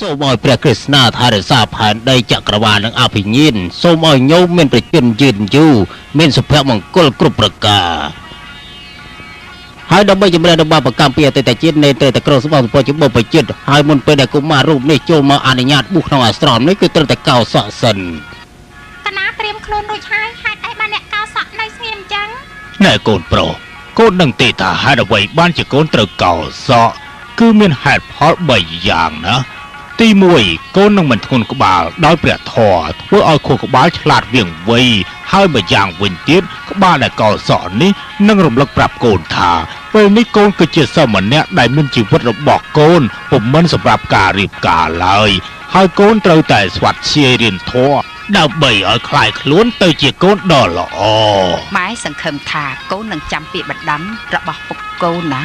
សូមឲ្យព្រះក្រឹស្ណាថែរក្សាផែនដីចក្រវាឡនិងអភិញ្ញាណសូមឲ្យញោមមានប្រជញ្ញយឺនយូរមានសុភមង្គលគ្រប់ប្រការហើយដើម្បីជំនះដល់បាបកម្មពីអតីតជាតិនៃត្រូវតែក្រសបងពលជាបុព្វជិតហើយមុនពេលដែលកុមាររូបនេះចូលមកអនុញ្ញាតបួសក្នុងអាស្រមនេះគឺត្រូវតែកោសក់សិនកណាត្រៀមខ្លួនរួចហើយហេតុអីបានអ្នកកោសក់នៅស្ងៀមចឹងណែកូនប្រុសកូននឹងទេថាហេតុអ្វីបានជាកូនត្រូវកោសក់គឺមានហេតុផល3យ៉ាងណាទី1កូននឹងមិនធ្ងន់ក្បាលដោយព្រះធម៌ធ្វើឲ្យខួរក្បាលឆ្លាតវៀងវៃហើយម្យ៉ាងវិញទៀតក្បាលដែលកោសក់នេះនឹងរំលឹកប្រាប់កូនថាពេលនេះកូនគឺជាសិស្សម្នាក់ដែលមានជីវិតរបស់កូនពុំមិនសម្រាប់ការរៀបការឡើយហើយកូនត្រូវតែស្វាត់ជ្រាយរៀនធម៌ដើម្បីឲ្យคลายខ្លួនទៅជាកូនដ៏ល្អម៉ែសង្ឃឹមថាកូននឹងចាំពាក្យបណ្ដាំរបស់ពុកកូនណា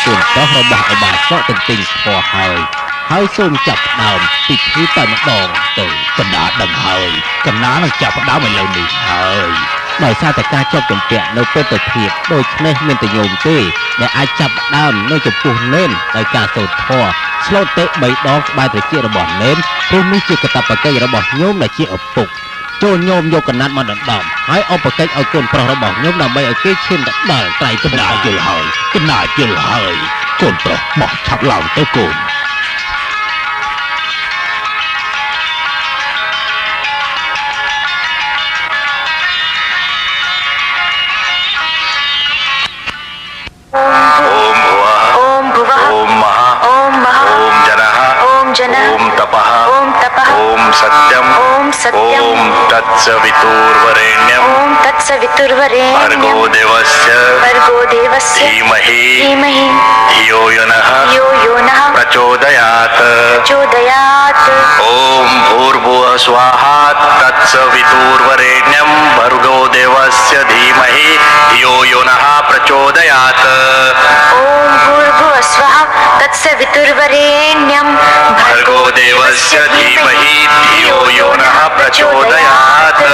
កូនប្រុសរបស់ឧបាសកទន្ទិញធម៌ហើយសូមចាប់ផ្ដើមពិធីតែម្ដងទៅកណ្ដាលដឹងហើយកណ្ដាលនឹងចាប់ផ្ដើមឥឡូវនេះហើយដោយសារតែការចាប់ចម្ពាក់នៅពេលទៅភាពដូច្នេះមានតែញោមទេដែលអាចចាប់ផ្ដើមនៅចំពោះនេនដោយការសូត្រធម៌ស្លូតទេ3ដងក្បែរត្រចៀករបស់នេនព្រោះនេះជាកាតព្វកិច្ចរបស់ញោមដែលជាឪពុកចូលញោមយកកណាត់មកដណ្ដំហើយឧបកិច្ចឲ្យកូនប្រុសរបស់ញោមដើម្បីឲ្យគេឈានទៅដល់ត្រៃកណ្ដាលយល់ហើយកណ្ដាលយល់ហើយកូនប្រុសបោះឆាប់ឡើងទៅកូនओम तत्सवितुर्वरेण्यं भर्गो देवस्य धीमहि धियो यो नः प्रचोदयात् ओम भूर्भुवः स्वाहा तत्सवितुर्वरेण्यं भर्गो देवस्य धीमहि धियो यो नः प्रचोदयात् ओम भूर्भुवः स्वाहा तत्सवितुर्वरेण्यं भर्गो देवस्य धीमहि धियो यो नः प्रचोदयात्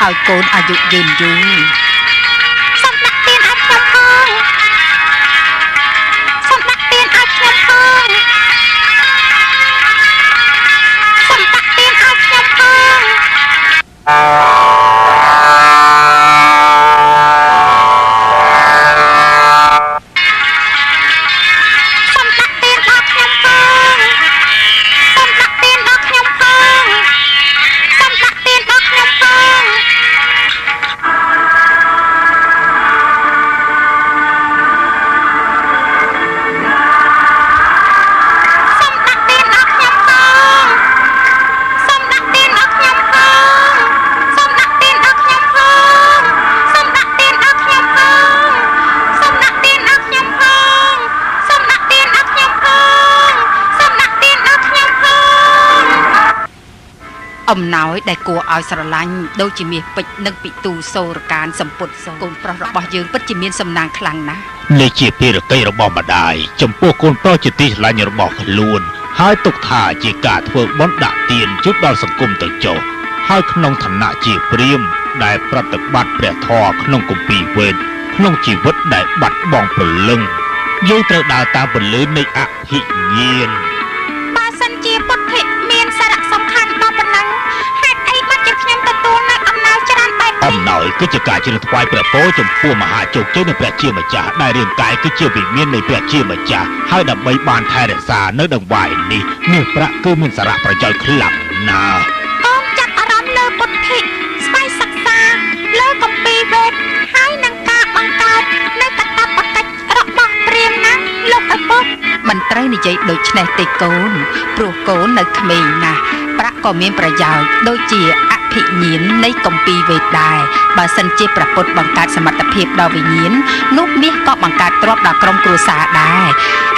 ឲ្យកូនអាយុយឺនយូរសូមដាក់ទានឲ្យខ្ញុំផងសូមដាក់ទានឲ្យខ្ញុំផងសូមដាក់ទានឲ្យខ្ញុំផង អំណោយដែលគួរឲ្យស្រឡាញ់ដូចជាមាសពេជ្រនិងពិទូសូរកានសម្ពុតកូនប្រុសរបស់យើងពិតជាមានសំណាងខ្លាំងណាស់នេះជាភារកិច្ចរបស់ម្ដាយចំពោះកូនប្រុសជាទីស្រឡាញ់របស់ខ្លួនហើយទុកថាជាការធ្វើបុណ្យដាក់ទានជូនដល់សង្គមទៅចុះហើយក្នុងឋានៈជាព្រាហ្មណ៍ដែលប្រតិបត្តិព្រះធម៌ក្នុងគម្ពីរវេទក្នុងជីវិតដែលបាត់បង់ព្រលឹងយើងត្រូវដើរតាមពន្លឺនៃអភិញ្ញាណបើសិនជាពុទ្ធិមានសារៈសំខាន់ដល់ប៉ុណ្ណឹងហេតុអីបានជាខ្ញុំទទួលនៅអំណោយច្រើនបែបនេះអំណោយគឺជាការជ្រើសថ្វាយព្រះពរចំពោះមហាជោគជ័យនៃព្រះជាម្ចាស់ដែលរាងកាយគឺជាវិមាននៃព្រះជាម្ចាស់ហើយដើម្បីបានថែរក្សានៅដង្វាយនេះមាសប្រាក់គឺមានសារៈប្រយោជន៍ខ្លាំងណាស់អូនចាប់អារម្មណ៍លើពុទ្ធិស្វ័យសិក្សាលើគម្ពីរវេទហើយនឹងការបង្កើតនៅកតាបកិច្ចរបស់ព្រាហ្មណ៍ណាលោកឪពុកមិនត្រូវនិយាយដូចនេះទេកូនព្រោះកូននៅក្មេងណាស់ប្រាក់ក៏មានប្រយោជន៍ដូចជាអភិញ្ញាណនៃគម្ពីរវេទដែរបើសិនជាព្រះពុទ្ធបង្កើតសមត្ថភាពដល់វិញ្ញាណនោះមាសក៏បង្កើតទ្រព្យដល់ក្រុមគ្រួសារដែរ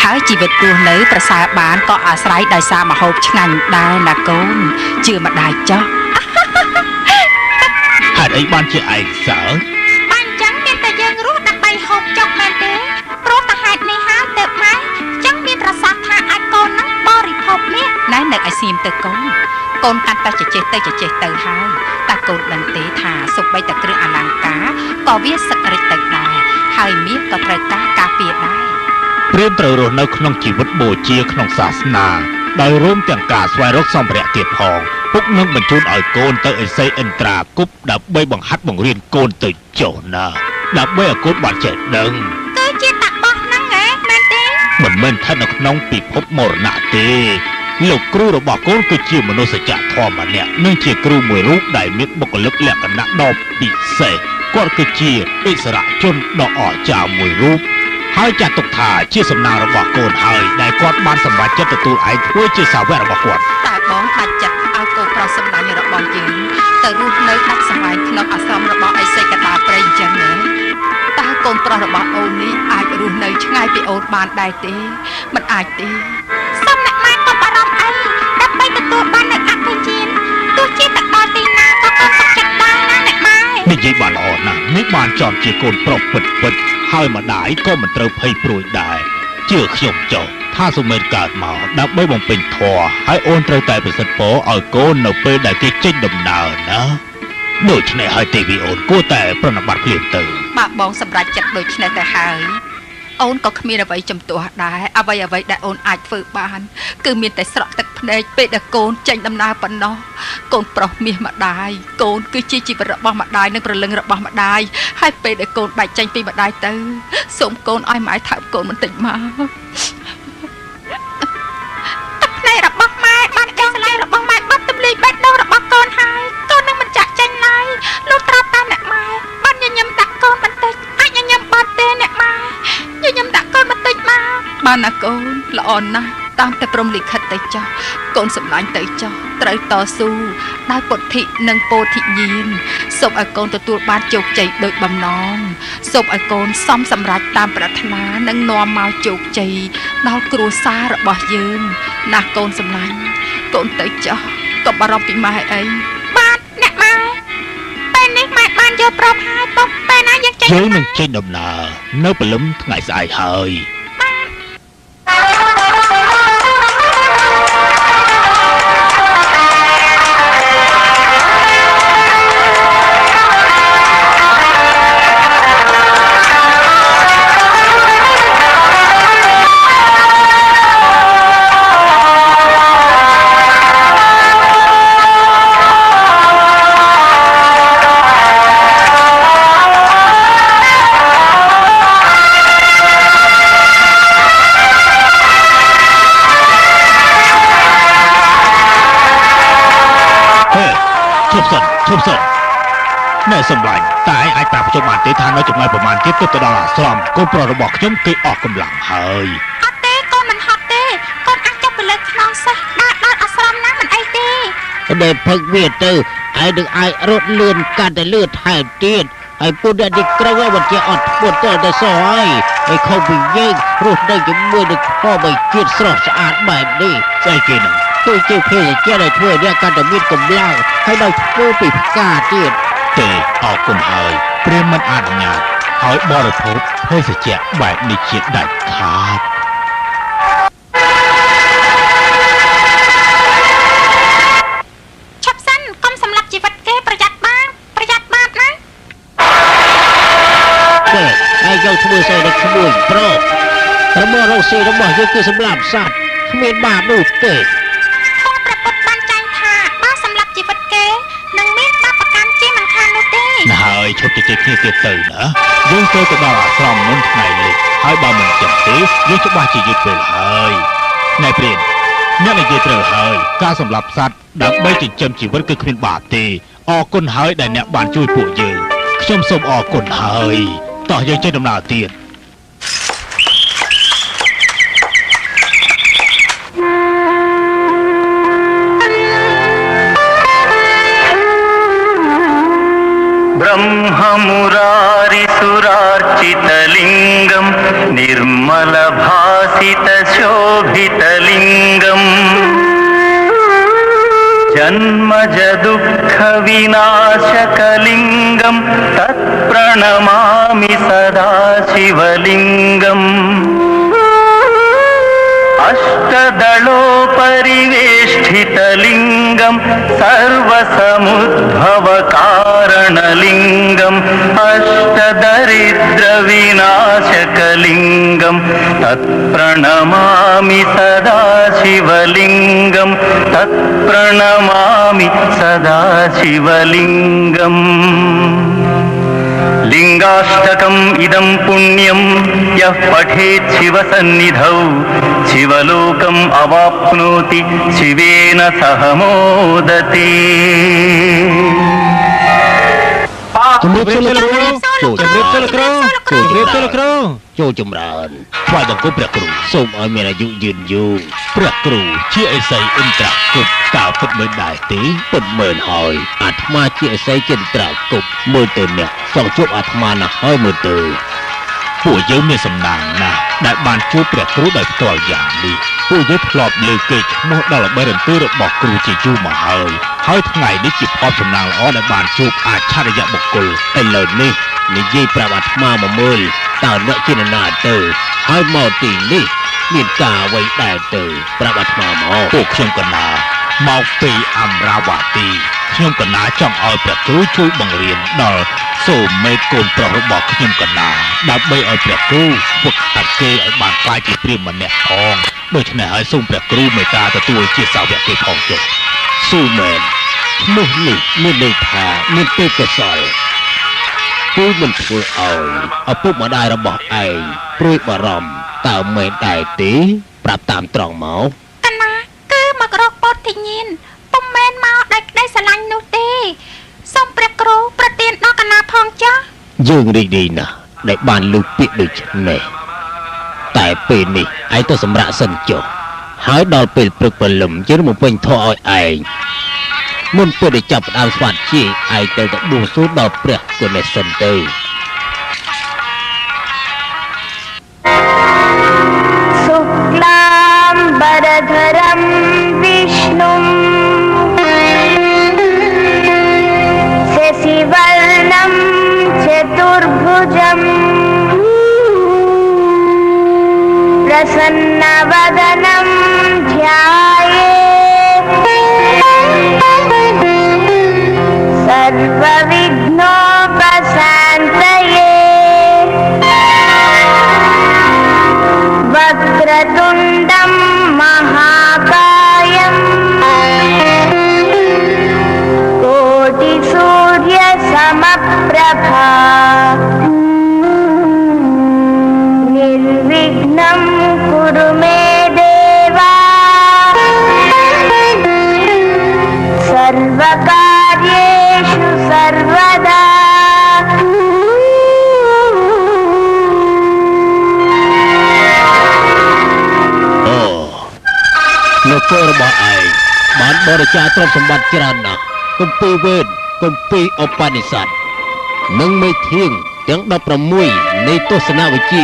ហើយជីវិតរស់នៅប្រសើរបានក៏អាស្រ័យដោយសារម្ហូបឆ្ងាញ់ដែរណាកូនជឿម្ដាយចុះហេតុអីបានជាឯងសើបានចឹងមានតែយើងរស់ដើម្បីហូបចុកមែនទេព្រោះតែហេតុនេះហើយទើបម៉ែចឹងមានប្រសាសន៍ថាឲ្យកូននឹងបរិភោគមាសណែនៅឲ្យសៀមទៅកូនកាន់តែចេះទៅហើយតែកូនដឹងទេថាសូម្បីតែគ្រឿងអលង្ការក៏វាសឹករិចទៅដែរហើយមាសក៏ត្រូវការពារដែរព្រាហ្មណ៍ត្រូវរស់នៅក្នុងជីវិតបូជាក្នុងសាសនាដោយរួមទាំងការស្វែងរកសម្ភារៈទៀតផងពុកនឹងបញ្ជូនឲ្យកូនទៅឥសីឥន្ទ្រាគប់ដើម្បីបង្ហាត់បង្រៀនកូនទៅចុះណាដើម្បីឲ្យកូនបានចេះដឹងគឺជាតាបោះហ្នឹងហ៎មែនទេមិនមែនស្ថិតនៅក្នុងពិភពមរណៈទេលោកគ្រូរបស់កូនគឺជាមនុស្សចក្រធម៌ម្នាក់និងជាគ្រូមួយរូបដែលមានបុគ្គលិកលក្ខណៈដ៏ពិសេសគាត់គឺជាអិសរជនដ៏អស្ចារ្យមួយរូបហើយចាត់ទុកថាជាសំណាងរបស់កូនហើយដែលគាត់បានសម្រេចចិត្តទទួលឯងធ្វើជាសាវករបស់គាត់តែបងដាច់ចិត្តឲ្យកូនប្រុសសម្លាញ់របស់យើងទៅរស់នៅដាច់ស្រ័យក្នុងអាស្រមរបស់ឥសីកតាព្រៃអញ្ចឹងណាតើកូនប្រុសរបស់អូននេះអាចរស់នៅឆ្ងាយពីអូនបានដែរទេមិនអាចទេសូមអ្នកម៉ែកុំបារម្ភអីដើម្បីទទួលបាននូវអភិញ្ញាណទោះជាទៅដល់ទីណាក៏កូនសុខចិត្តដែរណាអ្នកម៉ែនិយាយបានល្អណាស់នេះបានចង់ជាកូនប្រុសពិតហើយម្ដាយក៏មិនត្រូវភ័យព្រួយដែរជឿខ្ញុំចុះថាសុមេតកើតមកដើម្បីបំពេញធម៌ហើយអូនត្រូវតែប្រសិទ្ធពរឲ្យកូននៅពេលដែលគេចេញដំណើរណាដូច្នេះហើយទេវីអូនគួរតែប្រណិប័តភ្លាមទៅបើបងសម្រេចចិត្តដូច្នេះទៅហើយអូនក៏គ្មានអ្វីចំទាស់ដែរអ្វីដែលអូនអាចធ្វើបានគឺមានតែស្រក់ទឹកភ្នែកពេលដែលកូនចេញដំណើរប៉ុណ្ណោះកូនប្រុសមាសម្ដាយកូនគឺជាជីវិតរបស់ម្ដាយនិងព្រលឹងរបស់ម្ដាយហើយពេលដែលកូនបែកចេញពីម្ដាយទៅសូមកូនឲ្យម៉ែថើបកូនបន្តិចមកទឹកភ្នែករបស់ម៉ែបានចង់ស្លាយរបស់ម៉ែបាត់ទម្លាយបេះដូងរបស់កូនហើយកូននឹងមិនចាក់ចេញឡើយលុះត្រាតែអ្នកម៉ែបានញញឹមដាក់កូនបន្តិចអាចញញឹមបាត់ទេអ្នកម៉ែញញឹមដាក់កូនបន្តិចមកបានណាកូនល្អណាស់តាមតែព្រមលិខិតទៅចោះកូនសម្លាញ់ទៅចោះត្រូវតស៊ូដោយពុទ្ធិនិងពោធិញ្ញាណសូមឲ្យកូនទទួលបានជោគជ័យដូចបំណងសូមឲ្យកូនសំសម្រេចតាមប្រាថ្នានិងនាំមកជោគជ័យដល់គ្រួសាររបស់យើងណាកូនសម្លាញ់កូនទៅចោះកុំបារម្ភពីម៉ែអីបាទអ្នកម៉ែពេលនេះម៉ែបានយកប្រាប់ហើយពុកពេលណាយើងនឹងចេញដំណើរនៅព្រលឹមថ្ងៃស្អែកហើយឈប់សិនអ្នកសម្លាញ់តែឯងអាចប្រាប់ខ្ញុំបានទេថានៅចម្ងាយប្រមាណទៀតទៅដល់អាស្រមកូនប្រុសរបស់ខ្ញុំគឺអស់កម្លាំងហើយអត់ទេកូនមិនហត់ទេកូនអាចចាប់ពីលើខ្នងសេះដើរដល់អាស្រមណាមិនអីទេដែលផឹកវាទៅហើយនឹងអាចរត់លឿនកាន់តែលឿនថែមទៀតហើយពុទ្ធនេះក្រឹងមិនជាអត់ពុទ្ធទៅសោះហើយខំពីយើងរស់នៅជាមួយនឹងធម្មជាតិស្រស់ស្អាតបែបនេះស្អីគេនឹង ទូជាភេសជ្ជៈដែលធ្វើអ្នកកាន់តែមានកម្លាំងហើយដល់ធ្វើពីផ្កាទៀតទេអរគុណហើយព្រាហ្មណ៍មិនអនុញ្ញាតឲ្យបរិភោគភេសជ្ជៈបែបនេះជាដាច់ខាតឈប់សិនកុំសម្លាប់ជីវិតគេប្រយ័ត្នបាបណាទេហើយយកធ្វើស្អីដល់ក្មួយប្រតែមករកស៊ីរបស់យើងគឺសម្លាប់សត្វគ្មានបាបនោះទេព្រះពុទ្ធបានចែងថាបើសម្លាប់ជីវិតគេនឹងមានបាបប្រកាន់ជាមិនខាននោះទេហើយឈប់ជជែកគ្នាទៀតទៅណាយើងទៅដល់អាស្រមមុនថ្ងៃនេះហើយបើមិនចឹងទេយើងច្បាស់ជាយឺតពេលហើយណែព្រានអ្នកនិយាយត្រូវហើយការសម្លាប់សត្វដើម្បីចិញ្ចឹមជីវិតគឺគ្មានបាបទេអរគុណហើយដែលអ្នកបានជួយពួកយើងខ្ញុំសូមអរគុណហើយតោះយើងចេញដំណើរទៀតब्रह्ममुरारिसुरार्चितलिङ्गं निर्मलभासितशोभितलिङ्गम् जन्मजदुःखविनाशकलिङ्गं तत्प्रणमामि सदा शिवलिङ्गम् अष्टदलोपरिवेष्टितलिङ्गं सर्वसमुद्भवकारणलिङ्गम् अष्टदरिद्रविनाशकलिङ्गं तत्प्रणमामि सदा शिवलिङ्गं तत्प्रणमामि सदा शिवलिङ्गम् लिङ्गाष्टकम् इदं पुण्यं यः पठेत् शिवसन्निधौ शिवलोकम् अवाप्नोति शिवेन सह मोदते ជំរាបសួរលោកគ្រូជំរាបសួរលោកគ្រូជំរាបសួរលោកគ្រូចូលចម្រើនថ្វាយបង្គំព្រះគ្រូសូមឲ្យមានអាយុយឺនយូរព្រះគ្រូជាអេសីឥន្ទ្រគប់តើពិតមែនដែរទេពិតមែនហើយអាត្មាជាអេសីចិន្ទ្រគប់មើលទៅអ្នកចង់ជួបអាត្មាណាស់ហើយមើលទៅពួកយើងមានសំណាងណាស់ដែលបានជួបព្រះគ្រូដោយផ្ទាល់យ៉ាងនេះពួកយើងធ្លាប់លើកគេឈ្មោះដល់ល្បីរន្ទឺរបស់គ្រូជាយូរមកហើយថ្ងៃនេះជាភ័ព្វសំណាងល្អដែលបានជួបអច្ឆរិយបុគ្គលឥឡូវនេះនិយាយប្រាប់អាត្មាមកមើលតើអ្នកជានរណាទៅហើយមកទីនេះមានការអ្វីដែរទៅប្រាប់អាត្មាមកពួកខ្ញុំកណាមកពីអមរាវទីខ្ញុំកណាចង់ឲ្យព្រះគ្រូជួយបង្រៀនដល់សូមេតកូនប្រុសរបស់ខ្ញុំកណាដើម្បីឲ្យព្រះគ្រូហ្វឹកហាត់គេឲ្យបានខ្លាយជាព្រាហ្មណ៍ម្នាក់ផងដូច្នេះហើយសូមព្រះគ្រូមេត្តាទទួលជាសាវកគេផងចុះសូមែនឈ្មោះនេះមានន័យថាមានទេពកោសលគឺមិនធ្វើឲ្យឪពុកម្ដាយរបស់ឯងព្រួយបារម្ភតើមែនដែរទេប្រាប់តាមត្រង់មកកណាគឺមករកពោធិញ្ញាណពុំមែនមកដោយក្តីស្រឡាញ់នោះទេសូមព្រះគ្រូប្រទានដល់កណាផងចាស់យើងរីករាយណាស់ដែលបានលើកពាក្យដូចនេះតែពេលនេះឯងទៅសម្រាប់សិនចុះហើយដល់ពេលព្រឹកព្រលឹមយើងមកពេញធေါ်ឲ្យឯងមុនពេលចាប់ផ្ដើមស្វាត់ជាឯងទៅបួងសួងដល់ព្រះគុណេសិនទៅសុក្លាមបរធរំវិស្ណុំសេសិវលនំចតុរភុจំប្រសন্নវദនំధ్យាយេसर्व विघ्नोपशान्तये वक्रतुण्डं महाकायं कोटिसूर्यसमप्रभा निर्विघ्नं कुरु मे देवा सर्वकार्येषु सर्वदाលោកគោរបស់ឯងបានបរិច្ចាគទ្រព្យសម្បត្តិច្រើនណាស់គម្ពីរវេទគម្ពីរឧបនិស្ស័តនិងមេធាងទាំង16នៃទស្សនវិជ្ជា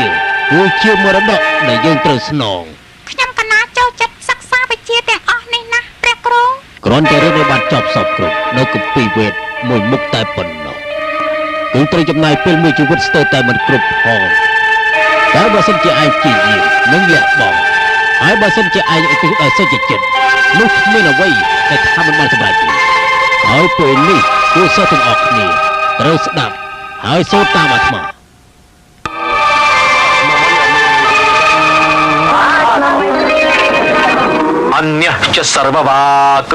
គឺជាមរតកដែលយើងត្រូវស្នងខ្ញុំកណាចូលចិត្តសិក្សាវិជ្ជាទាំងអស់នេះណា គ្រាន់តែរឿងបានចប់សពគ្រប់នៅគម្ពីរវេទមួយមុខតែប៉ុណ្ណោះគឺត្រូវចំណាយពេលមួយជីវិតស្ទើរតែមិនគ្រប់ផងតែបើសិនជាឯងជាយាមនឹងលះបង់ហើយបើសិនជាឯងឧទ្ទិសដល់សុចចិត្តនោះគ្មានអ្វីដែលថាមិនបានសម្រេចទេហើយពេលនេះគួរសិស្សទាំងអស់គ្នាត្រូវស្ដាប់ហើយសូត្រតាមអាត្មាअन्यश्च सर्ववाक्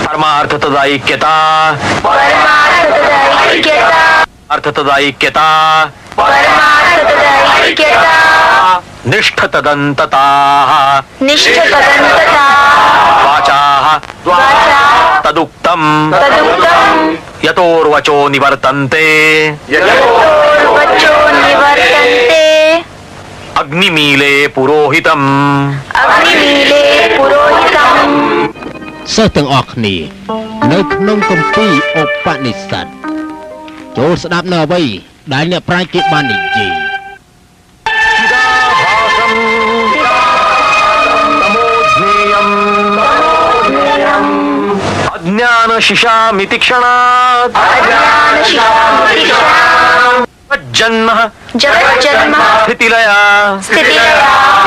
परमार्थतदैक्यता अर्थतदैक्यता निष्ठतदन्तता वाचाः तदुक्तम् यतोर्वचो निवर्तन्ते अग्निमीले पुरोहितम् សិស្សទាំងអស់គ្នានៅក្នុងគម្ពីរឧបនិស្ស័តចូលស្ដាប់នៅអ្វីដែលអ្នកប្រាជ្ញគេបាននិយាយ अज्ञान शिशामिति क्षणात् जन्म स्थितिलया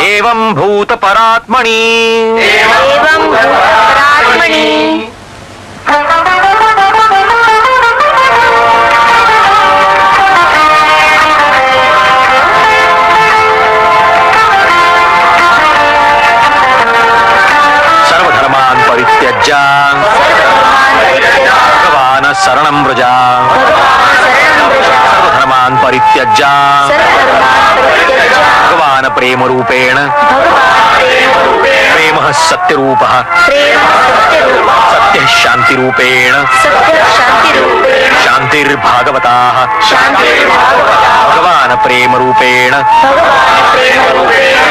एवं भूत परात्मनि सर्वधर्मान् परित्यज्य भगवान् शरणं व्रज सर्वधर्मान् परित्यज्य भगवान् प्रेम रूपेण प्रेम सत्यरूपः सत्य शांति रूपेण शांतिर्भागवताः भगवान् प्रेम रूपेण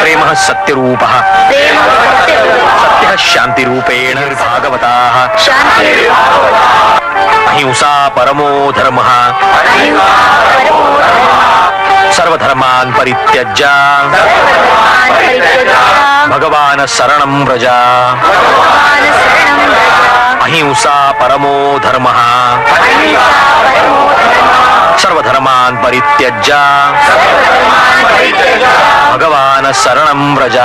प्रेम सत्यरूपः सत्य शांति रूपेण भागवताः अहिंसा परमो धर्मः सर्वधर्मान् परित्यज्य भगवान् शरणं व्रज अहिंसा परमो धर्मः सर्वधर्मान् परित्यज्य भगवान् शरणं व्रज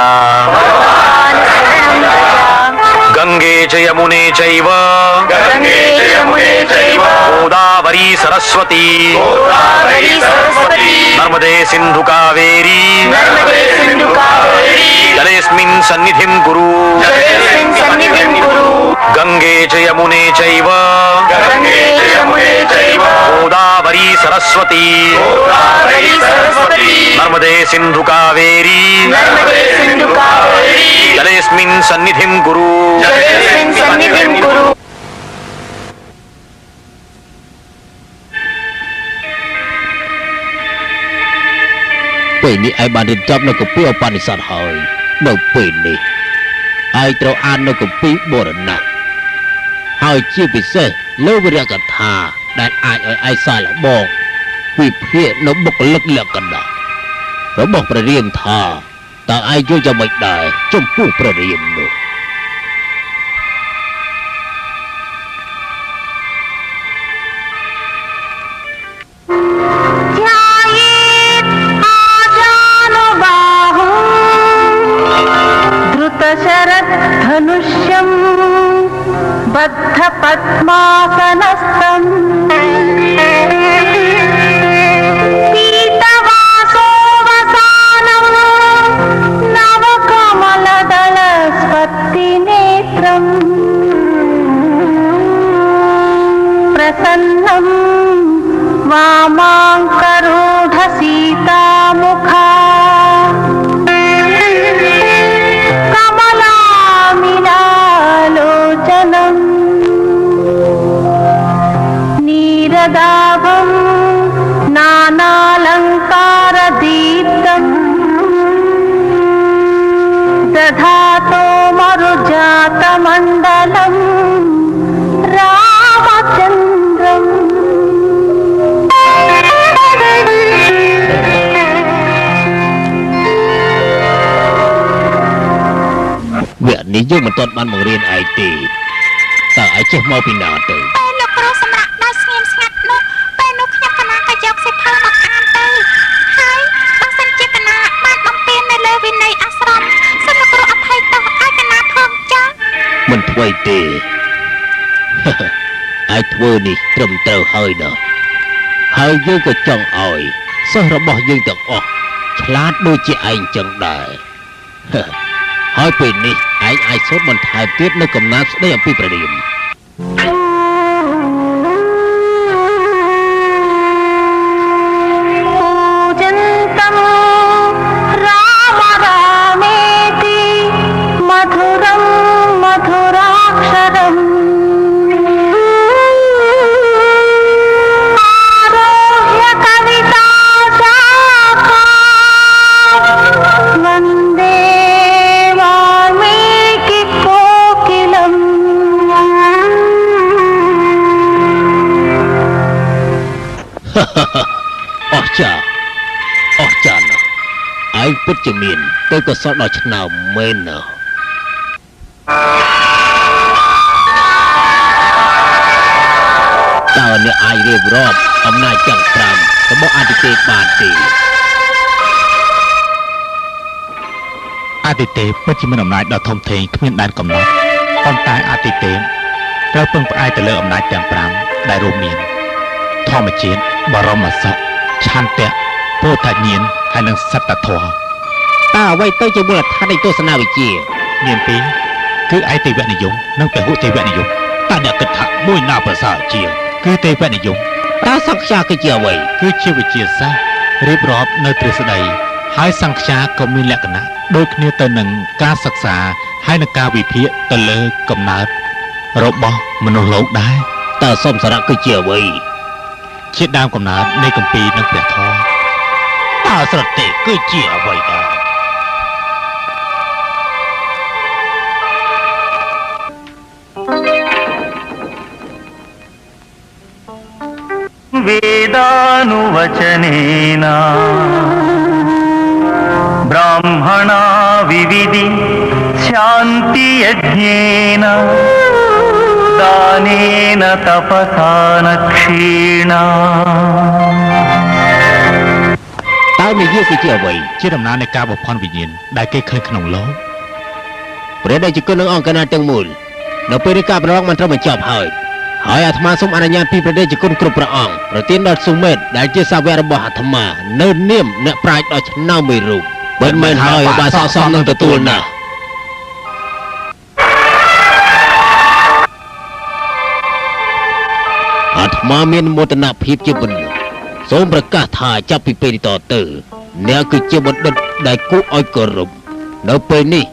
गंगे च यमुने चैव गोदावरी सरस्वती नर्मदे सिंधु कावेरी जलेस्मिन् सन्निधिं कुरु गंगे च यमुने चैव गोदावरी सरस्वती नर्मदे सिंधु कावेरी जलेस्मिन् सन्निधिं कुरुពេលនេះឯងបានរៀនចប់នៅគម្ពីរឧបនិស្ស័តហើយនៅពេលនេះឯងត្រូវអាននៅគម្ពីរបរណៈហើយជាពិសេសលើវិរៈកថាដែលអាចឲ្យឯងសាកល្បងវិភាគនៅបុគ្គលិកលក្ខណៈរបស់ព្រះរាមថាតើឯងយល់យ៉ាងម៉េចដែរចំពោះព្រះរាមនោះधनुष्यं बद्ध पद्मासनस्थं पीतवासोवसानं नवकमलदलस्पत्तिनेत्रं प्रसन्नं वामाङ्करूढसीतामुखा नीरदाभं नानालङ्कारदीप्तं दधातो मरुजातमण्डलं रामचन्द्रम् យើងមិនទាន់បានបង្រៀនឯងទេតើឯងចេះមកពីណាទៅ ពេលលោកគ្រូសម្រាប់ដោយស្ងៀមស្ងាត់នោះពេលនោះខ្ញុំកណាក៏យកសិភៅមកអានទៅហើយបើសិនជាកណាបានបំពេញនៅលើវិន័យអាស្រមសូមលោកគ្រូអភ័យទោសឲ្យកណាផងចា៎ មិនធ្វើទេ ឯងធ្វើនេះត្រឹមត្រូវហើយណាហើយយើងក៏ចង់ឲ្យសិស្សរបស់យើងទាំងអស់ឆ្លាតដូចជាឯងចឹងដែរ ហើយពេលនេះឯងអាចសូត្របន្ថែមទៀតនៅកំណាព្យស្ដីអំពីព្រះរាម पूजन्तं राम रामेति मधुरं मधुराक्षरम् आरोह्य कविता शाखा वन्दे वाल्मीकि कोकिलम् អស្ចារ្យអស្ចារ្យណាស់ឯងពិតជាមានទេពកោសល្យដ៏ឆ្នើមមែនណាស់តើអ្នកអាចរៀបរាប់អំណាចទាំង5របស់អាទិទេពបានទេ អាទិទេពពិតជាមានអំណាចដ៏ធំធេងគ្មានដែនកំណត់ប៉ុន្តែអាទិទេពត្រូវពឹងផ្អែកទៅលើអំណាចទាំង5ដែលរួមមានធម្មជាតិបរមសុខឆន្ទៈពោធញ្ញាណហើយនិងសត្តធម៌ តើអ្វីទៅជាមូលដ្ឋាននៃទស្សនវិជ្ជា មានពីរគឺឯទេវនិយមនិងពហុទេវនិយមតើអ្នកគិតថាមួយណាប្រសើរជាងគឺទេវនិយម តើសង្ឃាគឺជាអ្វី គឺជាវិទ្យាសាស្ត្ររៀបរាប់នៅទ្រឹស្ដីហើយសង្ឃាក៏មានលក្ខណៈដូចគ្នាទៅនឹងការសិក្សាហើយនឹងការវិភាគទៅលើកំណើតរបស់មនុស្សលោកដែរ តើសំសារៈគឺជាអ្វី ជាដើមកំណើតនៃគម្ពីរនិងព្រះធម៌ តើស្រតិគឺជាអ្វីដែរ वेदानुवचनेन ब्राह्मणा विविधि शान्तियज्ञेन दानेन तपसा न क्षीणा តើនិយាយគឺជាអ្វី ជាដំណើរនៃការបំផន់វិញ្ញាណដែលគេឃើញក្នុងលោក ព្រះតេជគុណនិងអង្គការទាំងមូលនៅពេលនេះការប្រឡងមិនត្រឹមបញ្ចប់ហើយអាត្មាសូមអនុញ្ញាតពីព្រះតេជគុណគ្រប់ព្រះអង្គប្រទានដល់សុមេតដែលជាសាវករបស់អាត្មានៅនាមអ្នកប្រាជ្ញដ៏ឆ្នើមមួយរូបមិនមែនហើយបើស័ក្តិសមនឹងទទួលណាស់ អាត្មាមានមោទនភាពជាបណ្ឌិតសូមប្រកាសថាចាប់ពីពេលនេះតទៅអ្នកគឺជាបណ្ឌិតដែលគួរឲ្យគោរពនៅពេលនេះ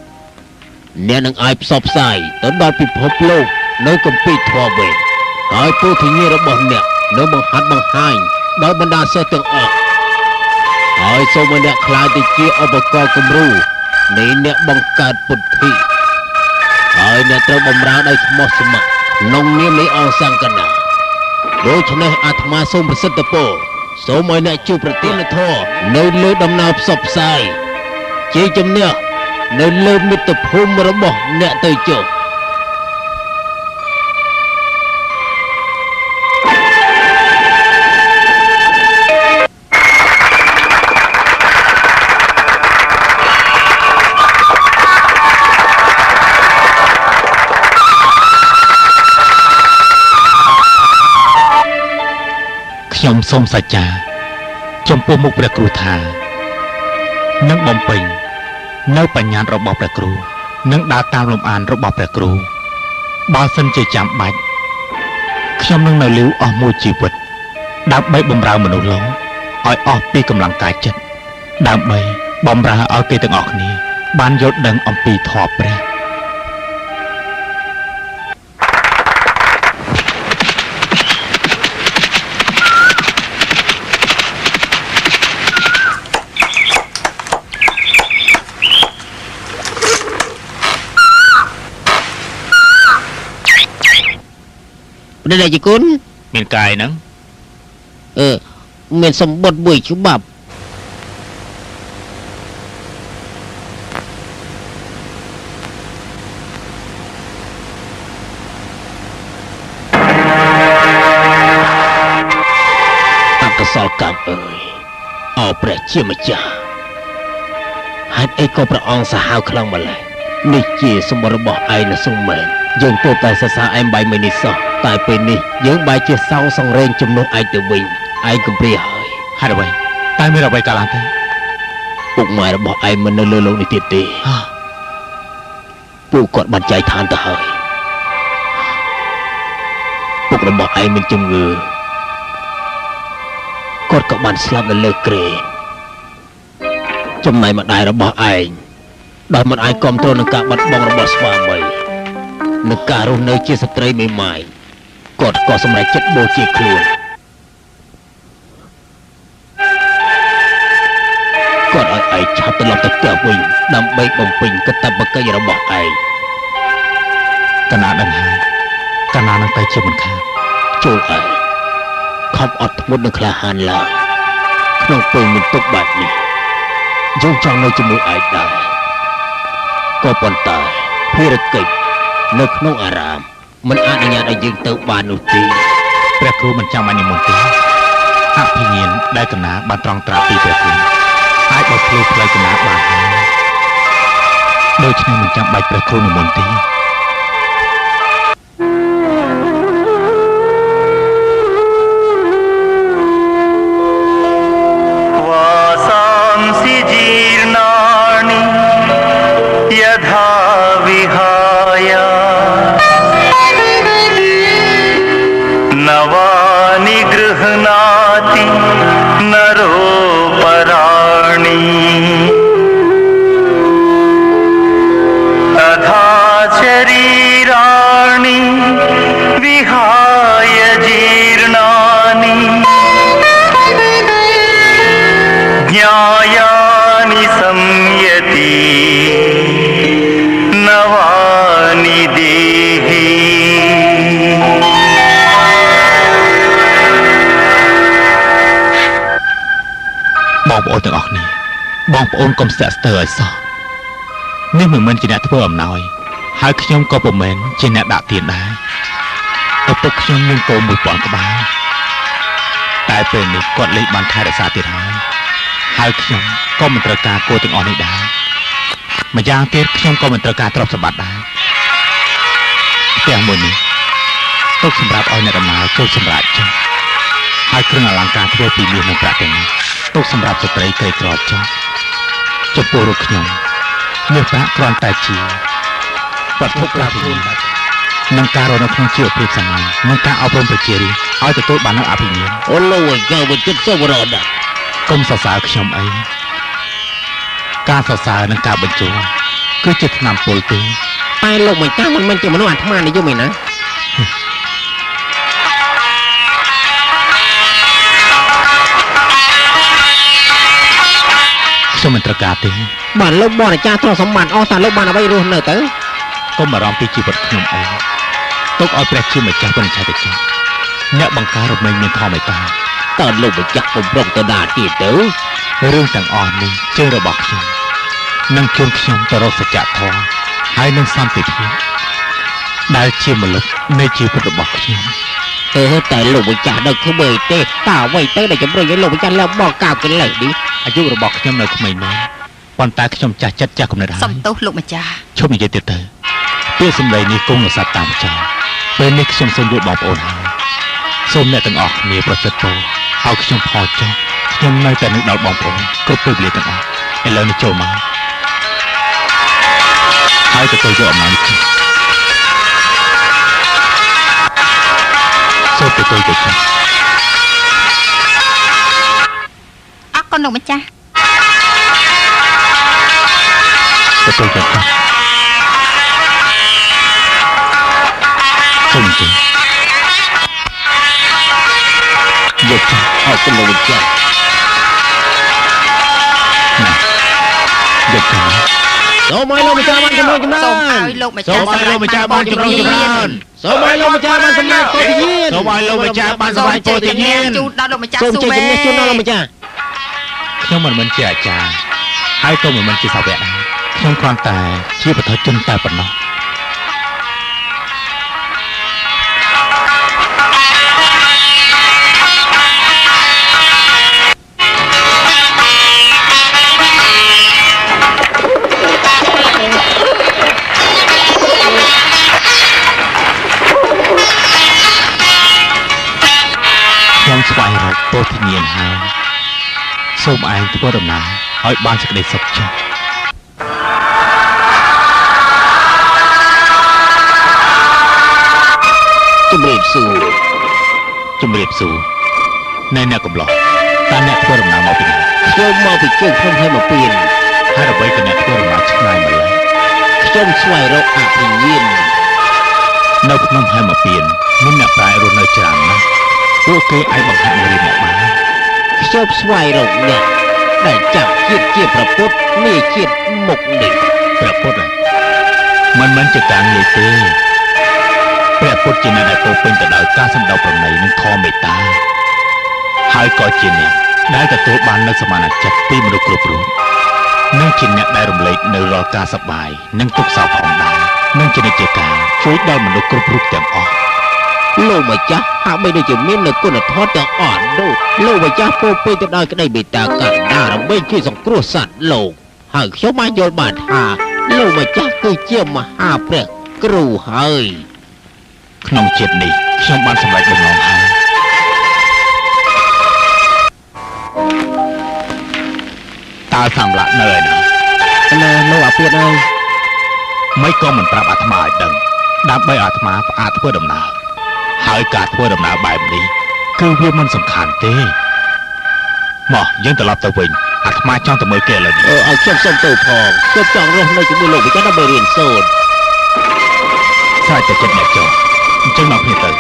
អ្នកនឹងអាចផ្សព្វផ្សាយទៅដល់ពិភពលោកនៅគម្ពីរធម៌វេទហើយពោធិញ្ញាណរបស់អ្នកនៅបង្ហាត់បង្ហាញដល់បណ្ដាសិស្សទាំងអស់ហើយសូមឲ្យអ្នកខ្លាចទៅជាឧបករណ៍គំរូនៃអ្នកបង្កើតពុទ្ធិហើយអ្នកត្រូវបម្រើដោយស្មោះស្ម័គ្រក្នុងនាមនៃអង្គសង្ឃណា ដូច្នេះអាត្មាសូមប្រសិទ្ធពរសូមឲ្យអ្នកជួបប្រទានធម៌នៅលើដំណើរផ្សព្វផ្សាយជាជំនះនៅលើមិត្តភូមិរបស់អ្នកទៅចុះ ខ្ញុំសូមសច្ចាចំពោះមុខព្រះគ្រូថានឹងបំពេញនៅបញ្ញារបស់ព្រះគ្រូនិងដើរតាមលំអានរបស់ព្រះគ្រូបើសិនជាចាំបាច់ខ្ញុំនឹងនៅលីវអស់មួយជីវិតដើម្បីបម្រើមនុស្សលោកឲ្យអស់ពីកម្លាំងកាយចិត្តដើម្បីបម្រើឲ្យគេទាំងអស់គ្នាបានយល់ដឹងអំពីធម៌ព្រះ ព្រះតេជគុណ មានកាយហ្នឹង មានសម្បត្តិមួយច្បាប់ អ អើយអោព្រះជាម្ចាស់ហេតុអីក៏ព្រះអង្គសាហាវខ្លាំងម្ល៉េះនេះជាសម្បត្តិរបស់ឯងណាសុំមែនយើងទោះតែសរសើរឯងបាយមិននេះសោះតែពេលនេះយើងបែរជាសោសង្រេងជំនួសឯងទៅវិញឯងកំព្រាហើយហេតុអ្វីតែមានអ្វីកើតឡើងទៅពុកម៉ែរបស់ឯងមិននៅលើលោកនេះទៀតទេពួកគាត់បានចែកឋានទៅហើយពុករបស់ឯងមានជំងឺគាត់ក៏បានស្លាប់នៅលើគ្រែចំណែកម្ដាយរបស់ឯងដោយមិនអាចគ្រប់គ្រងនឹងការបាត់បង់របស់ស្វាមីនឹងការរស់នៅជាស្ត្រីមេម៉ាយគាត់ក៏សម្រេចចិត្តបូជាខ្លួនគាត់ឲ្យឯងឆាប់ត្រឡប់ទៅផ្ទះវិញដើម្បីបំពេញកាតព្វកិច្ចរបស់ឯងកណាដឹងហើយកណានឹងទៅជាមិនខានចូលឯងខំអត់ធ្មត់នឹងក្លាហានឡើងក្នុងពេលមានទុកបែបនេះយើងចង់នៅជាមួយឯងដែរក៏ប៉ុន្តែភារកិច្ចនៅក្នុងអារាមមិនអនុញ្ញាតឲ្យយើងទៅបាននោះទេព្រះគ្រូមិនចាំបាច់និមន្តទេអភិញ្ញាណដែលកណាបានត្រង់ត្រាប់ពីព្រះគ្រូអាចបោះភ្លឺផ្លូវកណាបានហើយដូច្នេះមិនចាំបាច់ព្រះគ្រូនិមន្តទេ បងប្អូនកុំស្ទាក់ស្ទើរឲ្យសោះនេះមិនមែនជាអ្នកធ្វើអំណោយហើយខ្ញុំក៏ពុំមែនជាអ្នកដាក់ទានដែរឪពុកខ្ញុំមានគោ1000ក្បាលតែពេលនេះគាត់លេខបានថែរក្សាទៀតហើយខ្ញុំក៏មិនត្រូវការគោទាំងអស់នេះដែរម្យ៉ាងទៀតខ្ញុំក៏មិនត្រូវការទ្រព្យសម្បត្តិដែរផ្ទះមួយនេះទុកសម្រាប់ឲ្យអ្នកដំណើរចូលសម្រាប់ចុះហើយគ្រឿងអលង្ការធ្វើពីមាសនិងប្រាក់ទាំងនេះទុកសម្រាប់ស្ត្រីក្រីក្រចុះចំពោះរូបខ្ញុំមាសប្រាក់គ្រាន់តែជាវត្ថុប្រាជ្ញានឹងការរស់នៅក្នុងជីវភាពសាមញ្ញនិងការអប់រំប្រជារាស្ត្រឲ្យទទួលបាននូវអភិញ្ញាណអូលោកឯងវិចិត្រសវរណកុំសរសើរខ្ញុំអីការសរសើរនិងការបញ្ជូនគឺជាថ្នាំពុលទេតែលោកមិនតាំងមិនជាមនុស្សអាត្មានិយមឯណាខ្ញុំមិនត្រូវការទេបាទលោកបរិចាទ្រព្យសម្បត្តិអស់តែលោកបានអ្វីរស់នៅទៅកុំបារម្ភពីជីវិតខ្ញុំអីទុកឲ្យព្រះជាម្ចាស់បញ្ឆេះទៅចុះអ្នកបង្ការរមែងមានធម្មតាតើលោកម្ចាស់បំរុងទៅណាទៀតទៅរឿងទាំងអស់នេះជើងរបស់ខ្ញុំនឹងជូនខ្ញុំទៅរកសច្ចធម៌ហើយនឹងសន្តិភាពដែលជាមលុបនៃជីវិតរបស់ខ្ញុំតែលោកម្ចាស់ដឹកធ្វើអីទេតើអ្វីទៅដែលជំរុញឲ្យលោកម្ចាស់លើបកកៅកិលេសនេះអាយុរបស់ខ្ញុំនៅក្មេងណាស់ប៉ុន្តែខ្ញុំចាស់ចិត្តចាស់កំណត់ហើយសំទោសលោកម្ចាស់ឈប់និយាយទៀតទៅពាក្យសម្ដីនេះគង់នៅសត្វតាមចោលពេលនេះខ្ញុំសូមយកបងប្អូនហើយសូមអ្នកទាំងអស់គ្នាប្រសិទ្ធពរឲ្យខ្ញុំផលចុះខ្ញុំនៅតែនឹងដល់បងប្អូនគ្រប់ពេលវេលាទាំងអស់ឥឡូវនេះចូលមកហើយទៅយកអំណោយនេះសូមទៅចុះអរគុណលោកម្ចាស់ទៅចុះសូមជិះយកចុះអរគុណលោកម្ចាស់ណាយកចុះសូមឲ្យលោកម្ចាស់បានចម្រើនសូមឲ្យលោកម្ចាស់បានចម្រើនសូមឲ្យលោកម្ចាស់បានសម្រេចពោធិញ្ញាណសូមឲ្យលោកម្ចាស់បានសម្រេចពោធិញ្ញាណជូនដល់លោកម្ចាស់សូមជ័យជំនះជូនដល់លោកម្ចាស់ខ្ញុំមិនជាអាចារ្យហើយក៏មិនជាសាវកដែរខ្ញុំគ្រាន់តែជាបុត្រជនតែប៉ុណ្ណោះ ពោធិញ្ញាណហើយសូមឯងធ្វើដំណើរឲ្យបានសេចក្តីសុខចុះជំរាបសួរណែអ្នកកំឡោះតើអ្នកធ្វើដំណើរមកពីណាខ្ញុំមកពីជើងភ្នំហេមពៀនហើយអ្វីក៏អ្នកធ្វើដំណើរឆ្ងាយម្ល៉េះខ្ញុំស្វែងរកអភិញ្ញាណនៅភ្នំហេមពៀនមានអ្នកប្រាជ្ញរស់នៅច្រើនណាស់ពួកគេអាចបង្ហាត់មេរៀនអ្នកបានខ្ញុំស្វែងរកអ្នកដែលចាប់ជាតិជាប្រពុតនេះជាតិមុខនេះប្រពុតមិនជាការងាយទេព្រះពុទ្ធជាអ្នកដែលពោពេញទៅដោយការសម្ដៅប្រណីនិងធម៌មេត្តាហើយក៏ជាអ្នកដែលទទួលបាននូវសមានចិត្តពីមនុស្សគ្រប់រូបនិងជាអ្នកដែលរំលែកនៅរាល់ការសប្បាយនិងទុក្ខសោកផងដែរនិងជានិច្ចកាលជួយដល់មនុស្សគ្រប់រូបទាំងអស់លោកម្ចាស់ហាក់បីដូចជាមាននូវគុណធម៌ទាំងអស់នោះលោកម្ចាស់ពោពេញទៅដោយក្តីមេត្តាករុណាដើម្បីជួយសង្គ្រោះសត្វលោកហើយខ្ញុំបានយល់បានថាលោកម្ចាស់គឺជាមហាព្រះគ្រូហើយក្នុងជាតិនេះខ្ញុំបានសម្រេចបំណងហើយតើសម្លាក់នៅឯណាលោកអាពាតអើយមិនក៏មិនប្រាប់អាត្មាឲ្យដឹងដើម្បីអាត្មាផ្អាកធ្វើដំណើរហើយការធ្វើដំណើរបែបនេះគឺវាមិនសំខាន់ទេមកយើងត្រឡប់ទៅវិញអាត្មាចង់ទៅមើលគេឥឡូវនេះឲ្យខ្ញុំសុំទៅផងខ្ញុំចង់រស់នៅជាមួយលោកម្ចាស់ដើម្បីរៀនសូត្រស្រេចតែចិត្តអ្នកចុះអញ្ចឹងមកគ្នាទៅ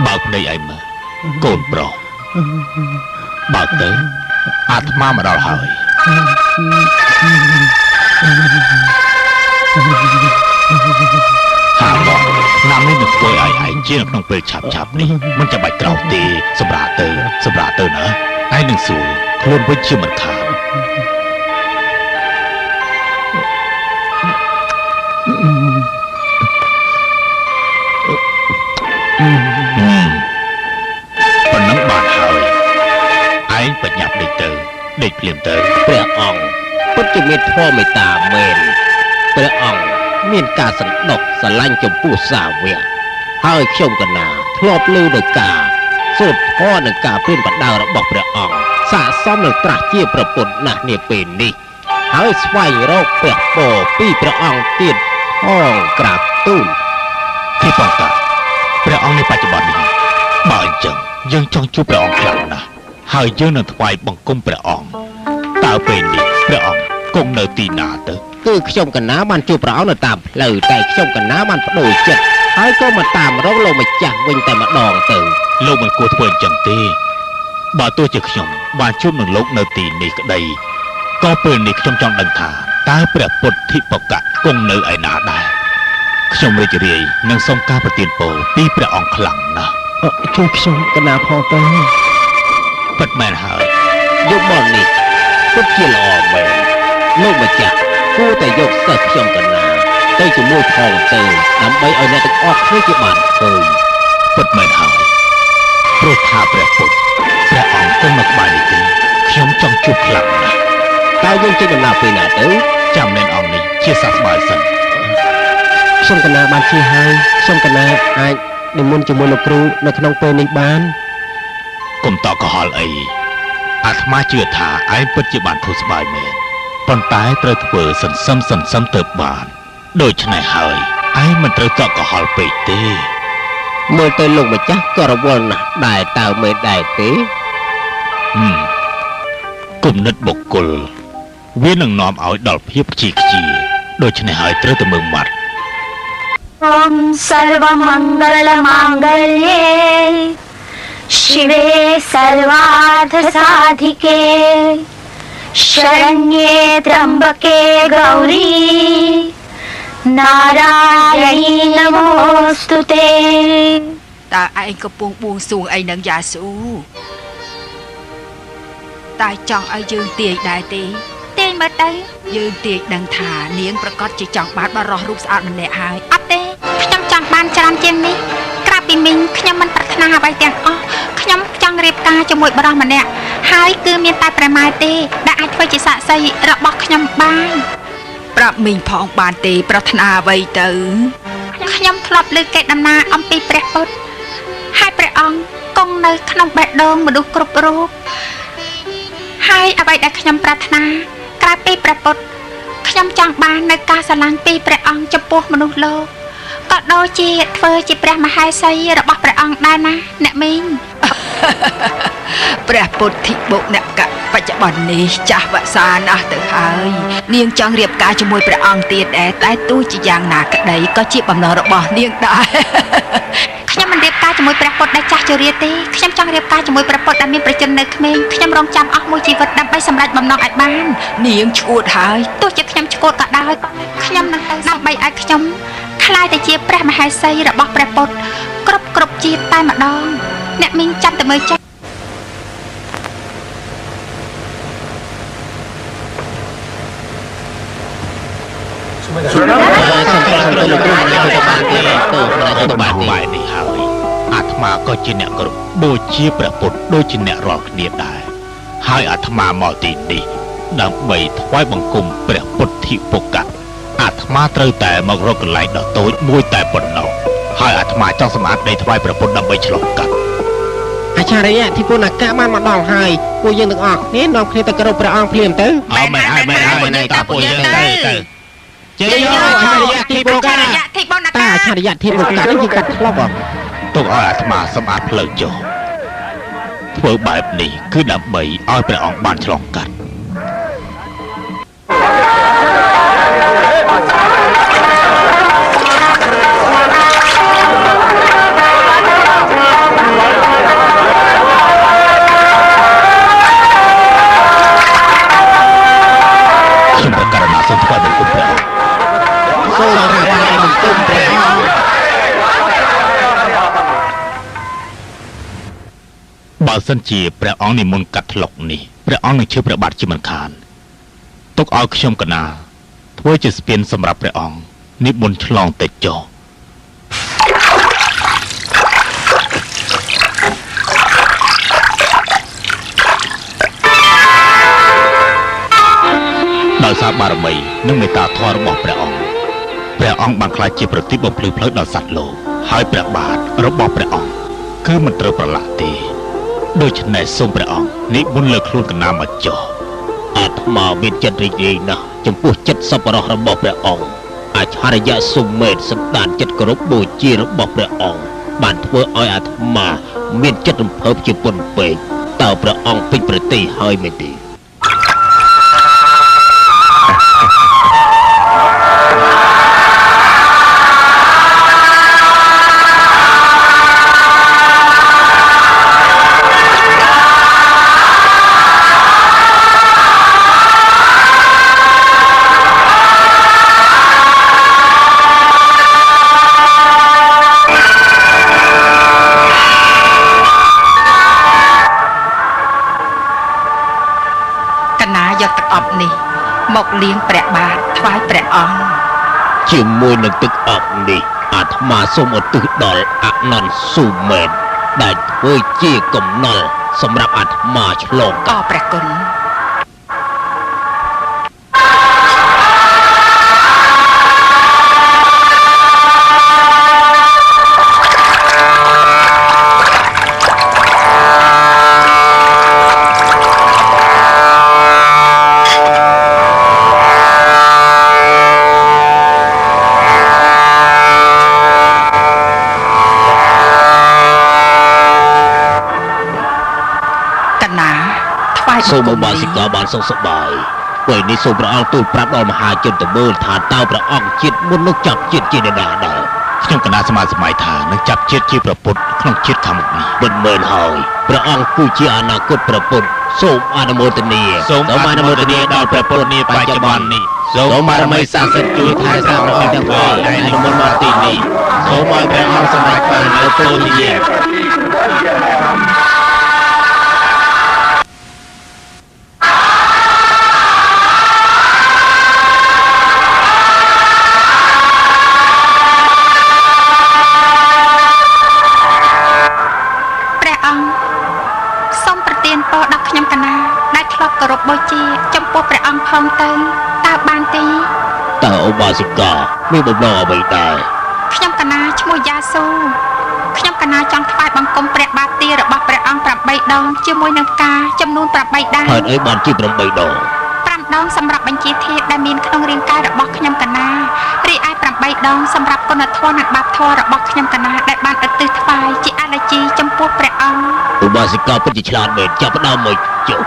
បើកភ្នែកឯងមើលកូនប្រុសបើកទៅអាត្មាមកដល់ហើយហាមកឆ្នាំនេះនឹងធ្វើឲ្យឯងជានៅក្នុងពេលឆាប់នេះមិនចាំបាច់ក្រោកទេសម្រាប់ទៅណាឯងនឹងសួរខ្លួនវិញជាមិនខានប៉ុណ្ណឹងបានហើយឯងបញ្ញាប់ដេកភ្លាមទៅព្រះអង្គពិតជាមានធម៌មេត្តាមែនព្រះអង្គមានការសន្តោសស្រឡាញ់ចំពោះសាវកហើយខ្ញុំកណាធ្លាប់ឮដោយការសូត្រធម៌និងការព្រានបដៅរបស់ព្រះអង្គស័ក្តិសមនឹងត្រាស់ជាប្រពុតណាស់នាពេលនេះហើយស្វែងរកព្រះពរពីព្រះអង្គទៀតផងក្រាបទូលទីបងតាព្រះអង្គនៃបច្ចុប្បន្ននេះបើអញ្ចឹងយើងចង់ជួបព្រះអង្គខ្លាំងណាស់ហើយយើងនឹងថ្វាយបង្គំព្រះអង្គតើពេលនេះព្រះអង្គគង់នៅទីណាទៅគឺខ្ញុំកណាបានជួបព្រះអង្គនៅតាមផ្លូវតែខ្ញុំកណាបានបដូរចិត្តហើយក៏មកតាមរកលោកម្ចាស់វិញតែម្ដងទៅលោកមិនគួរធ្វើអញ្ចឹងទេបើទោះជាខ្ញុំបានជួបនឹងលោកនៅទីនេះក្តីក៏ពេលនេះខ្ញុំចង់ដឹងថាតើព្រះពុទ្ធិបកៈគង់នៅឯណាដែរខ្ញុំរីករាយនឹងសូមការប្រទានពរពីព្រះអង្គខ្លាំងណាស់ជួយខ្ញុំកណាផងទៅពិតមែនហើយយុគមកនេះពិតជាល្អមែនលោកម្ចាស់គួរតែយកសិស្សខ្ញុំកណាទៅជាមួយផងទៅដើម្បីឲ្យអ្នកទាំងអស់គ្នាជាបានឃើញពិតមែនហើយព្រោះថាព្រះពុទ្ធព្រះអង្គគង់នៅក្បែរនេះទេខ្ញុំចង់ជួបខ្លាំងណាស់តើយើងចេញដំណើរពេលណាទៅចាំមែនអង្គនេះជាសះស្បើយសិនខ្ញុំកណាបានជឿហើយខ្ញុំកណាអាចនិមន្តជាមួយលោកគ្រូនៅក្នុងពេលនេះបានកុំតកកុហលអីអាត្មាជឿថាឯងពិតជាបានធូរស្បើយមែនប៉ុន្តែត្រូវធ្វើសន្សំទៅបានដូច្នេះហើយឯងមិនត្រូវតកកុហលពេកទេមើលទៅលោកម្ចាស់ក៏រវល់ណាស់ដែរតើមែនដែរទេគំនិតបុគ្គលវានឹងនាំឲ្យដល់ភាពខ្ជិលខ្ជាដូច្នេះហើយត្រូវតែមើលម៉ាត់Om Sarvamangala Mangalye Shive Sarvartha Sadhike Sharanye Trambake Gauri Narayani Namostute តើឯងកំពុងបួងសួងអីនឹងយ៉ាស៊ូតែចង់ឲ្យយើងទាយដែរទេទាយមើលទៅយើងទាយដឹងថានាងប្រកាសជាចង់បានបរិសុទ្ធរូបស្អាតម្នាក់ហើយអត់ទេខ្ញុំចង់បានច្រើនជាងនេះក្រៅពី មីងខ្ញុំមិនប្រាថ្នាអ្វីទាំងអស់ខ្ញុំចង់រៀបការជាមួយបរិសម្នាក់ហើយគឺមានតែព្រះម៉ែទេដែលអាចធ្វើជាសាក្សីរបស់ខ្ញុំបានប្រាប់មីងផងបានទេប្រាថ្នាអ្វីទៅខ្ញុំធ្លាប់លើកេរដំណើរអំពីព្រះពុទ្ធហើយព្រះអង្គគង់នៅក្នុងបេះដូងមនុស្សគ្រប់រូបហើយអ្វីដែលខ្ញុំប្រាថ្នាក្រៅពីព្រះពុទ្ធខ្ញុំចង់បាននៅការស្រឡាញ់ពីព្រះអង្គចំពោះមនុស្សលោកក៏ដូចជាធ្វើជាព្រះមហេសីរបស់ព្រះអង្គដែរណាអ្នកមីងព្រះពុទ្ធិបុអ្នកកបច្ចុប្បន្ននេះចាស់វស្សាណាស់ទៅហើយនាងចង់រៀបការជាមួយព្រះអង្គទៀតដែរតែទោះជាយ៉ាងណាក្តីក៏ជាបំណងរបស់នាងដែរខ្ញុំមិនរៀបការជាមួយព្រះពុទ្ធដែលចាស់ជរាទេខ្ញុំចង់រៀបការជាមួយព្រះពុទ្ធដែលមានប្រជញ្ញនៅក្មេងខ្ញុំរងចាំអស់មួយជីវិតដើម្បីសម្រេចបំណងឲ្យបាននាងឈួតហើយទោះជាខ្ញុំឈួតក៏ដោយខ្ញុំនឹងទៅដើម្បីឲ្យខ្ញុំខ្លាយទៅជាព្រះមហេសីរបស់ព្រះពុទ្ធគ្រប់ជាតិតែម្ដងអ្នកមីងចាំតែមើលចាស់បែបនេះហើយអាត្មាក៏ជាអ្នកគោរពបូជាព្រះពុទ្ធដូចជាអ្នករាល់គ្នាដែរហើយអាត្មាមកទីនេះដើម្បីថ្វាយបង្គំព្រះពុទ្ធិពុកៈអាត្មាត្រូវតែមករកកន្លែងដ៏តូចមួយតែប៉ុណ្ណោះហើយអាត្មាចង់សម្អាតដីថ្វាយព្រះពុទ្ធដើម្បីឆ្លងកាត់អាចារ្យធិពុនកៈបានមកដល់ហើយពួកយើងទាំងអស់គ្នានាំគ្នាទៅគោរពព្រះអង្គភ្លាមទៅអើមិនតាពួកយើងទៅជ័យអាចារ្យធិពុកៈតាអាចារ្យធិពុកៈនេះយើងកាត់ឆ្លប់ទុកឲ្យអាត្មាសម្អាតផ្លូវចុះធ្វើបែបនេះគឺដើម្បីឲ្យព្រះអង្គបានឆ្លងកាត់សូមថ្វាយបង្គំព្រះអង្គសូមថ្វាយបង្គំព្រះអង្គបើសិនជាព្រះអង្គនិមន្តកាត់ថ្លុកនេះព្រះអង្គនឹងឈឺព្រះបាទជាមិនខានទុកឲ្យខ្ញុំកណាធ្វើជាស្ពានសម្រាប់ព្រះអង្គនិមន្តឆ្លងទៅចុះដោយសារបារមីនិងមេត្តាធម៌របស់ព្រះអង្គបានក្លាយជាប្រទីបបំភ្លឺផ្លូវដល់សត្វលោកហើយព្រះបាទរបស់ព្រះអង្គគឺមិនត្រូវប្រឡាក់ទេដូច្នេះសូមព្រះអង្គនិមន្តលើខ្លួនកណាមកចុះអាត្មាមានចិត្តរីករាយណាស់ចំពោះចិត្តសប្បុរសរបស់ព្រះអង្គអច្ឆរិយៈសុមេធសម្ដានចិត្តគោរពបូជារបស់ព្រះអង្គបានធ្វើឲ្យអាត្មាមានចិត្តរំភើបជាពន់ពេកតើព្រះអង្គពេញប្រតិហើយមែនទេមកលៀងព្រះបាទថ្វាយព្រះអង្គជាមួយនឹងទឹកអប់នេះអាត្មាសូមឧទ្ទិសដល់អនន្តសុមេធដែលធ្វើជាកំណល់សម្រាប់អាត្មាឆ្លងកាត់ព្រះគុណសូមឧបាសិកាបានសុខសប្បាយពេលនេះសូមព្រះអង្គទូលប្រាប់ដល់មហាជនទៅមើលថាតើព្រះអង្គជាតិមុននោះចាប់ជាតិជាអ្នកណាដែរខ្ញុំកណាសមាសម័យថានឹងចាប់ជាតិជាព្រះពុទ្ធក្នុងជាតិខាងមុខនេះមិនមែនហើយព្រះអង្គគឺជាអនាគតព្រះពុទ្ធសូមអនុមោទនាដល់ព្រះពុទ្ធនាបច្ចុប្បន្ននេះសូមបារមីស័ក្តិសិទ្ធិជួយថែរក្សាព្រះអង្គទាំងពីរដែលនិមន្តមកទីនេះសូមឲ្យព្រះអង្គសម្រេចបាននូវពលនិយាយ បូជាចំពោះព្រះអង្គផងទៅតើបានទេ តើឧបាសិកាមានបំណងអ្វីដែរ ខ្ញុំកណាឈ្មោះយ៉ាស៊ូខ្ញុំកណាចង់ថ្វាយបង្គំព្រះបាទទារបស់ព្រះអង្គ8ដងជាមួយនឹងផ្កាចំនួន8ដង ហេតុអីបានជា8ដង 5ដងសម្រាប់បញ្ជាធាតុដែលមានក្នុងរាងកាយរបស់ខ្ញុំកណារីឯ8ដងសម្រាប់គុណធម៌និងបាបធម៌របស់ខ្ញុំកណាដែលបានឧទ្ទិសថ្វាយជាអលជីចំពោះព្រះអង្គ ឧបាសិកាពិតជាឆ្លាតមែនចាប់ផ្ដើមមកចុះ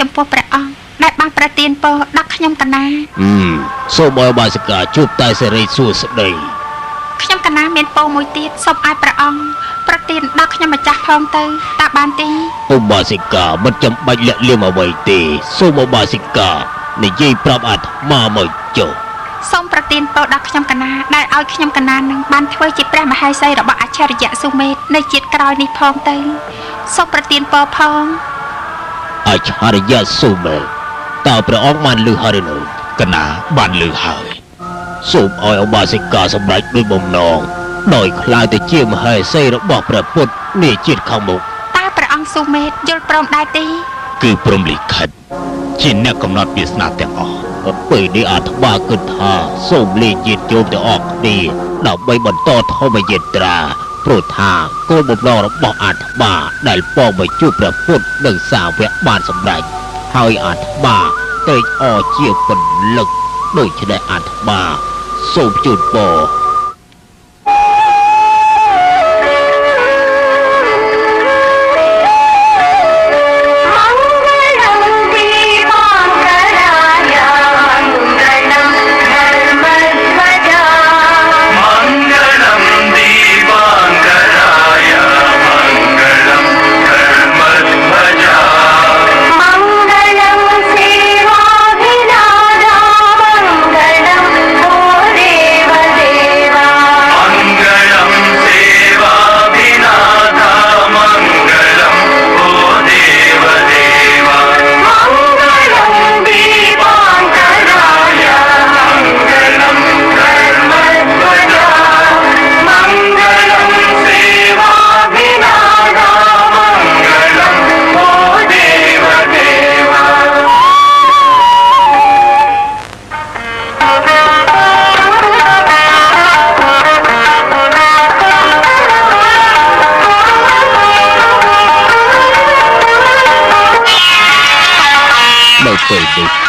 ចំពោះព្រះអង្គដែលបានប្រទានពរដល់ខ្ញុំកណា សូមឲ្យឧបាសិកាជួបតែសេរីសួស្តីខ្ញុំកណាមានពរមួយទៀតសូមឲ្យព្រះអង្គប្រទានដល់ខ្ញុំម្ចាស់ផងទៅតើបានទេឧបាសិកាមិនចាំបាច់លាក់លៀមអ្វីទេសូមឧបាសិកានិយាយប្រាប់អាត្មាមកចុះសូមប្រទានពរដល់ខ្ញុំកណាដែលឲ្យខ្ញុំកណានឹងបានធ្វើជាព្រះមហេសីរបស់អច្ឆរិយៈសុមេតនៅជាតិក្រោយនេះផងទៅសូមប្រទានពរផងអច្ឆរិយៈសុមេតតើព្រះអង្គបានឮហើយឬកណាបានឮហើយសូមឲ្យឧបាសិកាសម្រេចដោយបំណងដោយខ្លាយទៅជាមហេសីរបស់ព្រះពុទ្ធនាជាតិខាងមុខតើព្រះអង្គសុមេតយល់ព្រមដែរទេគឺព្រមលិខិតជាអ្នកកំណត់វាសនាទាំងអស់ពេលនេះអាត្មាគិតថាសូមលាញាតិញោមទាំងអស់គ្នាដើម្បីបន្តធម្មយាត្រាព្រោះថាគោលបំណងរបស់អាត្មាដែលពោមកជួបព្រះពុទ្ធនិងសាវកបានសម្រេចហើយអាត្មាត្រេកអរជាពលឹកដូច្នេះអាត្មាសូមជូនពរ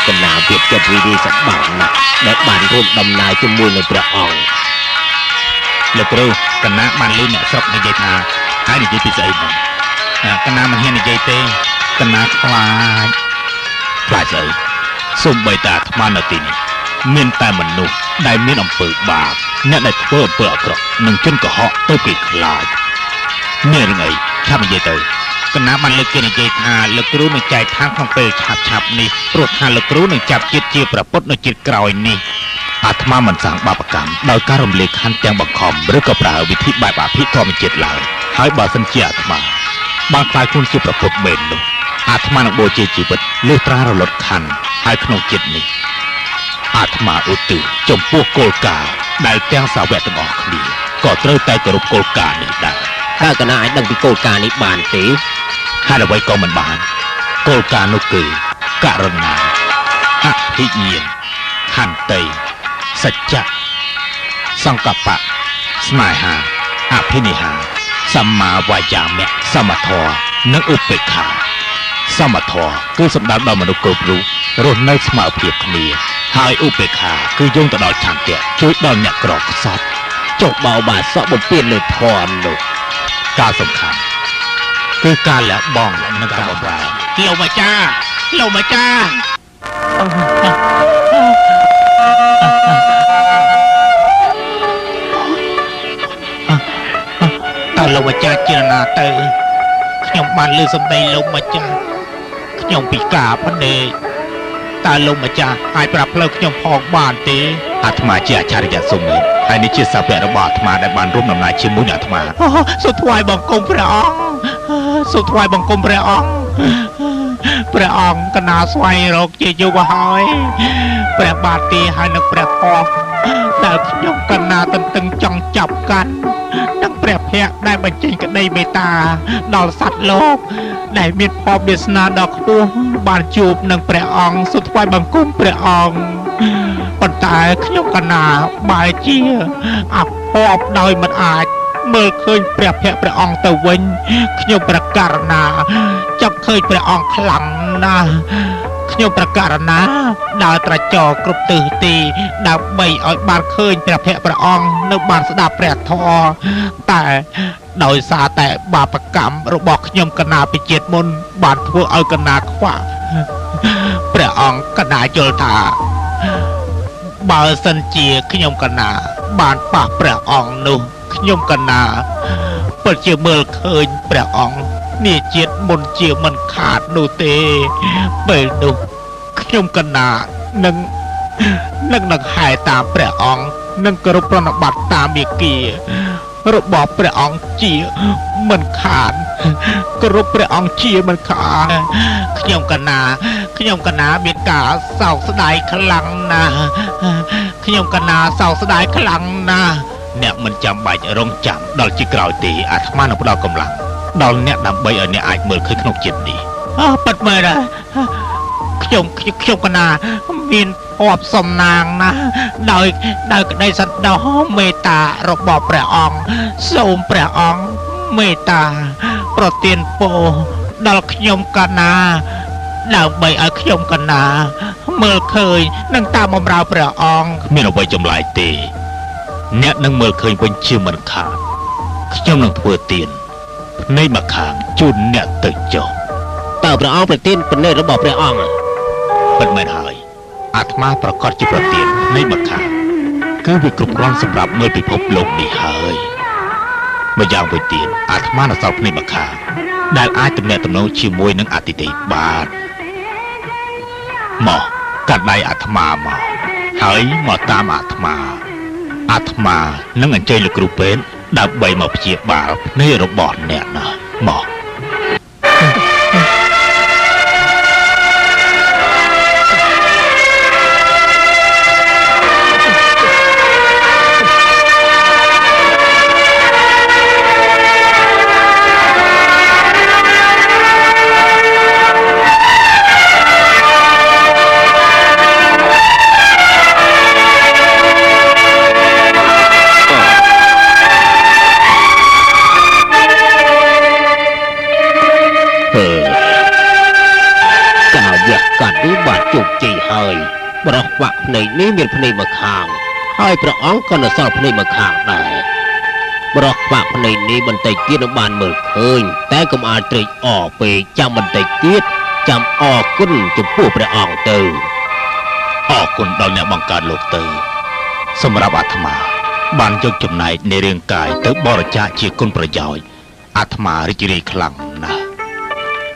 កណាភាពចិត្តរីរីសប្បាយណាស់ដែលបានរួមដំណើរជាមួយនឹងព្រះអង្គលោកគ្រូកណាបានលឺអ្នកស្រុកនិយាយថាហើយនិយាយពីស្អីហ្នឹងកណាមិនហ៊ាននិយាយទេកណាខ្លាចស្អីសូម្បីតែអាត្មានៅទីនេះមានតែមនុស្សដែលមានអំពើបាបអ្នកដែលធ្វើអំពើអាក្រក់នឹងជន់កុហកទៅគេខ្លាចមានរឿងអីឆាប់និយាយទៅកណាបានលើកគេនិយាយថាលោកគ្រូនឹងចែកឋានក្នុងពេលឆាប់នេះព្រោះថាលោកគ្រូនឹងចាប់ជាតិជាប្រពុតនៅជាតិក្រោយនេះអាត្មាមិនសាងបាបកម្មដោយការរំលែកខណ្ឌទាំងបង្ខំឬក៏ប្រើវិធីបែបអភិធម្មជាតិឡើយហើយបើសិនជាអាត្មាបានខ្លាយខ្លួនជាប្រពុតមែននោះអាត្មានឹងបូជាជីវិតលុះត្រារលត់ខណ្ឌហើយក្នុងជាតិនេះអាត្មាឧទ្ទិសចំពោះគោលការណ៍ដែលទាំងសាវកទាំងអស់គ្នាក៏ត្រូវតែគោរពគោលការណ៍នេះដែរតើកណាអាចដឹងពីគោលការណ៍នេះបានទេហើយអ្វីក៏មិនបានគោលការណ៍នោះគឺករុណាអភិញ្ញាណខន្តីសច្ចៈសង្កប្បៈស្នេហាអភិនិហា សម្មាវាយាមៈសមធម៌និងឧបេក្ខាសមធម៌គឺសំដៅដល់មនុស្សគ្រប់រូបរស់នៅស្មើភាពគ្នាហើយឧបេក្ខាគឺយោងទៅដល់ឆន្ទៈជួយដល់អ្នកក្រខ្សត់ចុះបោបាសកបំពេញលើធម៌នោះការសំខាន់គឺការលះបង់និងការបម្រើលោកម្ចាស់តើលោកម្ចាស់ជាណាទៅខ្ញុំបានលើសម្ដីលោកម្ចាស់ខ្ញុំពិការភ្នែកតើលោកម្ចាស់អាចប្រាប់ផ្លូវខ្ញុំផងបានទេអាត្មាជាអច្ឆរិយៈសុមេតហើយនេះជាសាវករបស់អាត្មាដែលបានរួមដំណើរជាមួយនឹងអាត្មាសូមថ្វាយបង្គំព្រះអង្គសូមថ្វាយបង្គំព្រះអង្គព្រះអង្គកណាស្វែងរកជាយូរហើយព្រះបាទទីហើយនឹងព្រះពស្ត្រដែលខ្ញុំកណាទន្ទឹងចង់ចាប់កាន់និងព្រះភ័ក្ត្រដែលបញ្ចេញក្តីមេត្តាដល់សត្វលោកដែលមានភ័ព្វវាសនាដ៏ខ្ពស់បានជួបនឹងព្រះអង្គសូមថ្វាយបង្គំព្រះអង្គប៉ុន្តែខ្ញុំកណាបែរជាអភ័ព្វដោយមិនអាចមើលឃើញព្រះភ័ក្ត្រព្រះអង្គទៅវិញខ្ញុំប្រកាសណាចាប់ឃើញព្រះអង្គខ្លាំងណាស់ខ្ញុំប្រកាសណាដើរត្រចរគ្រប់ទិសទីដើម្បីឲ្យបានឃើញព្រះភ័ក្ត្រព្រះអង្គនៅបានស្ដាប់ព្រះធម៌តែដោយសារតែបាបកម្មរបស់ខ្ញុំកណាពីជាតិមុនបានធ្វើឲ្យកណាខ្វះព្រះអង្គកណាយល់ថាបើសិនជាខ្ញុំកណាបានប៉ះព្រះអង្គនោះខ្ញុំកណាពិតជាមើលឃើញព្រះអង្គនេះជាតិមុនជាមិនខាតនោះទេពេលនោះខ្ញុំកណានឹងហែតាមព្រះអង្គនឹងគោរពប្រណិប័តតាមមាគ៌ារបស់ព្រះអង្គជាមិនខាតគោរពព្រះអង្គជាមិនខាតខ្ញុំកណាមានការសោកស្ដាយខ្លាំងណាស់ខ្ញុំកណាសោកស្ដាយខ្លាំងណាស់អ្នកមិនចាំបាច់រងចាំដល់ជាក្រោយទេអាត្មានឹងផ្ដល់កម្លាំងដល់អ្នកដើម្បីឲ្យអ្នកអាចមើលឃើញក្នុងចិត្តនេះប៉ិតមែនខ្ញុំកណាមានភ័ព្វសំណាងណាស់ដោយក្តីសន្តោសមេត្តារបស់ព្រះអង្គសូមព្រះអង្គមេត្តាប្រទានពរដល់ខ្ញុំកណាដើម្បីឲ្យខ្ញុំកណាមើលឃើញនិងតាមបម្រើព្រះអង្គគ្មានអ្វីចម្លែកទេអ្នកនឹងមើលឃើញវិញជាមិនខាតខ្ញុំនឹងធ្វើទានភ្នែកមកខាងជូនអ្នកទៅចុះតើព្រះអង្គប្រទានភ្នែករបស់ព្រះអង្គពិតមែនហើយអាត្មាប្រកាសជាប្រទានភ្នែកមកខាងគឺវាគ្រប់គ្រាន់សម្រាប់មើលពិភពលោកនេះហើយម្យ៉ាងវិញទៀតអាត្មានៅសល់ភ្នែកមកខាងដែលអាចទំនាក់ទំនងជាមួយនឹងអតិថិបានមកកាត់ដៃអាត្មាមកហើយមកតាមអាត្មានឹងអញ្ជើញលោកគ្រូពេទ្យដើម្បីមកព្យាបាលភ្នែករបស់អ្នកណាមក ជោគជ័យហើយបរោះវាក់ភ្នែកនេះមានភ្នែកមួយខាងហើយព្រះអង្គក៏នៅសល់ភ្នែកមួយខាងដែរបរោះវាក់ភ្នែកនេះបន្តិចទៀតនឹងបានមើលឃើញតែកុំអាលត្រេកអរពេកចាំបន្តិចទៀតចាំអរគុណចំពោះព្រះអង្គទៅអរគុណដល់អ្នកបង្កើតលោកទៅសម្រាប់អាត្មាបានយកចំណែកនៃរាងកាយទៅបរិច្ចាគជាគុណប្រយោជន៍អាត្មារីករាយខ្លាំងណាស់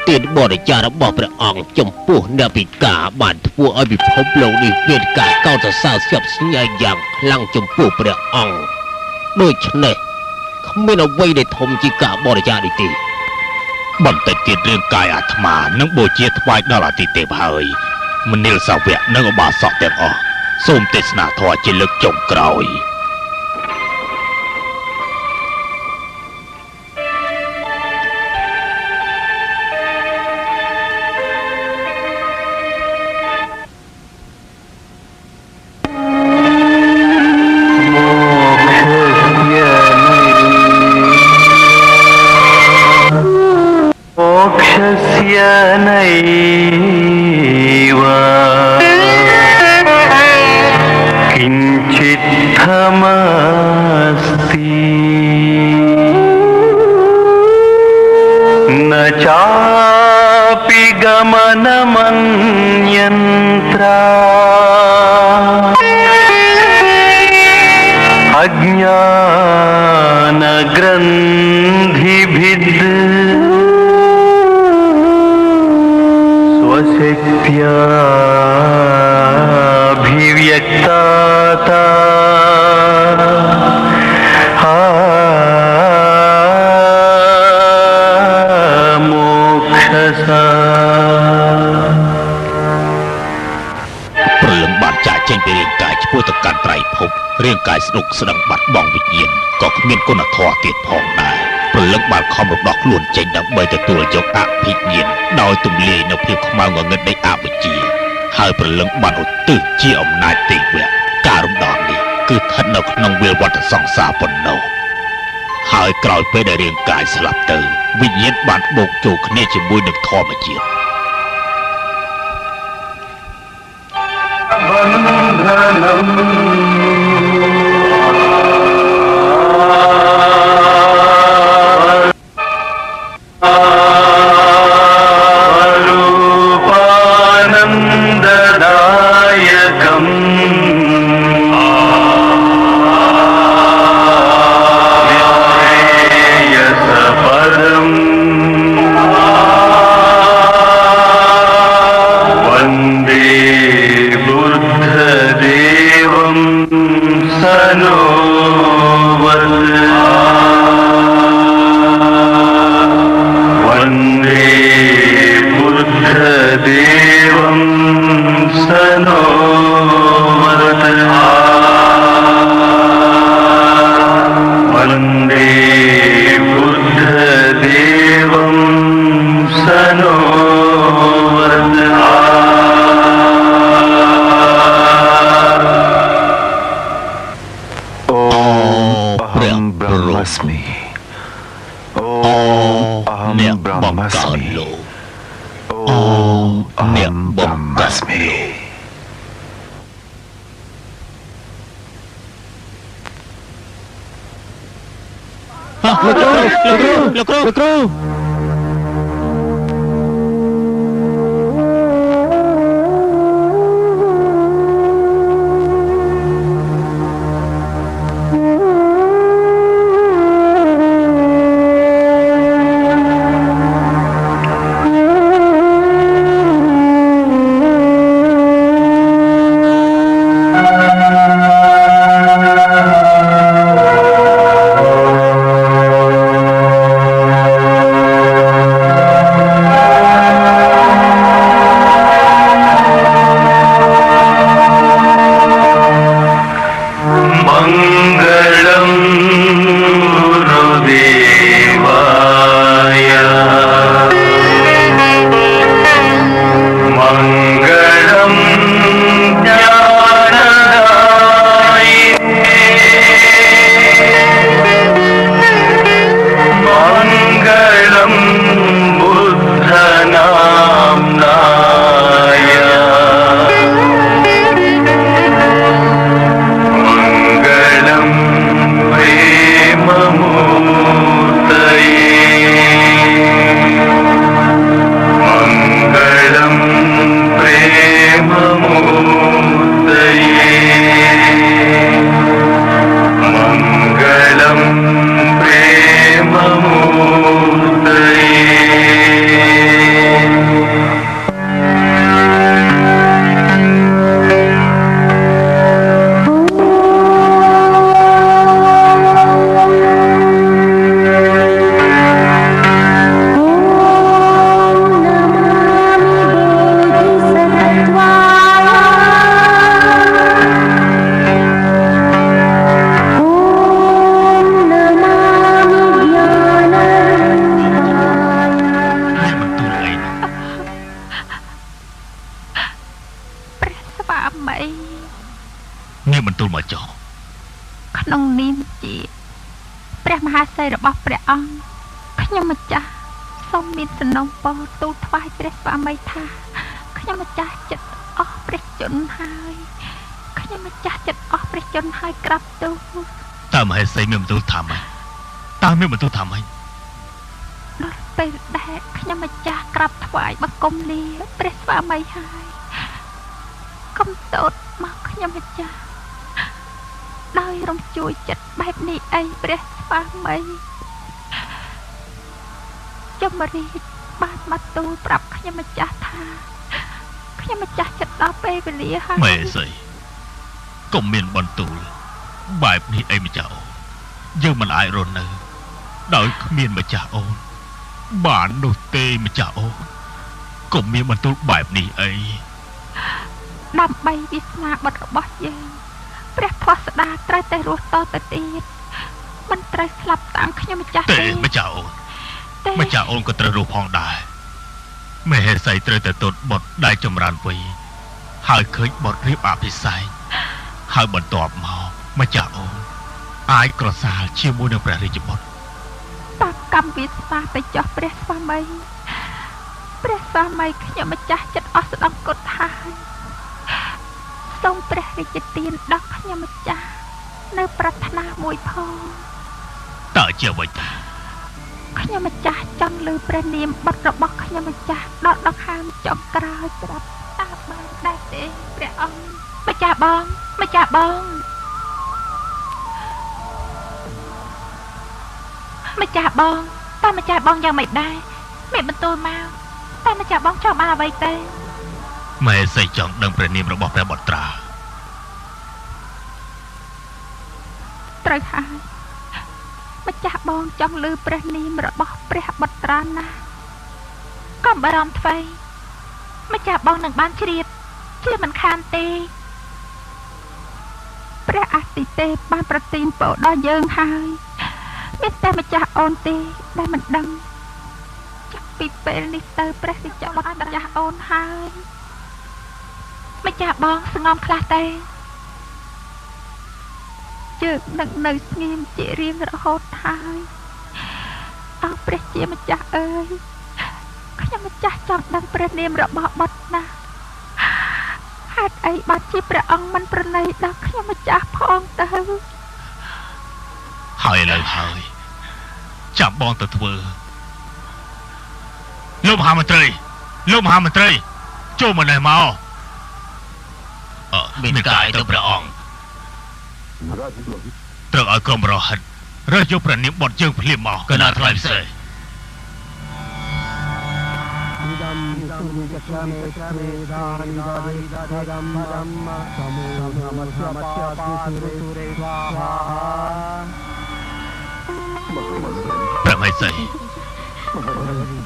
ទានបរិច្ចាគរបស់ព្រះអង្គចំពោះអ្នកពិការបានធ្វើឲ្យពិភពលោកនេះមានការកោតសរសើរស្ញប់ស្ញែងយ៉ាងខ្លាំងចំពោះព្រះអង្គដូច្នេះគ្មានអ្វីដែលធំជាការបរិច្ចាគនេះទេបន្តិចទៀតរាងកាយអាត្មានឹងបូជាថ្វាយដល់អាទិទេពហើយមនាលសាវកនិងឧបាសកទាំងអស់សូមទេសនាធម៌ជាលើកចុងក្រោយ नैव किञ्चित्थमस्ति न चापि गमनमन्यन्त्रा अज्ञानग्रन्थिभिद् स्वशक्त्याभिव्यक्ताता मोक्षसा ព្រលឹងបានចាកចេញពីរាងកាយឆ្ពោះទៅកាន់ត្រៃភពរាងកាយស្នុកស្ដឹងបាត់បង់វិញ្ញាណក៏គ្មានគុណធម៌ទៀតផងដែរព្រលឹងបានខំរំដោះខ្លួនចេញដើម្បីទទួលយកអភិញ្ញាណដោយទម្លាយនៅភាពខ្មៅងងឹតនៃអវិជ្ជាហើយព្រលឹងបានឧទ្ទិសជាអំណាចទេវៈការរំដោះនេះគឺស្ថិតនៅក្នុងវាលវដ្តសង្សារប៉ុណ្ណោះហើយក្រោយពេលដែលរាងកាយស្លាប់ទៅវិញ្ញាណបានបូកចូលគ្នាជាមួយនឹងធម្មជាតិ លោកគ្រូ នាងបន្ទូលមកចុះក្នុងនាមជាព្រះមហាក្សត្រីរបស់ព្រះអង្គខ្ញុំម្ចាស់ សូមមានសំណងពរទូលថ្វាយព្រះស្វាមីថាខ្ញុំម្ចាស់ចិត្តអស់ព្រះជន្មហើយខ្ញុំម្ចាស់ចិត្តអស់ព្រះជន្មហើយក្រាបទូលតើមហេសីមានបន្ទូលថាម៉េចតើមានបន្ទូលថាម៉េចដល់ពេលដែលខ្ញុំម្ចាស់ក្រាបថ្វាយបង្គំលាព្រះស្វាមីហើយកុំតូតមកខ្ញុំម្ចាស់ដោយរំជួយចិត្តបែបនេះអីព្រះស្វាមីចំរីកបានមកទូលប្រាប់ខ្ញុំម្ចាស់ថាខ្ញុំម្ចាស់ចិត្តដល់ពេលវេលាហើយមេសីកុំមានបន្ទូលបែបនេះអីម្ចាស់អូនយើងមិនអាចរស់នៅដោយគ្មានម្ចាស់អូនបាននោះទេម្ចាស់អូនកុំមានបន្ទូលបែបនេះអីដើម្បីវាសនាបុត្ររបស់យើងព្រះផស្តាត្រូវតែរស់តទៅទៀតមិនត្រូវស្លាប់តាមខ្ញុំម្ចាស់ទេម្ចាស់អូនម្ចាស់អូនក៏ត្រូវរស់ផងដែរមហេសីត្រូវតែទតបុត្រដែលចម្រើនវ័យហើយឃើញបុត្ររៀបអភិសេកហើយបន្ទាប់មកម្ចាស់អូនអាចក្រសាលជាមួយនឹងព្រះរាជបុត្រតាមកម្មវាសនាទៅចោះព្រះស្វាមីខ្ញុំម្ចាស់ចិត្តអស់ស្ដង់គុតហើយសូមព្រះរាជទានដល់ខ្ញុំម្ចាស់នៅប្រាថ្នាមួយផងតើជាអ្វីទៅខ្ញុំម្ចាស់ចង់លើព្រះនាមបុត្ររបស់ខ្ញុំម្ចាស់ដល់ដង្ហើមចុងក្រោយប្រាប់តើបានដែរទេព្រះអង្គម្ចាស់បងតើម្ចាស់បងយ៉ាងម៉េចដែរមានបន្ទូលមកតើម្ចាស់បងចង់បានអ្វីទេម៉ែសៃចង់ដឹងព្រះនាមរបស់ព្រះបុត្រាត្រូវហើយម្ចាស់បងចង់ឮព្រះនាមរបស់ព្រះបុត្រាណាកុំបារម្ភអ្វីម្ចាស់បងនឹងបានជ្រាបជាមិនខានទេព្រះអាទិទេពបានប្រទានពរដល់យើងហើយមានតែម្ចាស់អូនទេដែលមិនដឹងចាប់ពីពេលនេះទៅព្រះរាជបុត្រម្ចាស់អូនហើយម្ចាស់បងស្ងំខ្លះទេយើងនឹងនៅស្ងៀមជារៀងរហូតហើយអោព្រះជាម្ចាស់អើយខ្ញុំម្ចាស់ចង់ដឹងព្រះនាមរបស់បុត្រណាហេតុអីបានជាព្រះអង្គមិនប្រណីដល់ខ្ញុំម្ចាស់ផងទៅហើយឥឡូវហើយចាប់បងទៅធ្វើលោកមហាមន្ត្រីចូលមកនេះមកមានកាយទៅព្រះអង្គត្រូវឲ្យក្រុមរហិតរើសយកព្រះនាមបុត្រយើងភ្លាមមកកណាថ្លៃផ្សេងព្រះមេសីប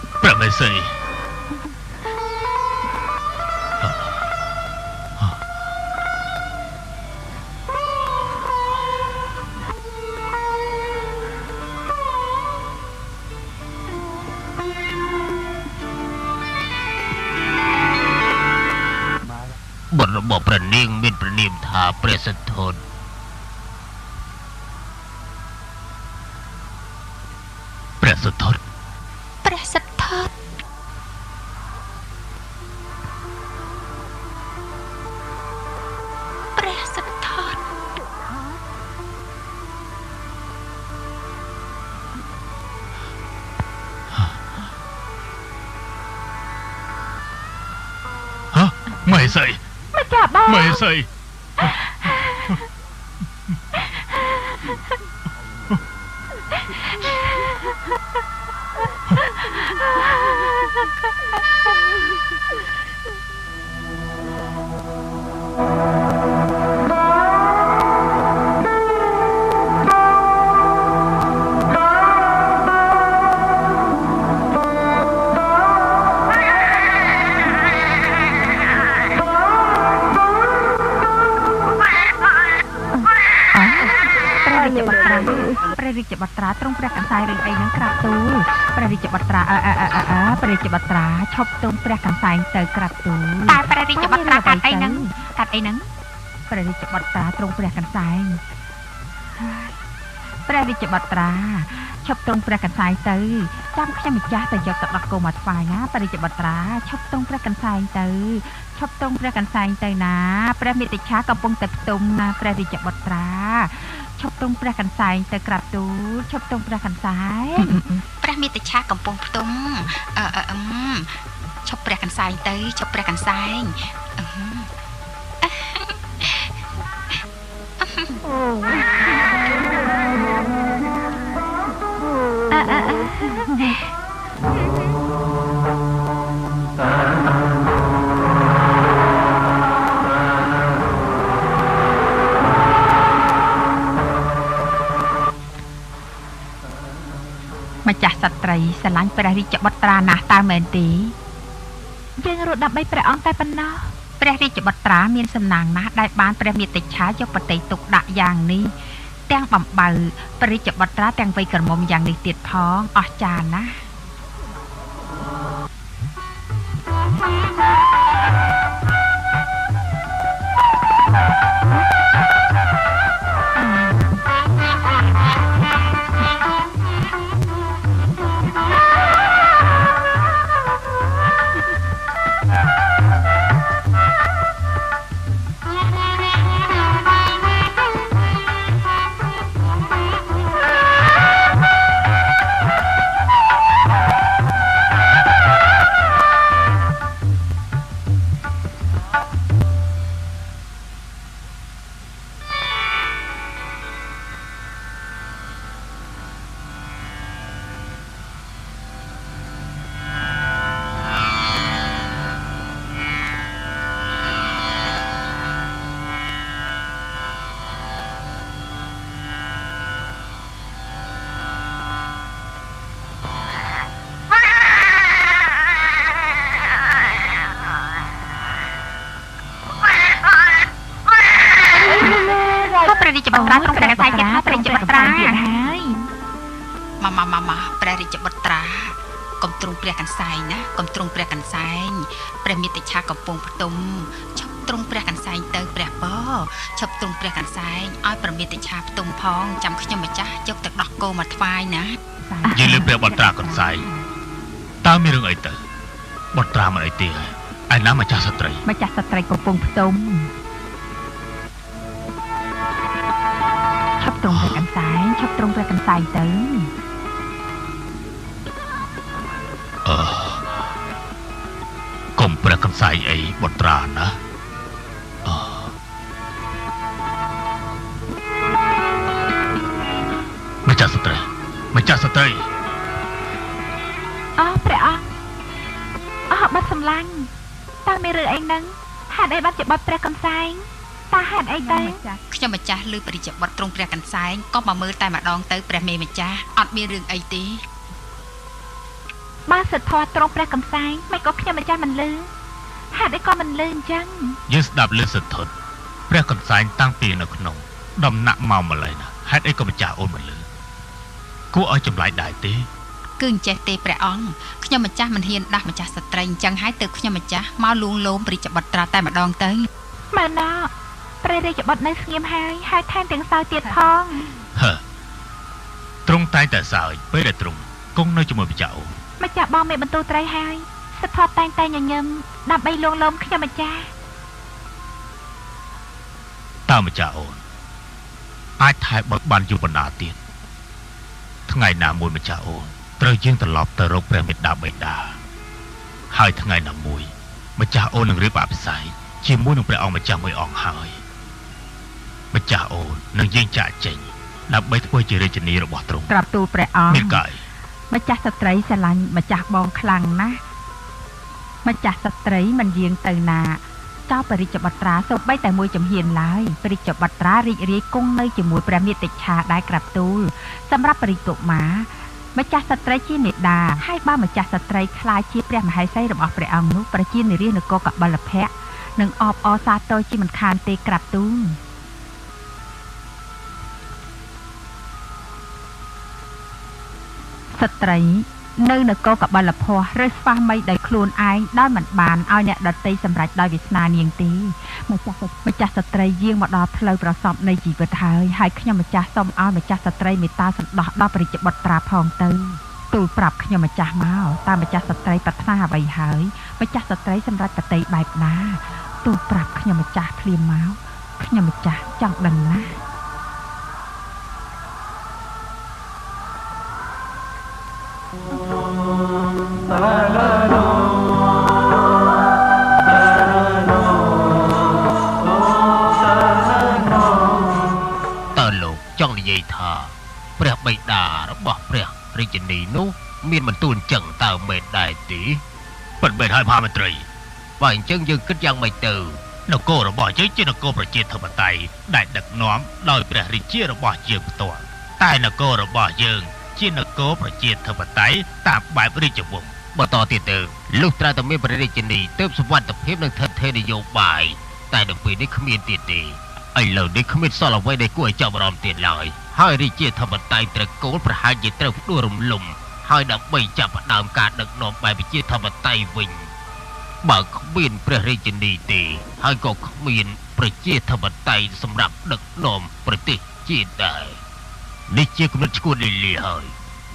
ុត្ររបស់ព្រះនាងមានព្រះនាមថាព្រះសិទ្ធត្ថព្រះសិទ្ធត្ថម៉េសីម្ចាស់បងម៉េសីព្រះរាជបុត្រាទ្រង់ព្រះកន្សែងរឿងអីនឹងក្រាបទូលព្រះរាជបុត្រាព្រះរាជបុត្រាឈប់ទ្រង់ព្រះកន្សែងទៅក្រាបទូលតែព្រះរាជបុត្រាកាត់អីនឹងព្រះរាជបុត្រាទ្រង់ព្រះកន្សែង ព្រះរាជបុត្រាឈប់ទ្រង់ព្រះកន្សែងទៅចាំខ្ញុំម្ចាស់ទៅយកទឹកដោះគោមកថ្វាយណាព្រះរាជបុត្រាឈប់ទ្រង់ព្រះកន្សែងទៅឈប់ទ្រង់ព្រះកន្សែងទៅណាព្រះមេតិឆាកំពុងតែផ្ទុំណាព្រះរាជបុត្រាឈប់ទ្រង់ព្រះកន្សែងទៅក្រាបទូលឈប់ទ្រង់ព្រះកន្សែងព្រះមេតិឆាកំពុងផ្ទុំឈប់ព្រះកន្សែងទៅឈប់ព្រះកន្សែងម្ចាស់សត្រីស្រឡាញ់ព្រះរាជបុត្រាណាស់តើមែនទេយើងរត់ដើម្បីព្រះអង្គតែប៉ុណ្ណោះព្រះរាជបុត្រាមានសំណាងណាស់ដែលបានព្រះមេតិឆាយកបតីទុកដាក់យ៉ាងនេះទាំងបំបើព្រះរាជបុត្រាទាំងវ័យក្រមុំយ៉ាងនេះទៀតផងអស្ចារ្យណាស់បុត្រាទ្រង់ព្រះកន្សែងទៀតហើយព្រះរាជបុត្រាហើយម៉ាព្រះរាជបុត្រាកុំទ្រង់ព្រះកន្សែងណាកុំទ្រង់ព្រះកន្សែងព្រះមេតិឆាកំពុងផ្ទុំឈប់ទ្រង់ព្រះកន្សែងទៅព្រះបឈប់ទ្រង់ព្រះកន្សែងឲ្យព្រះមេតិឆាផ្ទុំផងចាំខ្ញុំម្ចាស់យកទឹកដោះគោមកថ្វាយណាយើងលើព្រះបុត្រាកន្សែងតើមានរឿងអីទៅបុត្រាមិនអីទេឯណាម្ចាស់ស្ត្រីកំពុងផ្ទុំឈប់ទ្រង់ព្រះកន្សែងឈប់ទ្រង់ព្រះកន្សែងទៅកុំព្រះកន្សែងអីបុត្រាណាម្ចាស់ស្ត្រីព្រះអង្គបាត់សម្លាញ់តើមានរឿងអីហ្នឹងហេតុអីបាត់ជាបាត់ព្រះកន្សែងតើហេតុអីទៅខ្ញុំម្ចាស់លើព្រះរាជបុត្រទ្រង់ព្រះកន្សែងក៏មកមើលតែម្ដងទៅព្រះមេម្ចាស់អត់មានរឿងអីទេបើសិទ្ធិទ្រង់ព្រះកន្សែងមិនក៏ខ្ញុំម្ចាស់មិនលឺហេតុអីក៏មិនលឺអញ្ចឹងយើងស្ដាប់លើសិទ្ធិព្រះកន្សែងតាំងពីនៅក្នុងដំណាក់មកម្ល៉េះណាហេតុអីក៏ម្ចាស់អូនមិនលឺគួរឲ្យចម្លែកដែរទេគឺអញ្ចេះទេព្រះអង្គខ្ញុំម្ចាស់មិនហ៊ានដាស់ម្ចាស់ស្ត្រីអញ្ចឹងហើយទៅខ្ញុំម្ចាស់មកលួងលោមព្រះរាជបុត្រាតែម្ដងទៅមែនណាព្រះរាជបុត្រនៅស្ងៀមហើយថែមទាំងសើចទៀតផងទ្រង់តែងតែសើចពេលដែលទ្រង់គង់នៅជាមួយម្ចាស់អូនម្ចាស់បងមេបន្ទូត្រីហើយសិទ្ធិតែងតែញញឹមដើម្បីលួងលោមខ្ញុំម្ចាស់តើម្ចាស់អូនអាចថែបុត្របានយូរប៉ុណ្ណាទៀតថ្ងៃណាមួយម្ចាស់អូនត្រូវយើងត្រឡប់ទៅរកព្រះមេដាបិតាហើយថ្ងៃណាមួយម្ចាស់អូននឹងរៀបអភិសេកជាមួយនឹងព្រះអង្គម្ចាស់មួយអង្គហើយម្ចាស់អូននឹងយើងចាក់ចេញដើម្បីធ្វើជារាជនីរបស់ទ្រង់ក្រាបទូលព្រះអង្គមានកាយម្ចាស់ស្ត្រីស្រឡាញ់ម្ចាស់បងខ្លាំងណាស់ម្ចាស់ស្ត្រីមិនយាងទៅណាចោលព្រះរាជបុត្រាសូម្បីតែមួយចំហៀនឡើយព្រះរាជបុត្រារីករាយគង់នៅជាមួយព្រះមេតិឆាដែលក្រាបទូលសម្រាប់ព្រះរាជកុមារម្ចាស់ស្ត្រីជាមេដាហើយបើម្ចាស់ស្ត្រីខ្លាចជាព្រះមហេសីរបស់ព្រះអង្គនោះប្រជានារីនគរកបិលភៈនឹងអបអរសាទរជាមិនខានទេក្រាបទូលស្ត្រី នៅនគរកបិលភ័ស្ត្រឬស្វាមីដោយខ្លួនឯងដោយមិនបានឲ្យអ្នកដតីសម្រេចដោយវាសនានាងទេម្ចាស់ស្ត្រីយាងមកដល់ផ្លូវប្រសពនៃជីវិតហើយខ្ញុំម្ចាស់សូមឲ្យម្ចាស់ស្ត្រីមេត្តាសន្តោសដល់ព្រះរាជបុត្រាផងទៅទូលប្រាប់ខ្ញុំម្ចាស់មកតើម្ចាស់ស្ត្រីប្រាថ្នាអ្វីហើយម្ចាស់ស្ត្រីសម្រេចបតីបែបណាទូលប្រាប់ខ្ញុំម្ចាស់ភ្លាមមកខ្ញុំម្ចាស់ចង់ដឹងណាស់តើលោកចង់និយាយថាព្រះបិតារបស់ព្រះរាជិនីនោះមានបន្ទូលអញ្ចឹងតើមែនដែរទេពិតមែនហើយមហាមន្ត្រីបើអញ្ចឹងយើងគិតយ៉ាងម៉េចទៅនគររបស់យើងជានគរប្រជាធិបតេយ្យដែលដឹកនាំដោយព្រះរាជារបស់យើងផ្ទាល់តែនគររបស់យើងជានគរប្រជាធិបតេយ្យតាមបែបរាជវង្សបន្តទៀតទៅលុះត្រាតែមានព្រះរាជិនីទើបសុវត្ថិភាពនឹងថិតថេរនយោបាយតែដល់ពេលនេះគ្មានទៀតទេឥឡូវនេះគ្មានសល់អ្វីដែលគួរឲ្យចាប់អារម្មណ៍ទៀតឡើយហើយរាជាធិបតេយ្យត្រកូលប្រហែលជាត្រូវផ្ដួលរំលំហើយដើម្បីចាប់ផ្ដើមការដឹកនាំបែបប្រជាធិបតេយ្យវិញបើគ្មានព្រះរាជិនីទេហើយក៏គ្មានប្រជាធិបតេយ្យសម្រាប់ដឹកនាំប្រទេសជាតិដែរនេះជាគំនិតឆ្កួតលីលាហើយ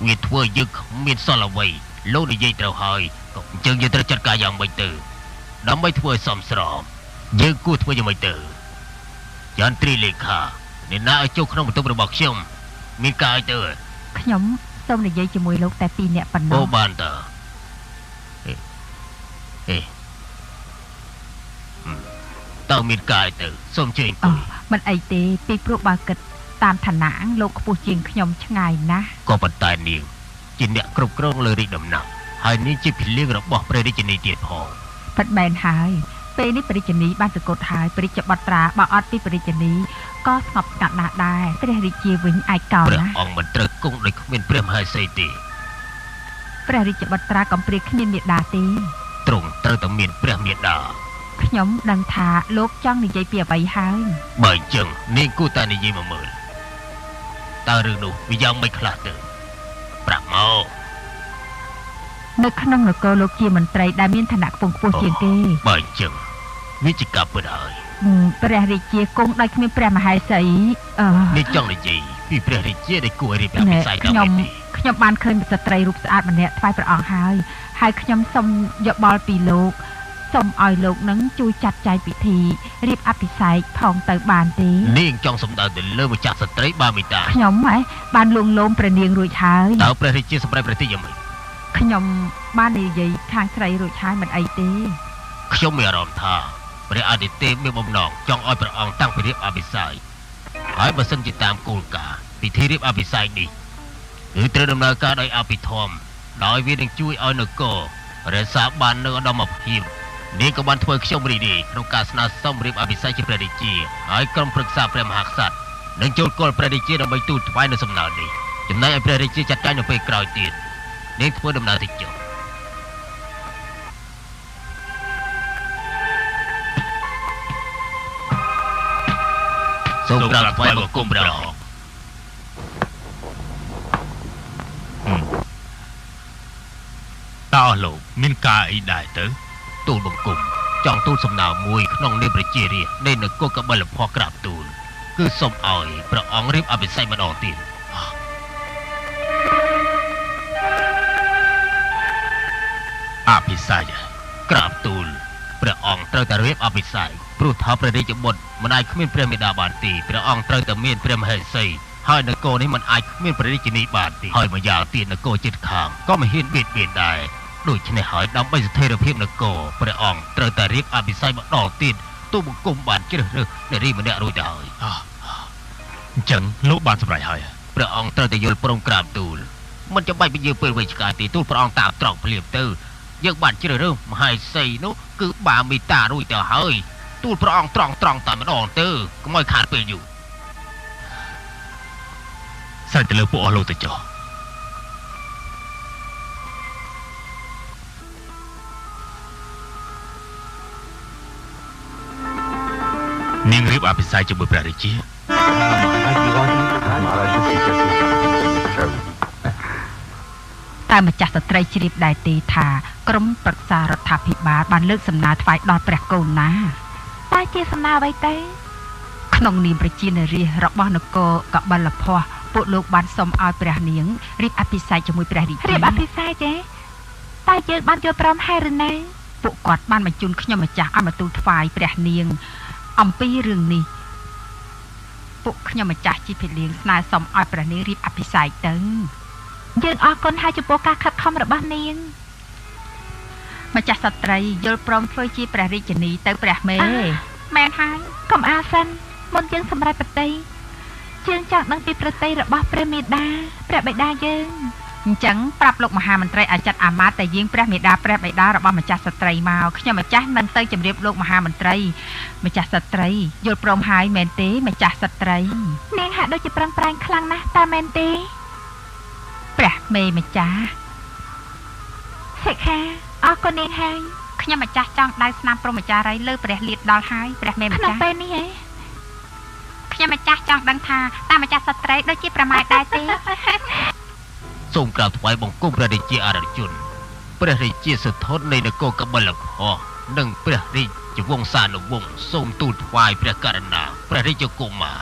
វាធ្វើយើងគ្មានសល់អ្វីលោកនិយាយត្រូវហើយក៏អញ្ចឹងយើងត្រូវចាត់ការយ៉ាងម៉េចទៅដើម្បីធ្វើឲ្យសមស្របយើងគួរធ្វើយ៉ាងម៉េចទៅចន្ទ្រីលេខាអ្នកណាឲ្យចូលក្នុងបន្ទប់របស់ខ្ញុំមានការអីទៅខ្ញុំសូមនិយាយជាមួយលោកតែ2នាក់ប៉ុណ្ណោះអូបានតើតើមានការអីទៅសូមជើញទៅមិនអីទេពីព្រោះបើគិតតាមឋានៈលោកខ្ពស់ជាងខ្ញុំឆ្ងាយណាស់ក៏ប៉ុន្តែនាងជាអ្នកគ្រប់គ្រងលើរាជដំណាក់ហើយនាងជាភីលៀងរបស់ព្រះរាជិនីទៀតផងពិតមែនហើយពេលនេះព្រះរាជិនីបានប្រកាសហើយព្រះរាជបុត្រាបើអត់ពីព្រះរាជិនីក៏ស្ងប់ស្ងាត់ណាស់ដែរព្រះរាជាវិញឯកោណាព្រះអង្គមិនត្រូវគង់ដោយគ្មានព្រះមហេសីទេព្រះរាជបុត្រាកំព្រាគ្មានមេដាទេទ្រង់ត្រូវតែមានព្រះមេដាខ្ញុំដឹងថាលោកចង់និយាយពីអ្វីហើយបើអញ្ចឹងនាងគួរតែនិយាយមកមើលតើរឿងនោះវាយ៉ាងម៉េចខ្លះទៅប្រាប់មកនៅក្នុងនគរលោកជាមន្ត្រីដែលមានឋានៈខ្ពង់ខ្ពស់ជាងគេបើអញ្ចឹងវាជាការពិតហើយព្រះរាជាគង់ដោយគ្មានព្រះមហេសីនេះចង់និយាយពីព្រះរាជាដែលគួររៀបរាប់វិស័យដល់ខ្ញុំបានឃើញស្ត្រីរូបស្អាតម្នាក់ថ្វាយព្រះអង្គហើយខ្ញុំសូមយោបល់ពីលោកសូមឲ្យលោកនឹងជួយចាត់ចែងពិធីរៀបអភិសេកផងទៅបានទេនាងចង់សម្ដៅទៅលើម្ចាស់ស្ត្រីបាមីតាខ្ញុំបានលួងលោមព្រះនាងរួចហើយតើព្រះរាជាសម្រេចប្រតិយ៉ាងម៉េចខ្ញុំបាននិយាយខាងស្រីរួចហើយមិនអីទេខ្ញុំមានអារម្មណ៍ថាព្រះអាទិទេពមានបំណងចង់ឲ្យព្រះអង្គតាំងពីរៀបអភិសេកហើយបើសិនជាតាមគោលការណ៍ពិធីរៀបអភិសេកនេះគឺត្រូវដំណើរការដោយអភិធម្មដោយវានឹងជួយឲ្យនគររក្សាបាននូវឧត្តមភាពនាងក៏បានធ្វើខ្ញុំរីករាយក្នុងការស្នើសុំរៀបអភិសេកជាព្រះរាជាហើយក្រុមប្រឹក្សាព្រះមហាក្សត្រនឹងចូលគល់ព្រះរាជាដើម្បីទូលថ្វាយនៅសំណើនេះចំណែកឲ្យព្រះរាជាចាត់ការនៅពេលក្រោយទៀតនាងធ្វើដំណើរទៅចុះសូមក្រាបថ្វាយបង្គំព្រះអង្គតើលោកមានការអីដែរទៅទូលបង្គំចង់ទូលសំណើមួយក្នុងនាមប្រជារាស្ត្រនៃនគរកបិលភ័ស្ត្រក្រាបទូលគឺសូមឲ្យព្រះអង្គរៀបអភិសេកម្ដងទៀតអភិសេកក្រាបទូលព្រះអង្គត្រូវតែរៀបអភិសេកព្រោះថាព្រះរាជបុត្រមិនអាចគ្មានព្រះមេដាបានទេព្រះអង្គត្រូវតែមានព្រះមហេសីហើយនគរនេះមិនអាចគ្មានព្រះរាជិនីបានទេហើយម្យ៉ាងទៀតនគរជិតខាងក៏មិនហ៊ានបៀតបៀនដែរដូច្នេះហើយដើម្បីស្ថិរភាពនគរព្រះអង្គត្រូវតែរៀបអភិសេកម្ដងទៀតទូលបង្គំបានជ្រើសរើសនារីម្នាក់រួចទៅហើយអញ្ចឹងលោកបានសម្រេចហើយព្រះអង្គត្រូវតែយល់ព្រមក្រាបទូលមិនចាំបាច់ពន្យាពេលវេឆ្កាយទេទូលព្រះអង្គតាមត្រង់ភ្លាមទៅយើងបានជ្រើសរើសមហេសីនោះគឺបាមីតារួចទៅហើយទូលព្រះអង្គត្រង់តែម្ដងទៅកុំឲ្យខាតពេលយូរស្រេចទៅលើពួកអស់លោកទៅចុះនាងរៀបអភិសេកជាមួយព្រះរាជា តែម្ចាស់ស្ត្រីជ្រាបដែរទេថាក្រុមប្រឹក្សារដ្ឋាភិបាលបានលើកសំណើថ្វាយដល់ព្រះកូនណាតើជាសំណើអ្វីទៅក្នុងនាមប្រជានារីរបស់នគរកបិលភ័ស្ត្រពួកលោកបានសុំឲ្យព្រះនាងរៀបអភិសេកជាមួយព្រះរាជារៀបអភិសេកទេតែយើងបានយល់ព្រមហើយឬនៅពួកគាត់បានបញ្ជូនខ្ញុំម្ចាស់ឲ្យមកទូលថ្វាយព្រះនាងអំពីរឿងនេះពួកខ្ញុំម្ចាស់ជីភីលៀងស្នើសុំឲ្យព្រះនាងរៀបអភិសេកទៅយើងអរគុណហើយចំពោះការខិតខំរបស់នាងម្ចាស់ស្ត្រីយល់ព្រមធ្វើជាព្រះរាជិនីទៅព្រះមេមែនហើយកុំអាសិនមុនយើងសម្រេចប្រតិជើងចង់ដឹងពីប្រតិរបស់ព្រះមេដាព្រះបិតាយើងអញ្ចឹងប្រាប់លោកមហាមន្ត្រីឲ្យចាត់អាមាត្យតែយាងព្រះមេដាព្រះបិតារបស់ម្ចាស់ស្ត្រីមកខ្ញុំម្ចាស់នឹងទៅជម្រាបលោកមហាមន្ត្រីម្ចាស់ស្ត្រីយល់ព្រមហើយមែនទេម្ចាស់ស្ត្រីនាងហាក់ដូចជាប្រឹងប្រែងខ្លាំងណាស់តើមែនទេព្រះមេម្ចាស់សិក្ខាអរគុណនាងហើយខ្ញុំម្ចាស់ចង់ដៅស្នាមព្រហ្មចារីលើព្រះលាតដល់ហើយព្រះមេម្ចាស់ក្នុងពេលនេះហ៎ខ្ញុំម្ចាស់ចង់ដឹងថាតើម្ចាស់ស្ត្រីដូចជាប្រមាថដែរទេសូមក្រាបថ្វាយបង្គំព្រះរាជាអរជនព្រះរាជាសធននៃនគរកបិលភ័ស្ត្រនិងព្រះរាជវង្សានុវង្សសូមទូលថ្វាយព្រះករុណាព្រះរាជកុមារ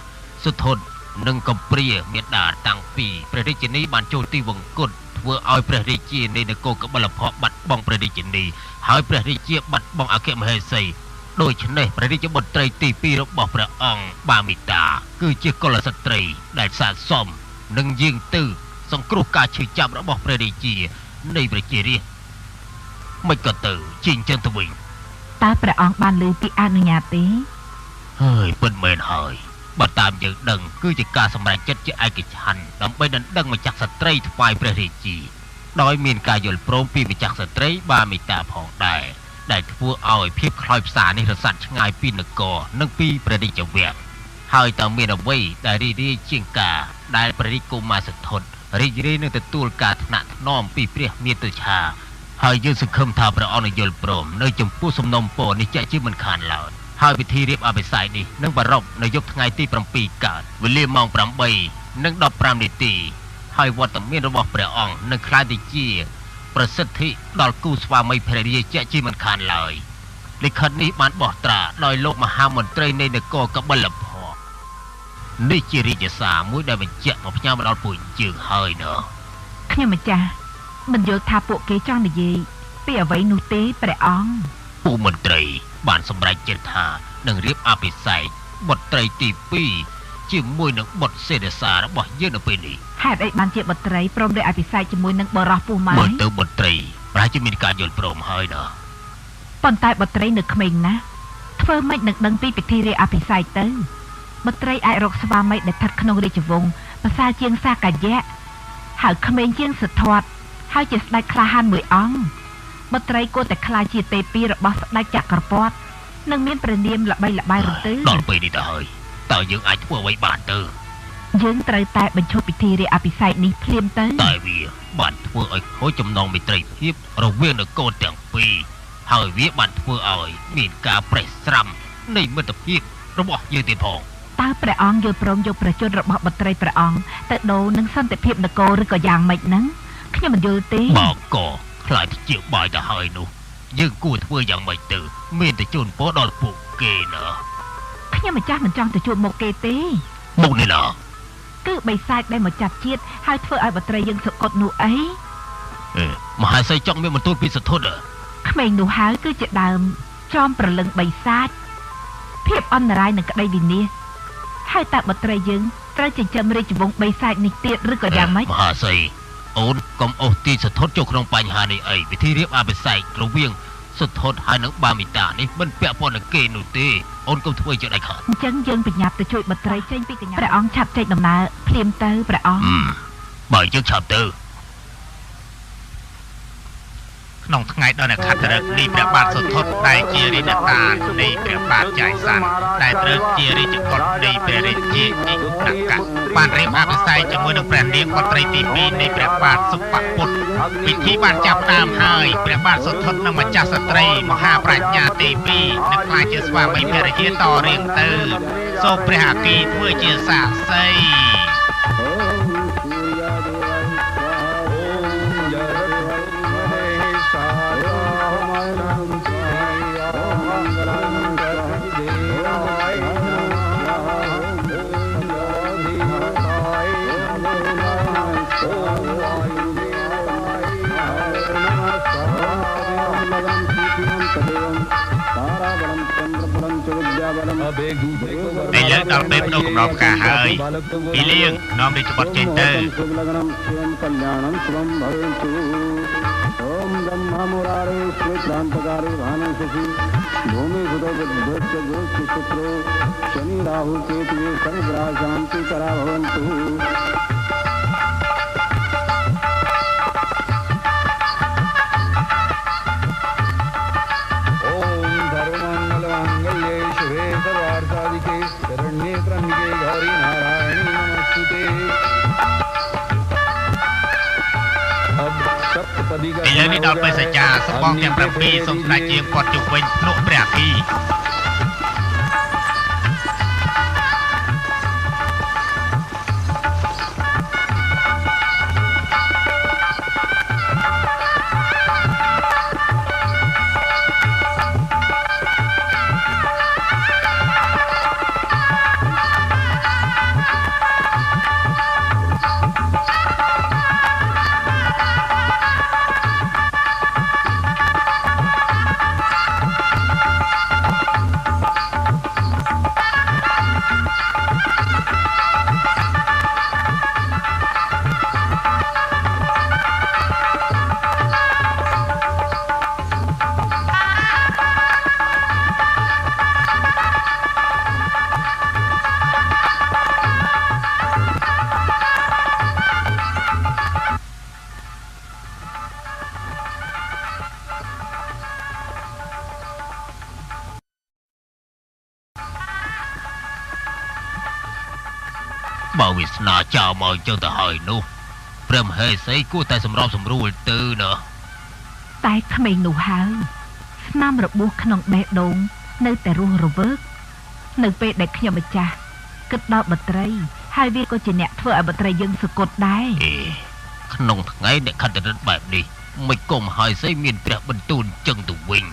សធននិងកំព្រាមេដាតាំងពីព្រះរាជនីបានចូលទីវង្គតធ្វើឲ្យព្រះរាជានៃនគរកបិលភ័ស្ត្របាត់បង់ព្រះរាជនីហើយព្រះរាជាបាត់បង់អគ្គមហេសីដូច្នេះព្រះរាជបុត្រីទី2របស់ព្រះអង្គបាមីតាគឺជាកុលស្ត្រីដែលស័ក្តិសមនឹងយាងទៅសង្គ្រោះការឈឺចាប់របស់ព្រះរាជានៃប្រជារាស្ត្រមិនក៏ទៅជីងចឹងទៅវិញតើព្រះអង្គបានលើពីអនុញ្ញាតទេហើយពិតមែនហើយបើតាមយើងដឹងគឺជាការសម្រេចចិត្តជាឯកច្ឆន្ទដើម្បីដណ្ដឹងម្ចាស់ស្ត្រីថ្វាយព្រះរាជាដោយមានការយល់ព្រមពីម្ចាស់ស្ត្រីបាមីតាផងដែរដែលធ្វើឲ្យភាពខ្លោចផ្សានេះរសាត់ឆ្ងាយពីនគរនិងពីព្រះរាជវាំងហើយតើមានអ្វីដែលរីករាយជាងការដែលព្រះរាជកុមារសទ្ធុតរីករាយនឹងទទួលការថ្នាក់ថ្នមពីព្រះមាតុច្ឆាហើយយើងសង្ឃឹមថាព្រះអង្គនឹងយល់ព្រមនៅចំពោះសំណុំពរនេះជាក់ជាមិនខានឡើយហើយពិធីរៀបអភិសេកនេះនឹងប្រារព្ធនៅយប់ថ្ងៃទី7កើតវេលាម៉ោង 8:15 នាទីហើយវត្តមានរបស់ព្រះអង្គនឹងក្លាយទៅជាប្រសិទ្ធិដល់គូស្វាមីភរិយាជាក់ជាមិនខានឡើយលិខិតនេះបានបោះត្រាដោយលោកមហាមន្ត្រីនៃនគរកបិលភ័ស្ត្រនេះជារាជសារមួយដែលបញ្ជាក់មកផ្ញើមកដល់ពួកយើងហើយណ៎ខ្ញុំម្ចាស់មិនយល់ថាពួកគេចង់និយាយពីអ្វីនោះទេព្រះអង្គពួកមន្ត្រីបានសម្រេចចិត្តថានឹងរៀបអភិសេកបុត្រីទី2ជាមួយនឹងបុត្រសេនសារបស់យើងនៅពេលនេះហេតុអីបានជាបុត្រីព្រមរៀបអភិសេកជាមួយនឹងបរោះពោះម៉ាយមើលទៅបុត្រីប្រហែលជាមានការយល់ព្រមហើយណាប៉ុន្តែបុត្រីនៅក្មេងណាស់ធ្វើម៉េចនឹងដឹងពីពិធីរៀបអភិសេកទៅបុត្រីអាចរកស្វាមីដែលស្ថិតក្នុងរាជវង្សប្រសើរជាងសាកាយៈហើយក្មេងជាងសទ្ធត្ថហើយជាស្ដេចក្លាហានមួយអង្គបុត្រីគួរតែខ្លាចជាទេពីរបស់ស្ដេចចក្រពត្តិនិងមានព្រះនាមល្បីល្បាញរន្ទឺដល់ពេលនេះទៅហើយតើយើងអាចធ្វើអ្វីបានទៅយើងត្រូវតែបញ្ឈប់ពិធីរៀបអភិសេកនេះភ្លាមទៅតែវាបានធ្វើឲ្យខូចចំណងមេត្រីភាពរវាងនគរទាំងពីរហើយវាបានធ្វើឲ្យមានការប្រេះស្រាំនៃមិត្តភាពរបស់យើងទៀតផងតើព្រះអង្គយល់ព្រមយកប្រជជនរបស់បុត្រីព្រះអង្គទៅដូរនឹងសន្តិភាពនគរឬក៏យ៉ាងម៉េចហ្នឹងខ្ញុំមិនយល់ទេបើក៏ខ្លាចជាបាយទៅហើយនោះយើងគួរធ្វើយ៉ាងម៉េចទៅមានតែជូនពរដល់ពួកគេណាខ្ញុំម្ចាស់មិនចង់ទៅជួបមុខគេទេមុខនេះណាគឺបិសាចដែលមកចាប់ជាតិហើយធ្វើឲ្យបុត្រីយើងសុគតនោះអីមហាសីចង់មានបន្ទូលពីសទ្ធុតក្មេងនោះហើយគឺជាដើមចំប្រលឹងបិសាចភាពអន្តរាយនឹងក្តីវិនាសហើយតើបុត្រីយើងត្រូវចិញ្ចឹមរាជវង្សបិសាចនេះទៀតឬក៏យ៉ាងម៉េចមហាសីអូនកុំអូសទីសទ្ធុតចូលក្នុងបញ្ហានេះអីពិធីរៀបអភិសេករវាងសទ្ធុតហើយនឹងបាមីតានេះមិនពាក់ព័ន្ធនឹងគេនោះទេអូនកុំធ្វើជាដាច់ខាតអញ្ចឹងយើងបញ្ញាប់ទៅជួយបុត្រីចេញពីកញ្ញាព្រះអង្គឆាប់ចេញដំណើរភ្លាមទៅព្រះអង្គបើយើងឆាប់ទៅក្នុងថ្ងៃដល់អ្នកខត្តរិកនេះព្រះបាទសុទ្ធុតដែលជារាជតានៃព្រះបាទចៃសានដែលត្រូវជារាជកុលនៃព្រះរាជាអិកណកៈបានរៀបអភិសេកជាមួយនឹងព្រះនាងបុត្រីទី2នៃព្រះបាទសុបពុទ្ធពិធីបានចាប់ផ្ដើមហើយព្រះបាទសុទ្ធុតនិងម្ចាស់ស្ត្រីមហាប្រាជ្ញាទី2នឹងក្លាយជាស្វាមីភរិយាតរៀងទៅសូមព្រះអគីធ្វើជាសាក្សី ឥឡូវដល់ពេលបដូរកំណត់ផ្កាហើយពីលៀងនាំរាជបុត្រចេញទៅ ओम ब्रह्मा मुरारे श्वेतांतकारे भानुषि भूमि सुतो बुद्धश्च गोष्ठ शुक्रो शनि राहु केतु सर्वग्रह शांति करा भवन्तु ओम धर्ममंगल मांगल्ये शिवे सर्वार्थसाधिके शरण्ये त्र्यंबके गौरी नारायणी नमोस्तुते ឥឡូវនេះដល់ពេលសច្ចាសបងទាំង7សូមស្ដេចជាគាត់ជុំវិញភ្នក់ព្រះអគី បើវាស្នាចោលមកចឹងទៅហើយនោះព្រះមហេសីគួរតែសម្របសម្រួលទៅណាតែក្មេងនោះហើយស្នាមរបួសក្នុងបេះដូងនៅតែរស់រវើកនៅពេលដែលខ្ញុំម្ចាស់គិតដល់បត្រីហើយវាក៏ជាអ្នកធ្វើឲ្យបត្រីយើងសគត់ដែរក្នុងថ្ងៃអ្នកខត្តរិទ្ធបែបនេះមិនគុំហើយសីមានព្រះបន្ទូលចឹងទៅវិញ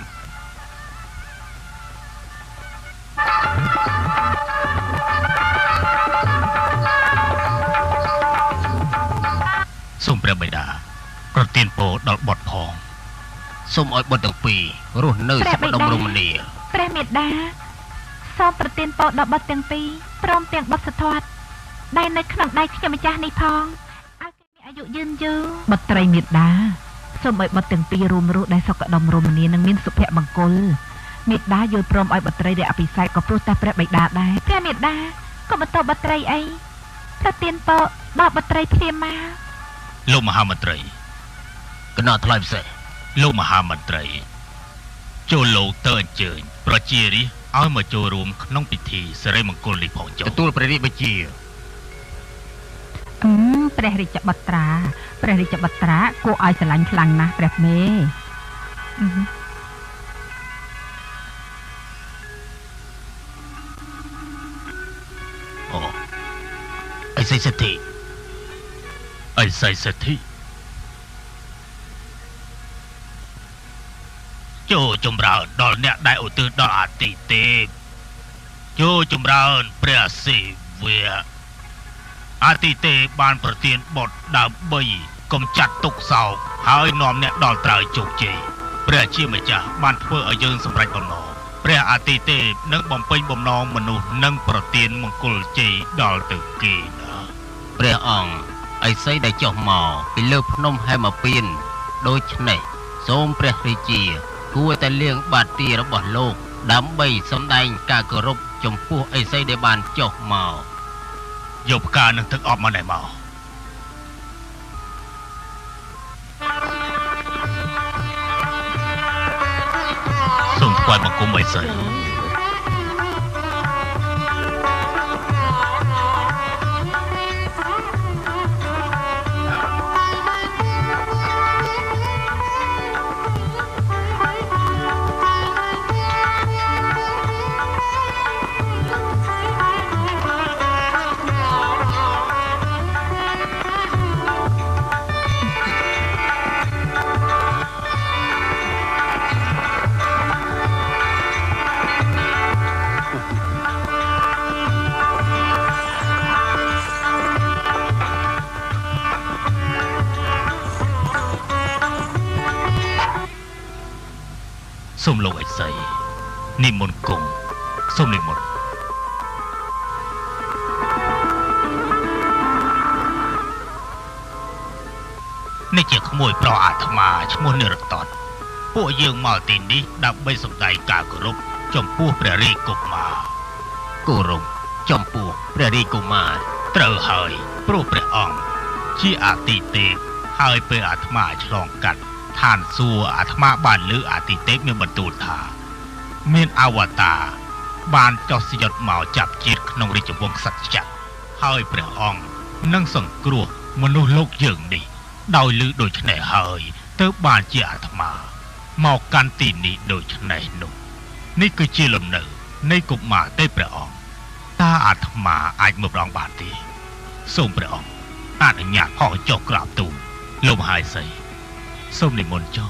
សូមព្រះបិតាប្រទានពរដល់បុត្រផងសូមឲ្យបុត្រទាំងពីររស់នៅសុខដុមរមនាព្រះមេដាសូមប្រទានពរដល់បុត្រទាំងពីរព្រមទាំងបុត្រសទ្ធត្ថដែលនៅក្នុងដៃខ្ញុំម្ចាស់នេះផងឲ្យគេមានអាយុយឺនយូរបុត្រីមេដាសូមឲ្យបុត្រទាំងពីររួមរស់ដែលសុខដុមរមនានិងមានសុភមង្គលមេដាយល់ព្រមឲ្យបុត្រីដែលអភិសេកក៏ព្រោះតែព្រះបិតាដែរព្រះមេដាក៏បន្តបុត្រីអីប្រទានពរដល់បុត្រីភ្លាមមកលោកមហាមន្ត្រីគណៈថ្លៃពិសេសលោកមហាមន្ត្រីចូលលោកទៅអញ្ជើញប្រជារាស្ត្រឲ្យមកចូលរួមក្នុងពិធីសិរីមង្គលនេះផងចុះទទួលព្រះរាជបញ្ជាព្រះរាជបុត្រាព្រះរាជបុត្រាគួរឲ្យស្រឡាញ់ខ្លាំងណាស់ព្រះមេអូអីសិទ្ធិអីសិទ្ធិចូលចម្រើនដល់អ្នកដែលឧទ្ទិសដល់អាទិទេពចូលចម្រើនព្រះសិវៈអាទិទេពបានប្រទានបុត្រដើម្បីកំចាត់ទុក្ខសោកហើយនាំអ្នកដល់ត្រើយជោគជ័យព្រះជាម្ចាស់បានធ្វើឲ្យយើងសម្រេចបំណងព្រះអាទិទេពនឹងបំពេញបំណងមនុស្សនិងប្រទានមង្គលជ័យដល់ទៅគេណាព្រះអង្គឥសីដែលចុះមកពីលើភ្នំហេមពៀនដូច្នេះសូមព្រះរាជាគួរតែលៀងបាទីរបស់លោកដើម្បីសម្ដែងការគោរពចំពោះឥសីដែលបានចុះមកយកផ្កានឹងទឹកអប់មកណែមកសូមថ្វាយបង្គំឥសីសូមលោកឥសីនិមន្តគង់ សូមនិមន្តនេះជាក្មួយប្រុសអាត្មាឈ្មោះនិរតនពួកយើងមកទីនេះដើម្បីសម្ដែងការគោរពចំពោះព្រះរាជកុមារគោរពចំពោះព្រះរាជកុមារត្រូវហើយព្រោះព្រះអង្គជាអាទិទេពហើយពេលអាត្មាឆ្លងកាត់ឋានសួគ៌អាត្មាបានលើអាទិទេពមានបន្ទូលថាមានអវតារបានចុះស្យុតមកចាប់ជាតិក្នុងរាជវង្សសត្វចក្រហើយព្រះអង្គនឹងសង្គ្រោះមនុស្សលោកយើងនេះដោយលឺដូច្នេះហើយទើបបានជាអាត្មាមកកាន់ទីនេះដូច្នេះនោះនេះគឺជាលំនៅនៃកុមារទេព្រះអង្គតើអាត្មាអាចមើលព្រះអង្គបានទេសូមព្រះអង្គអនុញ្ញាតហោះចុះក្រាបទូលលោកមហាសីសូមនិមន្តចុះ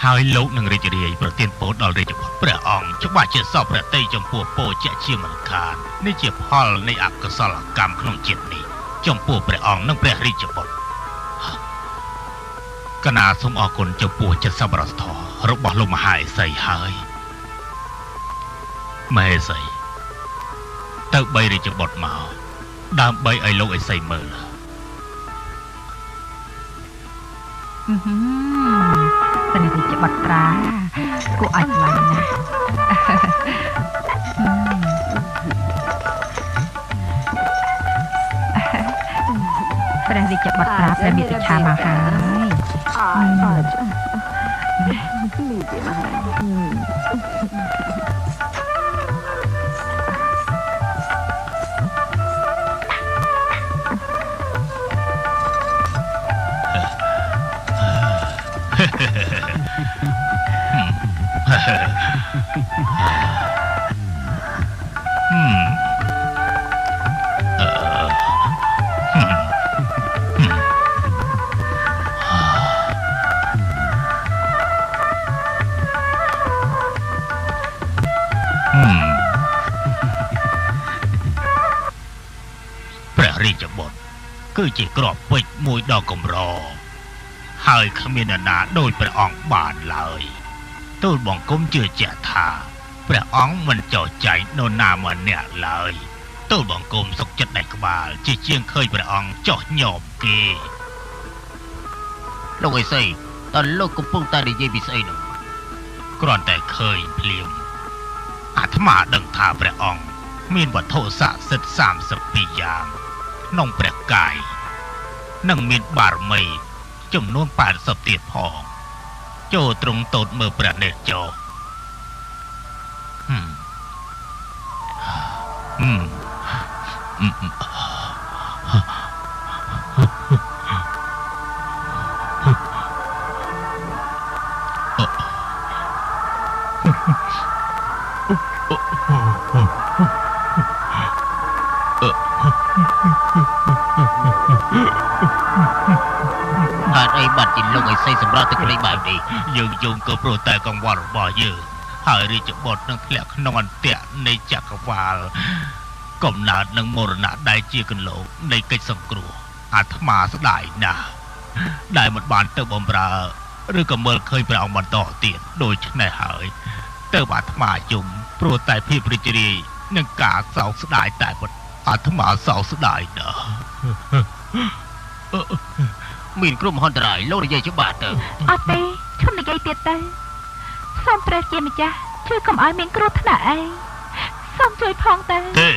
ហើយលោកនឹងរីករាយប្រទានពរដល់រាជបុត្រព្រះអង្គច្បាស់ជាសពព្រះតីចំពោះពរជាជាមិនខាននេះជាផលនៃអកុសលកម្មក្នុងជាតិនេះចំពោះព្រះអង្គនិងព្រះរាជបុត្រកណាសូមអរគុណចំពោះចិត្តសប្បុរសធម៌របស់លោកមហាឥសីហើយមហេសីទៅបីរាជបុត្រមកដើម្បីឲ្យលោកឥសីមើលព្រះរាជបុត្រាគួរឲ្យខ្លាំងណាស់ព្រះរាជបុត្រាព្រះមេតិឆាមកហើយព្រះរាជបុត្រគឺជាក្របពេជ្រមួយដ៏កម្រហើយគ្មានអ្នកណាដូចព្រះអង្គបានឡើយទូលបង្គំជឿជាក់ថាព្រះអង្គមិនចោទចែងនរណាម្នាក់ឡើយទូលបង្គំសុខចិត្តដេកក្បាលជាជាងឃើញព្រះអង្គចោះញោមគេលោកឥសីតើលោកកំពុងតែនិយាយពីស្អីនោះគ្រាន់តែឃើញភ្លាមអាត្មាដឹងថាព្រះអង្គមានវត្ថុស័ក្តិសិទ្ធិ32យ៉ាងក្នុងព្រះកាយនិងមានបារមីចំនួន80ទៀតផងចូលត្រង់តូតមើលព្រះនេត្រចោបានអីបាត់ជាលោកឥសីសម្រាប់ទឹកលេខបែបនេះយើងយំក៏ព្រោះតែកង្វល់របស់យើងហើយរាជបុត្រនឹងធ្លាក់ក្នុងអន្ទាក់នៃចក្រវាលកំណើតនឹងមរណៈដែលជាកន្លងនៃកិច្ចសង្គ្រោះអាត្មាស្ដាយណាស់ដែលមិនបានទៅបម្រើឬក៏មើលឃើញព្រះអង្គបន្តទៀតដូច្នេះហើយទៅអាត្មាយំព្រោះតែភាពរីករាយនឹងការសោកស្ដាយតែប៉ុណ្ណោះអាត្មាសោកស្ដាយណាស់មានគ្រោះមហន្តរាយលោកនិយាយច្បាស់ទៅអត់ទេឈប់និយាយទៀតទៅសូមព្រះជាម្ចាស់ជួយកុំឲ្យមានគ្រោះថ្នាក់អីសូមជួយផងទៅទេ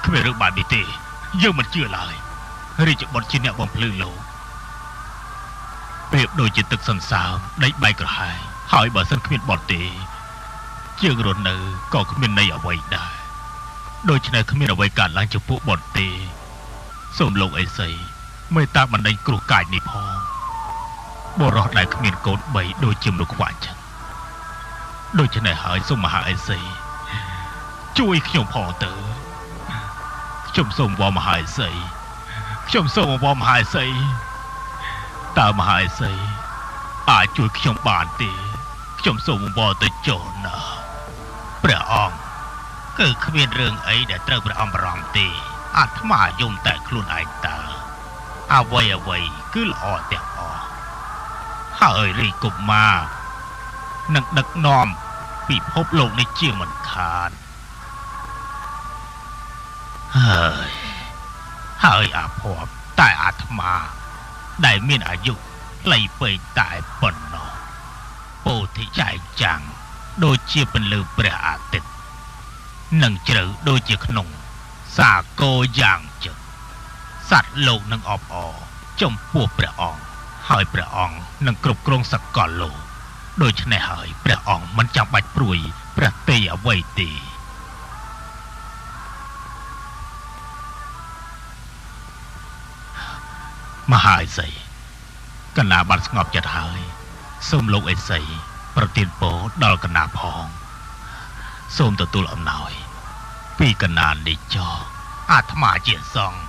គ្មានរឿងបែបនេះទេយើងមិនជឿឡើយរាជបុត្រជាអ្នកបំភ្លឺលោកប្រៀបដូចជាទឹកសន្សើមដីបែកក្រហាយហើយបើសិនគ្មានបុត្រទេជាងរស់នៅក៏គ្មានន័យអ្វីដែរដូច្នេះគ្មានអ្វីកើតឡើងចំពោះបុត្រទេសូមលោកឥសីមេត្តាបណ្ដេញគ្រោះកាចនេះផងបរោះដែលគ្មានកូន3ដូចជាមនុស្សខ្វាក់ចឹងដូច្នេះហើយសូមមហាឥសីជួយខ្ញុំផងទៅខ្ញុំសូមវល់មហាឥសីខ្ញុំសូមវល់មហាឥសីតើមហាឥសីអាចជួយខ្ញុំបានទេខ្ញុំសូមវល់ទៅចុះណាព្រះអង្គគឺគ្មានរឿងអីដែលត្រូវព្រះអង្គបារម្ភទេអាត្មាយំតែខ្លួនឯងតើអ្វីគឺល្អទាំងអស់ហើយរាជកុមារនឹងដឹកនាំ ពិភពលោកនេះជាមិនខានហើយអាភ័ព្វតែអាត្មាដែលមានអាយុខ្លីពេកតែប៉ុណ្ណោះពោធិចែកចាំងដូចជាពន្លឺព្រះអាទិត្យនឹងជ្រៅដូចជាក្នុងសាគរយ៉ាងជិតសត្វលោកនឹងអបអរចំពោះព្រះអង្គហើយព្រះអង្គនឹងគ្រប់គ្រងសកលលោកដូច្នេះហើយព្រះអង្គមិនចាំបាច់ព្រួយព្រះទេយអ្វីទេមហាឥសីកណាបានស្ងប់ចិត្តហើយសូមលោកឥសីប្រទានពរដល់កណាផងសូមទទួលអំណោយពីកណានេះចោអាត្មាជាសង្ឃ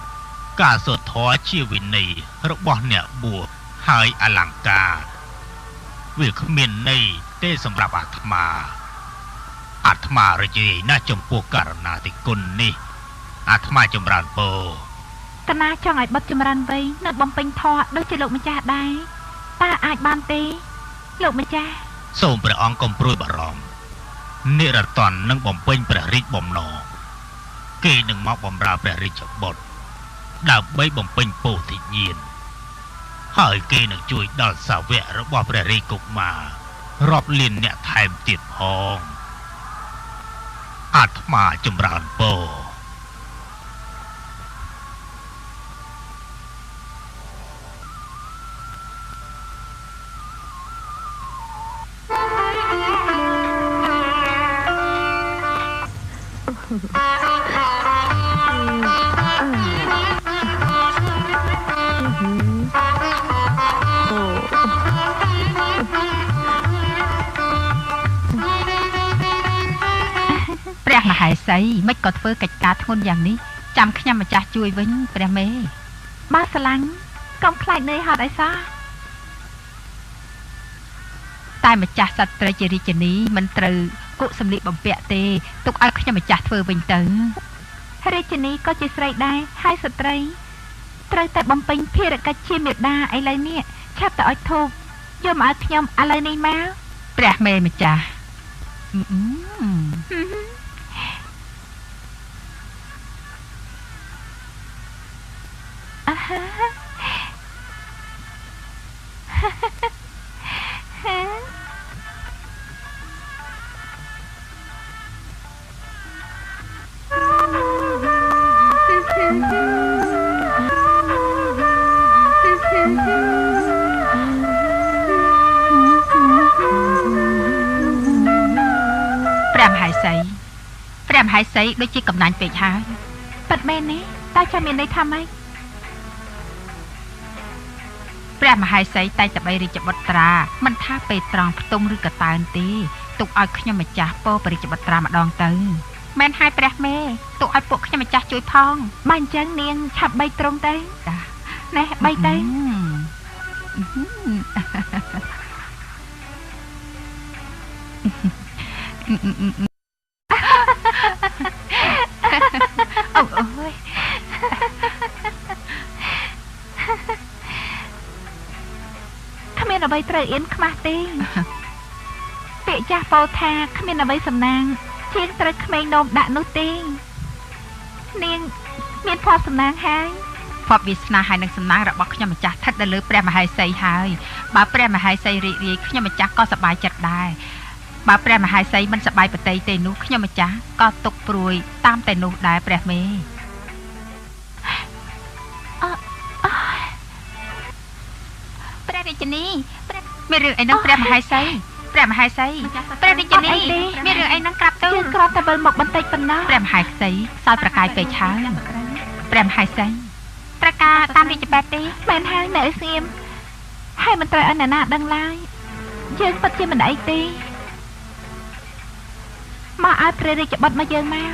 ការសូត្រធម៌ជាវិន័យរបស់អ្នកបួសហើយអលង្ការវាគ្មានន័យទេសម្រាប់អាត្មារជ័យណាស់ចំពោះករណាតិគុណនេះអាត្មាចម្រើនពរកណាចង់ឲ្យបុត្រចម្រើនវ័យនៅបំពេញធម៌ដូចជាលោកម្ចាស់ដែរតើអាចបានទេលោកម្ចាស់សូមព្រះអង្គកុំព្រួយបារម្ភនិរតននឹងបំពេញព្រះរាជបំណងគេនឹងមកបម្រើព្រះរាជបុត្រដើម្បីបំពេញពោធិញ្ញាណហើយគេនឹងជួយដល់សាវករបស់ព្រះរាជកុមាររាប់លានអ្នកថែមទៀតផងអាត្មាចម្រើនពរព្រះមហេសីមិនក៏ធ្វើកិច្ចការធ្ងន់យ៉ាងនេះចាំខ្ញុំម្ចាស់ជួយវិញព្រះមេបើស្រឡាញ់កុំខ្លាចនឿយហត់អីសោះតែម្ចាស់សត្រីជារាជនីមិនត្រូវគុសម្លៀកបំពាក់ទេទុកឲ្យខ្ញុំម្ចាស់ធ្វើវិញទៅរាជនីក៏ជាស្រីដែរហើយស្ត្រីត្រូវតែបំពេញភារកិច្ចជាមេដាឥឡូវនេះឆាប់ទៅឲ្យធូបយកមកឲ្យខ្ញុំឥឡូវនេះមកព្រះមេម្ចាស់ព្រះមហេសីដូចជាកំណាញ់ពេកហើយប៉ិតមែនទេតើចាំមានន័យថាម៉េចព្រះមហេសីតែតបីរាជបុត្រាមិនថាពេលត្រង់ផ្ទុំឬកតើនទេទុកឲ្យខ្ញុំម្ចាស់ពោបរិជ្ជបុត្រាម្ដងទៅមែនហើយព្រះមេទុកឲ្យពួកខ្ញុំម្ចាស់ជួយផងបើអញ្ចឹងនាងឆាប់បីត្រង់ទៅណែបីទៅអូយគ្មានអ្វីត្រូវអៀនខ្មាស់ទេពាក្យចាស់ពោលថាគ្មានអ្វីសំណាងជាងត្រូវក្មេងនោមដាក់នោះទេនាងមានភ័ព្វសំណាងហើយភ័ព្វវាសនាហើយនឹងសំណាងរបស់ខ្ញុំម្ចាស់ស្ថិតនៅលើព្រះមហេសីហើយបើព្រះមហេសីរីករាយខ្ញុំម្ចាស់ក៏សប្បាយចិត្តដែរបើព្រះមហេសីមិនសប្បាយប្រតិទេនោះខ្ញុំម្ចាស់ក៏ទុកព្រួយតាមតែនោះដែរព្រះមេព្រះរាជនីមានរឿងអីនឹងព្រះមហេសីព្រះមហេសីព្រះរាជនីមានរឿងអីនឹងក្រាបទៅគ្រាន់តែវិលមកបន្តិចប៉ុណ្ណោះព្រះមហេសីសោយប្រកាយពេកហើយព្រះមហេសីប្រកាតាមរាជបែបទេមែនហើយអ្នកស្ងៀមហើយមិនត្រូវឲ្យអ្នកណាដឹងឡើយយើងពិតជាមិនអីទេមកឲ្យព្រះរាជបុត្រមកយើងមក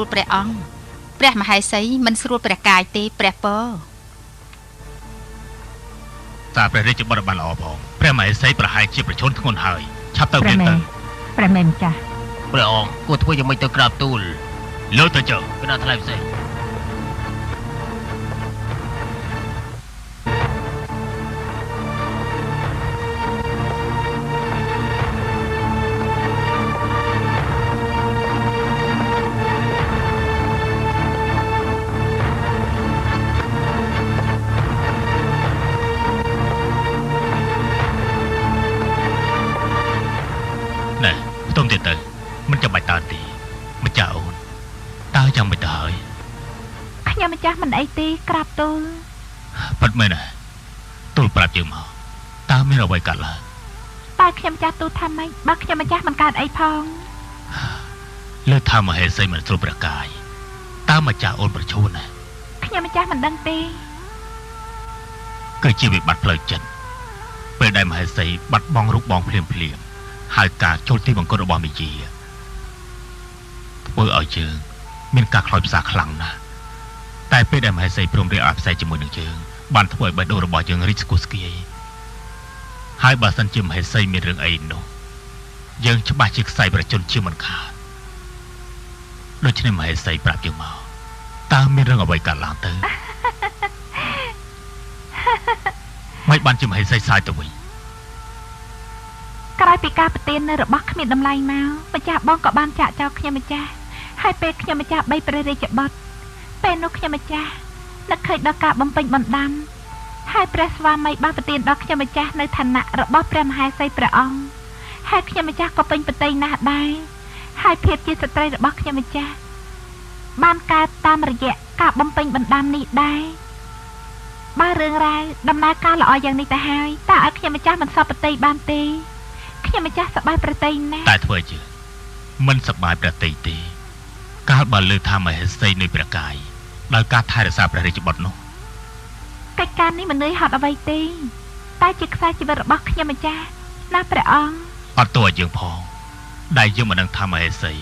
លព្រះអង្គព្រះមហេសីមិនស្រួលព្រះកាយទេព្រះពរតាព្រះរាជបុត្របានល្អផងព្រះមហេសីប្រហែលជាប្រជជនធ្ងន់ហើយឆាប់ទៅព្រានទៅព្រះមេម្ចាស់ព្រះអង្គគួរធ្វើយ៉ាងម៉េចទៅក្រាបទូលលើទៅចុះគណៈថ្លៃផ្សេងទុំទៀតទៅមិនចាំបាច់តើទេម្ចាស់អូនតើចាំមិនទៅហើយខ្ញុំម្ចាស់មិនអីទេក្រាបទូលប៉ាត់មែនណាទូលប្រាប់យើងមកតើមានអ្វីកើតឡើងតែខ្ញុំម្ចាស់ទូលថាម៉េចបើខ្ញុំម្ចាស់មិនកើតអីផងលើថាមហេសីមិនស្រួលព្រះកាយតើម្ចាស់អូនប្រឈួនណាខ្ញុំម្ចាស់មិនដឹងទេគឺជាវិបត្តិផ្លូវចិត្តពេលដែលមហេសីបាត់បង់រូបបងភ្លាមហើយការចូលទីបង្គន់របស់មេយាធ្វើឲ្យយើងមានការខ្លោចផ្សាខ្លាំងណាស់តែពេលដែលមហេសីព្រមរៀបអភិសេកជាមួយនឹងយើងបានធ្វើឲ្យបេះដូងរបស់យើងរីកស្គុះស្គាយហើយបើសិនជាមហេសីមានរឿងអីនោះយើងច្បាស់ជាខ្សែប្រជជនជាមិនខានដូច្នេះមហេសីប្រាប់យើងមកតើមានរឿងអ្វីកើតឡើងទៅមិនបានជាមហេសីសាយទៅវិញក្រោយពីការប្រទាននៅរបស់គ្មានតម្លៃមកម្ចាស់បងក៏បានចាក់ចោលខ្ញុំម្ចាស់ហើយពេលខ្ញុំម្ចាស់បីព្រះរាជបុត្រពេលនោះខ្ញុំម្ចាស់នឹកឃើញដល់ការបំពេញបណ្ដាំហើយព្រះស្វាមីបានប្រទានដល់ខ្ញុំម្ចាស់នៅឋានៈរបស់ព្រះមហេសីព្រះអង្គហើយខ្ញុំម្ចាស់ក៏ពេញប្រតិយណាស់ដែរហើយភាពជាស្ត្រីរបស់ខ្ញុំម្ចាស់បានកើតតាមរយៈការបំពេញបណ្ដាំនេះដែរបើរឿងរ៉ាវដំណើរការល្អយ៉ាងនេះទៅហើយតើឲ្យខ្ញុំម្ចាស់មិនសពប្រតិយបានទេខ្ញុំម្ចាស់សប្បាយប្រតិយណាស់តែធ្វើជាមិនសប្បាយប្រតិយទេកាលបើលើថាមហេសីនៃព្រះកាយដោយការថែរក្សាព្រះរាជបុត្រនោះកិច្ចការនេះមិននឿយហត់អ្វីទេតែជាខ្សែជីវិតរបស់ខ្ញុំម្ចាស់ណាព្រះអង្គអត់ទោះឲ្យយើងផងដែលយើងមិនដឹងថាមហេសី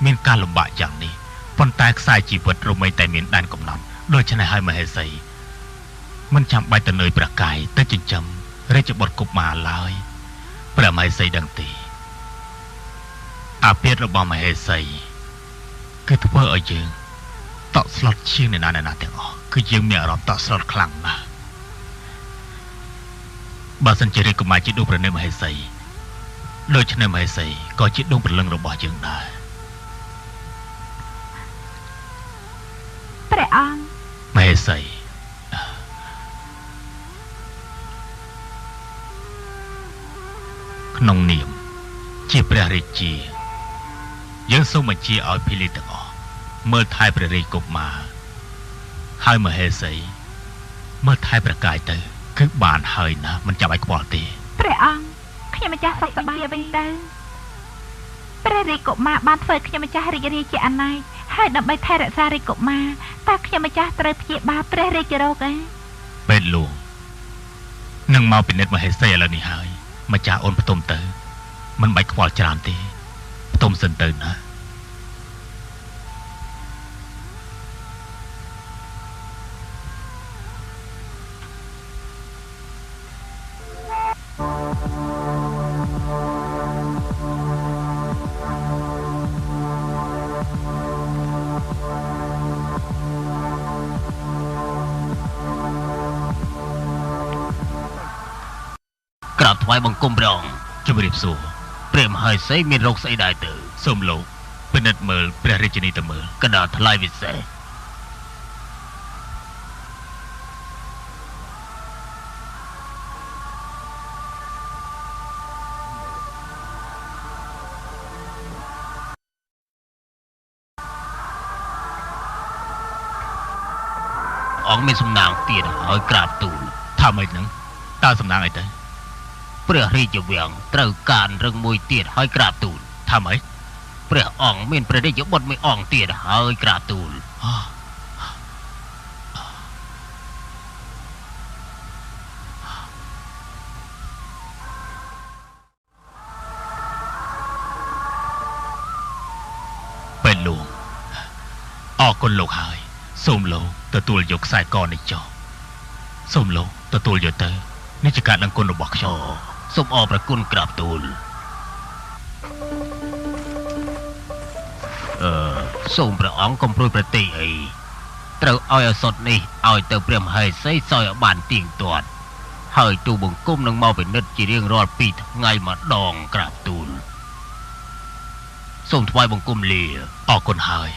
មានការលំបាកយ៉ាងនេះប៉ុន្តែខ្សែជីវិតរមែងតែមានដែនកំណត់ដូច្នេះហើយមហេសីមិនចាំបាច់ទៅនឿយព្រះកាយទៅចិញ្ចឹមរាជបុត្រកុមារឡើយព្រះមហេសីដឹងទេអាពាធរបស់មហេសីគឺធ្វើឲ្យយើងតក់ស្លុតជាងអ្នកណាទាំងអស់គឺយើងមានអារម្មណ៍តក់ស្លុតខ្លាំងណាស់បើសិនជារាជកុមារជាដួងព្រះនេមហេសីដូច្នេះមហេសីក៏ជាដួងព្រលឹងរបស់យើងដែរព្រះអង្គមហេសីក្នុងនាមជាព្រះរាជាយើងសូមបញ្ជាឲ្យភីលីទាំងអស់មើលថែព្រះរាជកុមារហើយមហេសីមើលថែព្រះកាយទៅគឺបានហើយណាមិនចាំឲ្យខ្វល់ទេព្រះអង្គខ្ញុំម្ចាស់សុខសប្បាយវិញទៅព្រះរាជកុមារបានធ្វើខ្ញុំម្ចាស់រីករាយជាអនេកហើយដើម្បីថែរក្សារាជកុមារតើខ្ញុំម្ចាស់ត្រូវព្យាបាលព្រះរាជរោគឯពេទ្យលួងនឹងមកពិនិត្យមហេសីឥឡូវនេះហើយម្ចាស់អូនផ្ទុំទៅមិនបាច់ខ្វល់ច្រើនទេផ្ទុំសិនទៅណាក្រាបថ្វាយបង្គំព្រះអង្គជំរាបសួរព្រះមហេសីមានរោគស្អីដែរទៅសូមលោកពិនិត្យមើលព្រះរាជនីទៅមើលកណ្ដាលថ្លៃវិសេសអង្គមានសំណាងទៀតហើយក្រាបទូលថាម៉េចហ្នឹងតើសំណាងអីទៅព្រះរាជវាំងត្រូវការរឹងមួយទៀតហើយក្រាបទូលថាម៉េចព្រះអង្គមានព្រះរាជបុត្រមួយអង្គទៀតហើយក្រាបទូលពេលលួង អរគុណលោកហើយសូមលោកទទួលយកខ្សែកនេះចុះសូមលោកទទួលយកទៅនេះជាការដឹងគុណរបស់ខ្ញុំសូមអរប្រគុណក្រាបទូលសូមព្រះអង្គកុំព្រួយប្រតិអីត្រូវឲ្យឱសថនេះឲ្យទៅព្រះមហេសីសោយឲ្យបានទៀងទាត់ហើយទូបង្គំនឹងមកពិនិត្យជារៀងរាល់2ថ្ងៃម្ដងក្រាបទូលសូមថ្វាយបង្គំលាអរគុណហើយ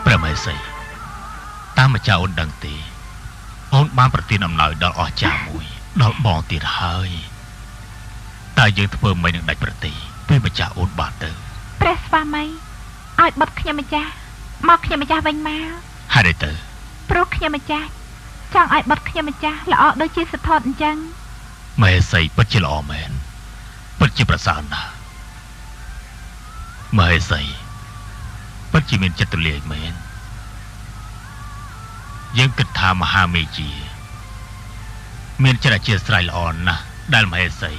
ព្រះមហេសីតាមម្ចាស់អូនដឹងទេអូនបានប្រទានអំណោយដល់អស្ចារ្យមួយដល់បងទៀតហើយតែយើងធ្វើមិននឹងដាច់ប្រតិពេលម្ចាស់អូនបានទៅព្រះស្វាមីឲ្យបុត្រខ្ញុំម្ចាស់មកខ្ញុំម្ចាស់វិញមកហេតុអីទៅព្រោះខ្ញុំម្ចាស់ចង់ឲ្យបុត្រខ្ញុំម្ចាស់ល្អដូចជាសទ្ធតអញ្ចឹងមហេសីពិតជាល្អមែនពិតជាប្រសើរណាស់មហេសីពិតជាមានចិត្តទូលាយមែនយើងគិតថាមហាមេជាមានចិត្តអធ្យាស្រ័យល្អណាស់ដែលមហេសី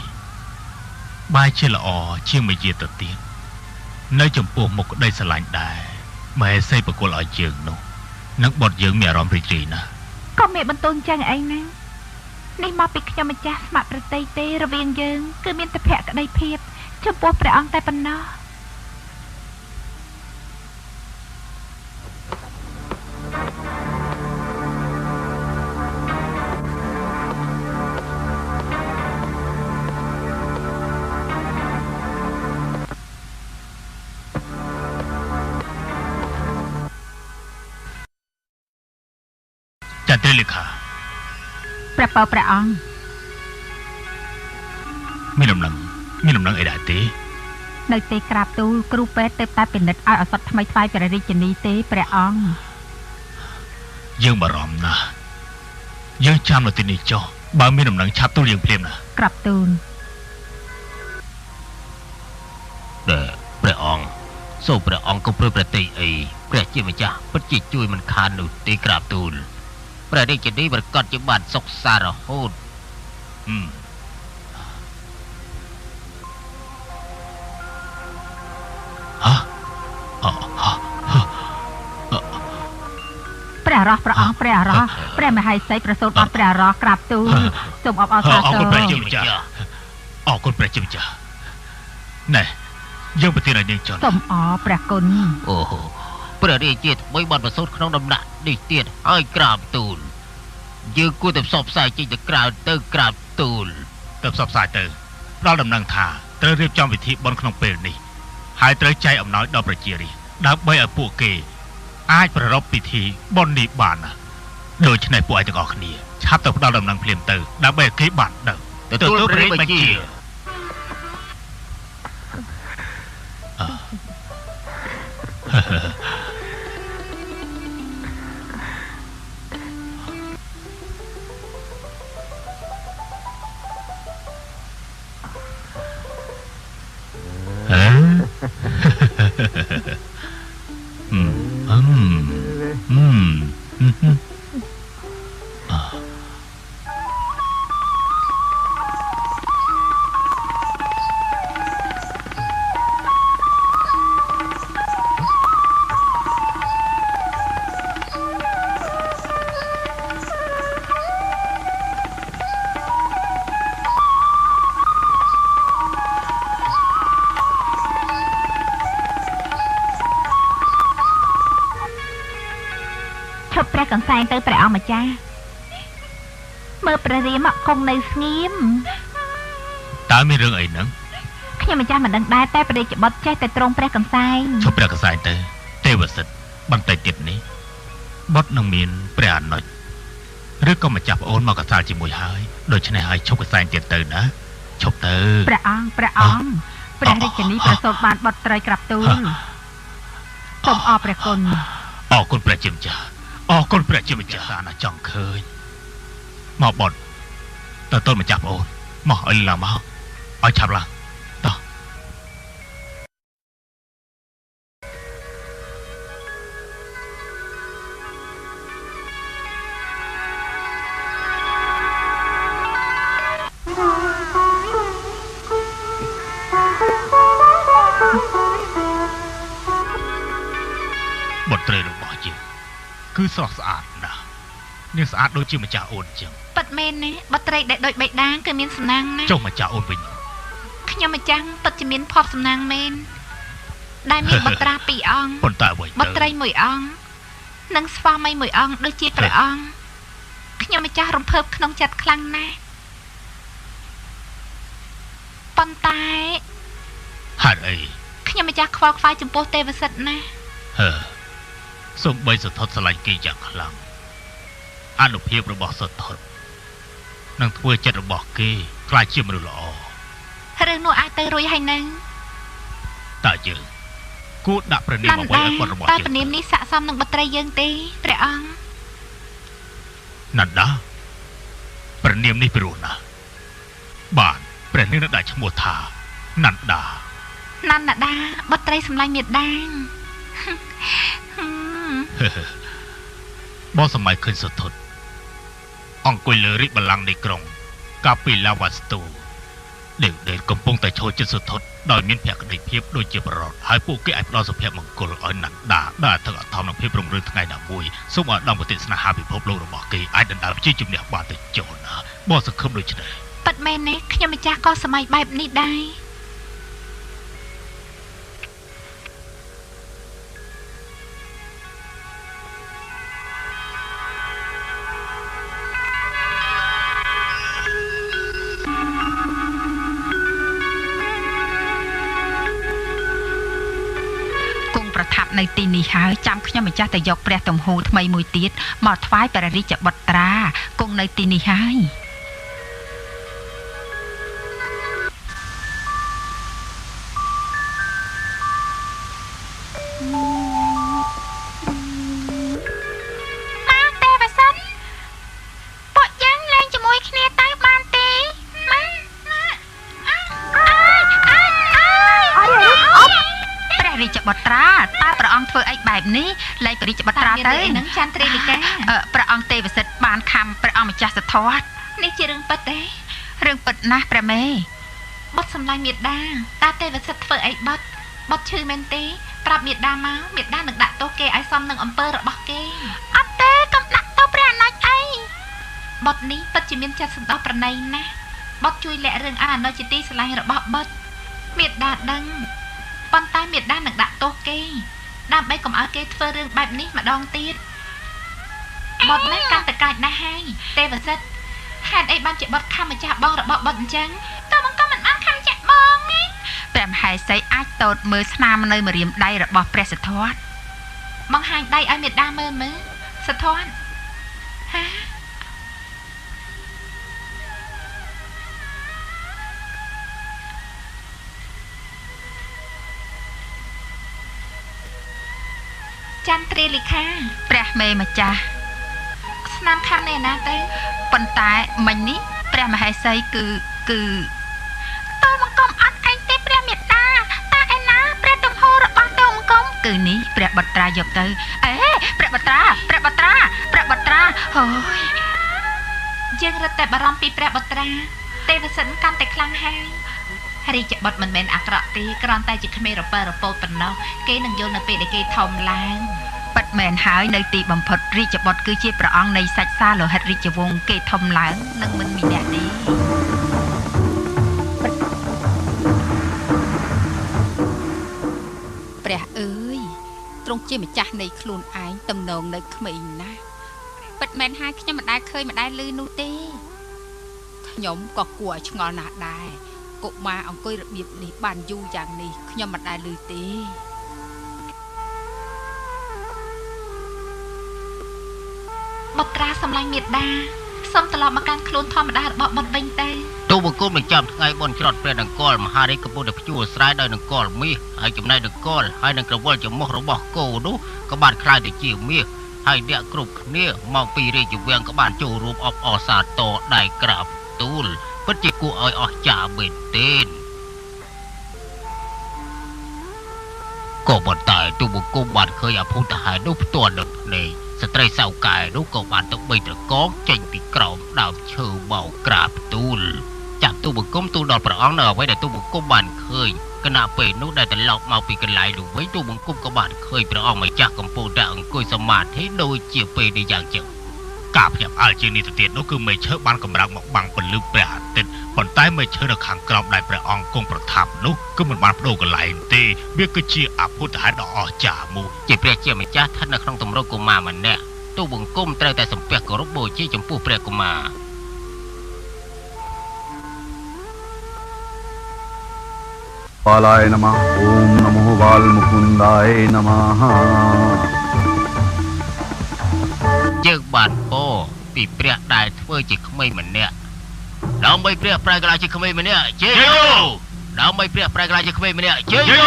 បាយជាល្អជាងមេជាទៅទៀតនៅចំពោះមុខក្តីស្រឡាញ់ដែរមហេសីប្រគល់ឲ្យយើងនោះនឹងបត់យើងមានអារម្មណ៍រីករាយណាស់ក៏មានបន្ទូលអញ្ចឹងអីណានេះមកពីខ្ញុំម្ចាស់ស្មាត់ប្រតិទេរវាងយើងគឺមានតែភក្តីភាពចំពោះព្រះអង្គតែប៉ុណ្ណោះចន្ទ្រីលេខាព្រះបើព្រះអង្គមានដំណឹងអីដែរទេនៅទេក្រាបទូលគ្រូពេទ្យទៅតែពិនិត្យឲ្យឱសថថ្មីថ្វាយព្រះរាជនីទេព្រះអង្គយើងបារម្ភណាស់យើងចាំនៅទីនេះចុះបើមានដំណឹងឆាប់ទូលយើងភ្លាមណាក្រាបទូលព្រះអង្គសូមព្រះអង្គកុំព្រួយប្រតិអីព្រះជាម្ចាស់ពិតជាជួយមិនខាននោះទេក្រាបទូលព្រះរាជនីប្រកាសជាបានសុខសារហូតព្រះរស់ព្រះអង្គព្រះរស់ព្រះមហេសីប្រសូតអត់ព្រះរស់ក្រាបទូលសូមអបអរសាទរអរគុណព្រះជាម្ចាស់អរគុណព្រះជាម្ចាស់ណែយើងប្រទានឲ្យនាងចន់សូមអរព្រះគុណអូព្រះរាជាថ្មីបានប្រសូតក្នុងដំណាក់នេះទៀតហើយក្រាបទូលយើងគួរតែផ្សព្វផ្សាយចេញទៅក្រៅទៅក្រាបទូលទៅផ្សព្វផ្សាយទៅផ្ដល់ដំណឹងថាត្រូវរៀបចំពិធីបុណ្យក្នុងពេលនេះហើយត្រូវចែកអំណោយដល់ប្រជារាស្ត្រដើម្បីឲ្យពួកគេអាចប្រារព្ធពិធីបុណ្យនេះបានណាដូច្នេះពួកឯងទាំងអស់គ្នាឆាប់ទៅផ្ដល់ដំណឹងភ្លាមទៅដើម្បីឲ្យគេបានដឹងទទួលព្រះរាជបញ្ជាកន្សែងទៅព្រះអង្គម្ចាស់មើលព្រះរាមគង់នៅស្ងៀមតើមានរឿងអីហ្នឹងខ្ញុំម្ចាស់មិនដឹងដែរតែព្រះរាជបុត្រចេះតែទ្រង់ព្រះកន្សែងជប់ព្រះកន្សែងទៅទេវសិទ្ធបន្តិចទៀតនេះបុត្រនឹងមានព្រះអនុជឬក៏ម្ចាស់ប្អូនមកកសាលជាមួយហើយដូច្នេះឲ្យឈប់កន្សែងទៀតទៅណាឈប់ទៅព្រះអង្គព្រះរាជនីប្រសូតបានបុត្រត្រីក្រាបទូលសូមអរព្រះគុណអរគុណព្រះជាម្ចាស់អរគុណព្រះជាម្ចាស់សាណាចង់ឃើញមកបុត្រទៅទល់ម្ចាស់ប្អូនមកឲ្យឡើងមកឲ្យឆាប់ឡើងតោះ គឺស្រស់ស្អាតណាស់នាងស្អាតដូចជាម្ចាស់អូនចឹងប៉ិតមែនណាបុត្រីដែលដូចបៃតាងគឺមានសំណាងណាស់ចុះម្ចាស់អូនវិញខ្ញុំម្ចាំងពិតជាមានភ័ព្វសំណាងមែនដែលមានបុត្រា2អង្គប៉ុន្តែអ្វីបុត្រី1អង្គនិងស្វាមី1អង្គដូចជាព្រះអង្គខ្ញុំម្ចាស់រំភើបក្នុងចិត្តខ្លាំងណាស់ប៉ុន្តែហេតុអីខ្ញុំម្ចាស់ខ្វល់ខ្វាយចំពោះទេវសិទ្ធណាស់សូម្បីសទ្ធិស្រឡាញ់គេយ៉ាងខ្លាំងអនុភាពរបស់សទ្ធិនឹងធ្វើចិត្តរបស់គេខ្លាចជាមនុស្សល្អរឿងនោះអាចទៅរួចហើយនឹងតើយើងគួរដាក់ព្រះនាមអ្វីឲ្យគាត់របស់យើងតែព្រះនាមនេះស័ក្តិសមនឹងបុត្រីយើងទេព្រះអង្គណាន់ដាព្រះនាមនេះពិរោះណាស់បាទព្រះនាមដែលឈ្មោះថាណាន់ដាបុត្រីសម្លាញ់មេដាងបងសម័យឃើញសទ្ធិអង្គុយលើរាជបល្ល័ង្កនៃក្រុងកាពីឡាវ៉ាស្ទូដែលកំពុងតែឈរចិត្តសទ្ធិដោយមានភក្តីភាពដូចជាប្ររត់ហើយពួកគេអាចផ្ដល់សុភមង្គលឲ្យណាន់ដាដែលអធិកអធមនឹងភាពរុងរឿងថ្ងៃណាមួយសូមឲ្យដំប្រទេសស្នេហាពិភពលោករបស់គេអាចដណ្ដើមជាជំនះបានទៅចុះណាបងសង្ឃឹមដូចនេះប៉ិតមែនទេខ្ញុំម្ចាស់ក៏សម័យបែបនេះដែរប្រថាប់នៅទីនេះហើយចាំខ្ញុំម្ចាស់ទៅយកព្រះទំហូរថ្មីមួយទៀតមកថ្វាយព្រះរាជបុត្រាគង់នៅទីនេះហើយមកទេវសិនពួកយើងលេងជាមួយគ្នាទៅបានទេព្រះរាជបុត្រាតើព្រះអង្គធ្វើអីបែបនេះលែងព្រះរាជបុត្រាទៅនឹងចន្ទ្រីលីកាព្រះអង្គទេវសិទ្ធបានខំព្រះអង្គម្ចាស់សទ្ធត្ថនេះជារឿងពិតទេរឿងពិតណាស់ព្រះមេបុតសម្លាញ់មេដាតើទេវសិទ្ធធ្វើអីបុតឈឺមែនទេប្រាប់មេដាមកមេដានឹងដាក់ទោសគេឲ្យសមនឹងអំពើរបស់គេអត់ទេកុំដាក់ទោសព្រះអនុជអីបុតនេះពិតជាមានចិត្តសន្តោសប្រណីណាស់បុតជួយលាក់រឿងអនុជជាទីស្រឡាញ់របស់បុតមេដាដឹងប៉ុន្តែមេដានឹងដាក់ទោសគេដើម្បីកុំឲ្យគេធ្វើរឿងបែបនេះម្ដងទៀតបុតនេះកាន់តែកាចណាស់ហើយទេវសិទ្ធហេតុអីបានជាបុតខំម្ចាស់បងរបស់បុតអញ្ចឹងក៏មិនបានខំចាក់បងទេព្រះមហេសីអាចតូតមើលស្នាមនៅម្រាមដៃរបស់ព្រះសិទ្ធត្ថបង្ហាញដៃឲ្យមេដាមើលសិទ្ធត្ថហាចន្ទ្រាលិខាព្រះមេម្ចាស់ស្នាមខាងនេះណាទៅប៉ុន្តែមិញនេះព្រះមហេសីគឺតើមកុំអត់ឯងទេព្រះមេតាតើឯណាព្រះទំហូររបស់តើមកុំគឺនេះព្រះបុត្រាយកទៅព្រះបុត្រាអូយយើងរត់តែបារម្ភពីព្រះបុត្រាទេវសិទ្ធកាន់តែខ្លាំងហើយរាជបុត្រមិនមែនអាក្រក់ទេគ្រាន់តែជាក្មេងរពើរពោតប៉ុណ្ណោះគេនឹងយល់នៅពេលដែលគេធំឡើងពិតមែនហើយនៅទីបំផុតរាជបុត្រគឺជាព្រះអង្គនៃសាច់សាលោហិតរាជវង្សគេធំឡើងនឹងមិនមានអ្នកទេព្រះអើយទ្រង់ជាម្ចាស់នៃខ្លួនឯងទំនងនៅក្មេងណាស់ពិតមែនហើយខ្ញុំមិនដែលឃើញមិនដែលឮនោះទេខ្ញុំក៏គួរឲ្យឆ្ងល់ណាស់ដែរកុមារអង្គុយរបៀបនេះបានយូរយ៉ាងនេះខ្ញុំមិនដែលឮទេបុត្រាសម្លាញ់មេដាសូមត្រឡប់មកកាន់ខ្លួនធម្មតារបស់បុត្រវិញទៅទូបង្គំនឹងចាប់ថ្ងៃបុណ្យច្រត់ព្រះនង្គ័លមហារាជកំពុងតែភ្ជួរស្រែដោយនង្គ័លមាសហើយចំណែកនង្គ័លហើយនឹងក្រវិលចំមុះរបស់គោនោះក៏បានខ្លាយទៅជាមាសហើយអ្នកគ្រប់គ្នាមកពីរាជវាំងក៏បានចូលរួមអបអរសាទរដៃក្រាបទូលពិតជាគួរឲ្យអស្ចារ្យមែនទេក៏ប៉ុន្តែទូបង្គំបានឃើញអភូតហេតុនោះផ្ទាល់នឹងភ្នែកស្ត្រីសៅកែនោះក៏បានទៅបីត្រកងចេញពីក្រោមដើមឈើមកក្រាបទូលចាត់ ទូបង្គំទូលដល់ព្រះអង្គនៅអ្វីដែលទូបង្គំបានឃើញគណៈពេលនោះដែលត្រឡប់មកពីកន្លែងនោះវិញទូបង្គំក៏បានឃើញព្រះអង្គម្ចាស់កំពុងតែអង្គុយសមាធិដូចជាពេលនេះយ៉ាងចឹងការភ្ញាក់ផ្អើលជាងនេះទៅទៀតនោះគឺមេឈើបានកម្រើកមកបាំងពន្លឺព្រះអាទិត្យប៉ុន្តែមេឈើនៅខាងក្រោមដែលព្រះអង្គគង់ប្រថាប់នោះគឺមិនបានបដូរកន្លែងទេវាគឺជាអភូតហេតុដ៏អស្ចារ្យមួយជាព្រះជាម្ចាស់ស្ថិតនៅក្នុងទម្រង់កុមារម្នាក់ទូបង្គំត្រូវតែសំពះគោរពបូជាចំពោះព្រះកុមារबालाय नमः ओम नमो बाल मुकुंदाय नमः យើងបានពោពីព្រះដែលធ្វើជាក្មេងម្នាក់ដើម្បីព្រះប្រែក្លាយជាក្មេងម្នាក់ជេយូដើម្បីព្រះប្រែក្លាយជាក្មេងម្នាក់ជេយូ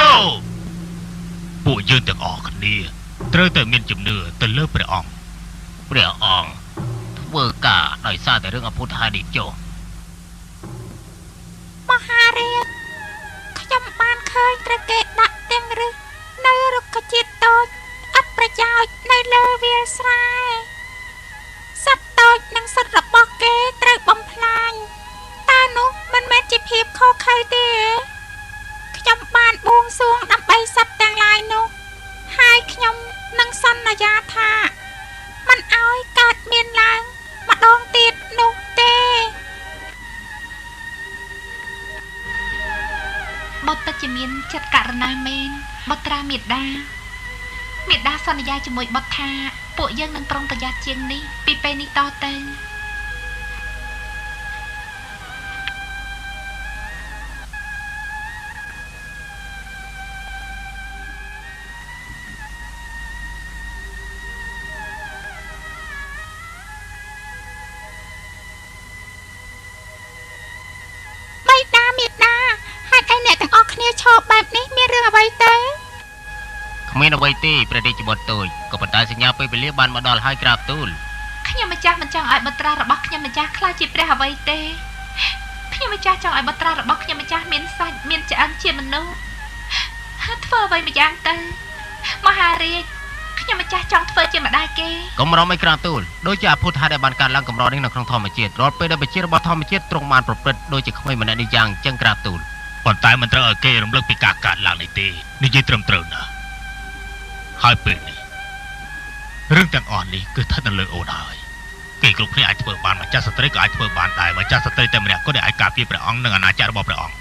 ពួកយើងទាំងអស់គ្នាត្រូវតែមានជំនឿទៅលើព្រះអង្គធ្វើការដោយសារតែរឿងអភូតហេតុនេះចុះ មហារាជខ្ញុំបានឃើញត្រូវគេដាក់ទាំងរឹសនៅរុក្ខជាតិតូចឥតប្រយោជន៍នៅលើវាលស្រែសត្វតូចនិងសត្វរបស់គេត្រូវបំផ្លាញតើនោះមិនមែនជាភាពខុសខើទេខ្ញុំបានបួងសួងដើម្បីសត្វទាំងឡាយនោះហើយខ្ញុំនឹងសន្យាថាមិនអោយកើតមានឡើងម្ដងទៀតនោះទេ បុត្រជាមានចិត្តករណាមែនបុត្រាមេដាសន្យាជាមួយបុត្រថាពួកយើងនឹងប្រុងប្រយ័ត្នជាងនេះពីពេលនេះតទៅបែបនេះមានរឿងអ្វីទៅគ្មានអ្វីទេព្រះរាជបុត្រទូលក៏ប៉ុន្តែសញ្ញាពេលវេលាបានមកដល់ហើយក្រាបទូលខ្ញុំម្ចាស់មិនចង់ឲ្យបុត្រារបស់ខ្ញុំម្ចាស់ខ្លាចជាព្រះអ្វីទេខ្ញុំម្ចាស់ចង់ឲ្យបុត្រារបស់ខ្ញុំម្ចាស់មានសាច់មានឆ្អឹងជាមនុស្សធ្វើអ្វីម្យ៉ាងទៅមហារាជខ្ញុំម្ចាស់ចង់ធ្វើជាម្ដាយគេកុំរំឲ្យក្រាបទូលដូចជាអភូតហេតុដែលបានកើតឡើងកម្រនេះនៅក្នុងធម្មជាតិរាល់ពេលដែលបជារបស់ធម្មជាតិទ្រង់បានប្រព្រឹត្តដូចជាក្មេងម្នាក់នេះយ៉ាងចឹងក្រាបទូល ប៉ុន្តែមិនត្រូវឲ្យគេរំលឹកពីការកាត់ឡើងនេះទេនិយាយត្រឹមត្រូវណាស់ហើយពេលនេះរឿងទាំងអស់នេះគឺស្ថិតនៅលើអូនហើយគេគ្រប់គ្នាអាចធ្វើបានម្ចាស់ស្ត្រីក៏អាចធ្វើបានដែរម្ចាស់ស្ត្រីតែម្នាក់ក៏អាចការពារព្រះអង្គនិងអាណាចក្ររបស់ព្រះអង្គ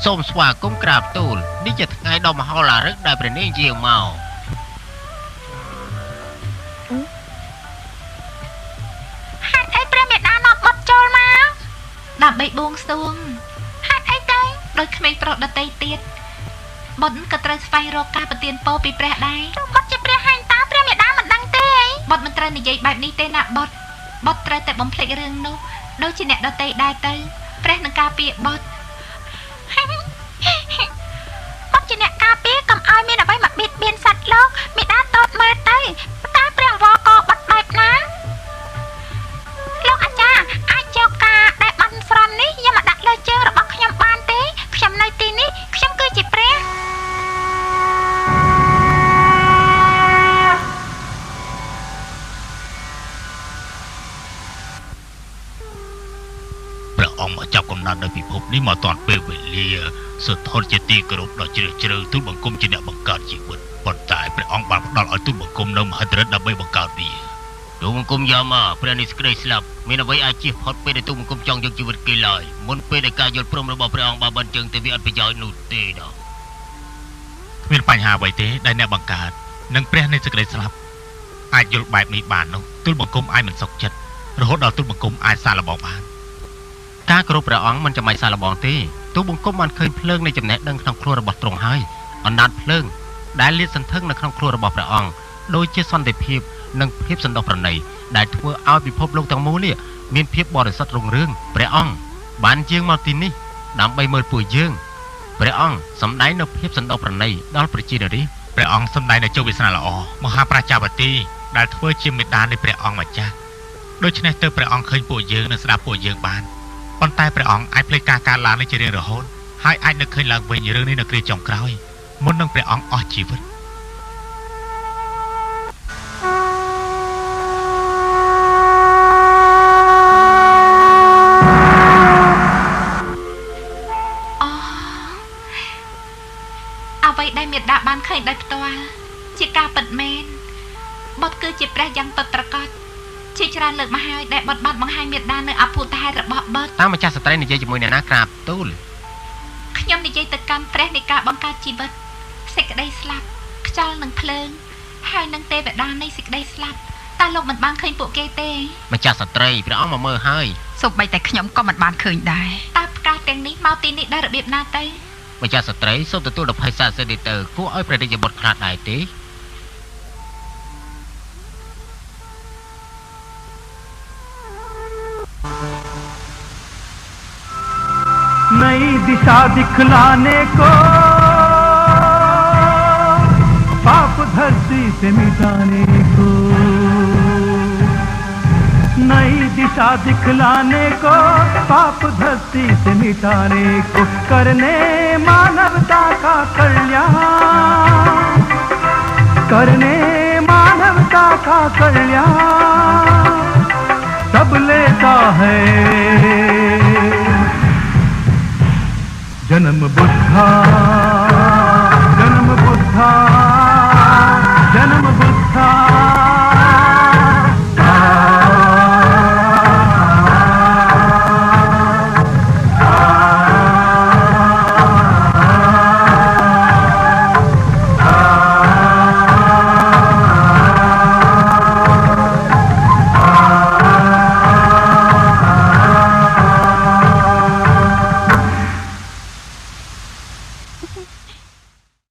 សូមស្វាគមន៍ក្រាបទូលនេះជាថ្ងៃដ៏មហោឡារិកដែលព្រះនាងយាងមកហេតុអីព្រះមេដានាំបុត្រចូលមកដើម្បីបួងសួងហេតុអីទៅដោយក្មេងប្រុសដតីទៀតបុត្រក៏ត្រូវស្វែងរកការប្រទានពរពីព្រះដែរបុត្រជាព្រះហែងតាព្រះមេដាមិនដឹងទេបុត្រមិនត្រូវនិយាយបែបនេះទេណាបុត្រត្រូវតែបំភ្លេចរឿងនោះដូចជាអ្នកដតីដែរទៅព្រះនឹងការពារបុត្រ បុត្រជាអ្នកការពារកុំឲ្យមានអ្វីមកបៀតបៀនសត្វលោកមេដាតតមើលទៅតើព្រះវរក៏បុត្របែបណាលោកអាចារ្យអាចយកការដែលបានស្រន់នេះយកមកដាក់លើជើងរបស់ខ្ញុំបានទេខ្ញុំនៅទីនេះខ្ញុំគឺជាព្រះអង្គមកចាប់កំណត់នៅពិភពនេះមកតាន់ពេលវេលាសុទ្ធនជាទីគោរពដ៏ជ្រាលជ្រៅទូលបង្គំជាអ្នកបង្កើតជីវិតប៉ុន្តែព្រះអង្គបានផ្ដល់ឲ្យទូលបង្គំនៅមហិទ្ធិឫទ្ធិដើម្បីបង្កើតវា ទូបង្គំយ៉ាមកព្រះនេះក្តីស្លាប់មានអ្វីអាចជៀសផុតពេលដែលទូបង្គំចង់យកជីវិតគេឡើយមុនពេលដែលការយល់ព្រមរបស់ព្រះអង្គបានបញ្ជើងទៅវាអត់ប្រយោជន៍នោះទេដល់គ្មានបញ្ហាអ្វីទេដែលអ្នកបង្កើតនិងព្រះនៃសេចក្តីស្លាប់អាចយល់បែបនេះបាននោះទូលបង្គំអាចមិនសុខចិត្តរហូតដល់ទូលបង្គំអាចសាឡបងបានការគោរពព្រះអង្គមិនចាំបាច់សាឡបងទេទូលបង្គំបានឃើញភ្លើងនៃចំណេះដឹងក្នុងខ្លួនរបស់ទ្រង់ហើយអណ្ដាតភ្លើងដែលលាតសន្ធឹងនៅក្នុងខ្លួនរបស់ព្រះអង្គដូចជាសន្តិភាពនិងភាពសន្តោសប្រណីដែលធ្វើឲ្យពិភពលោកទាំងមូលនេះមានភាពបរិសុទ្ធរុងរឿងព្រះអង្គបានយាងមកទីនេះដើម្បីមើលពួកយើងព្រះអង្គសម្ដែងនូវភាពសន្តោសប្រណីដល់ប្រជានារីព្រះអង្គសម្ដែងនូវជោគវាសនាល្អមហាប្រជាវទីដែលធ្វើជាមេដានៃព្រះអង្គម្ចាស់ដូច្នេះទើបព្រះអង្គឃើញពួកយើងនិងស្ដាប់ពួកយើងបានប៉ុន្តែព្រះអង្គអាចភ្លេចការកើតឡើងនេះជារៀងរហូតហើយអាចនឹកឃើញឡើងវិញរឿងនេះនៅគ្រាចុងក្រោយមុននឹងព្រះអង្គអស់ជីវិតអ្វីដែលមេដាបានឃើញដោយផ្ទាល់ជាការពិតមែនបុត្រគឺជាព្រះយ៉ាងពិតប្រាកដជាច្រើនលើកមកហើយដែលបុត្របានបង្ហាញមេដានៅអភូតហេតុរបស់បុត្រតាមម្ចាស់ស្ត្រីនិយាយជាមួយអ្នកណាក្រាបទូលខ្ញុំនិយាយទៅកាន់ព្រះនៃការបង្កើតជីវិតសេចក្តីស្លាប់ខ្យល់និងភ្លើងហើយនឹងទេវតានៃសេចក្តីស្លាប់តើលោកមិនបានឃើញពួកគេទេម្ចាស់ស្ត្រីព្រះអង្គមកមើលហើយសូម្បីតែខ្ញុំក៏មិនបានឃើញដែរតើផ្កាទាំងនេះមកទីនេះដោយរបៀបណាទៅម្ចាស់ស្ត្រីសូមទទួលដល់ភ័យសាសិទ្ធិទៅគួរឲ្យព្រះរាជបុត្រខ្លាចដែរទេनई दिशा दिखलाने को पाप धरती से मिटाने को नई दिशा दिखलाने को पाप धरती से मिटाने को करने मानवता का कल्याण करने मानवता का कल्याण सब लेता है जन्म बुद्धा जन्म बुद्धा जन्म बुद्धा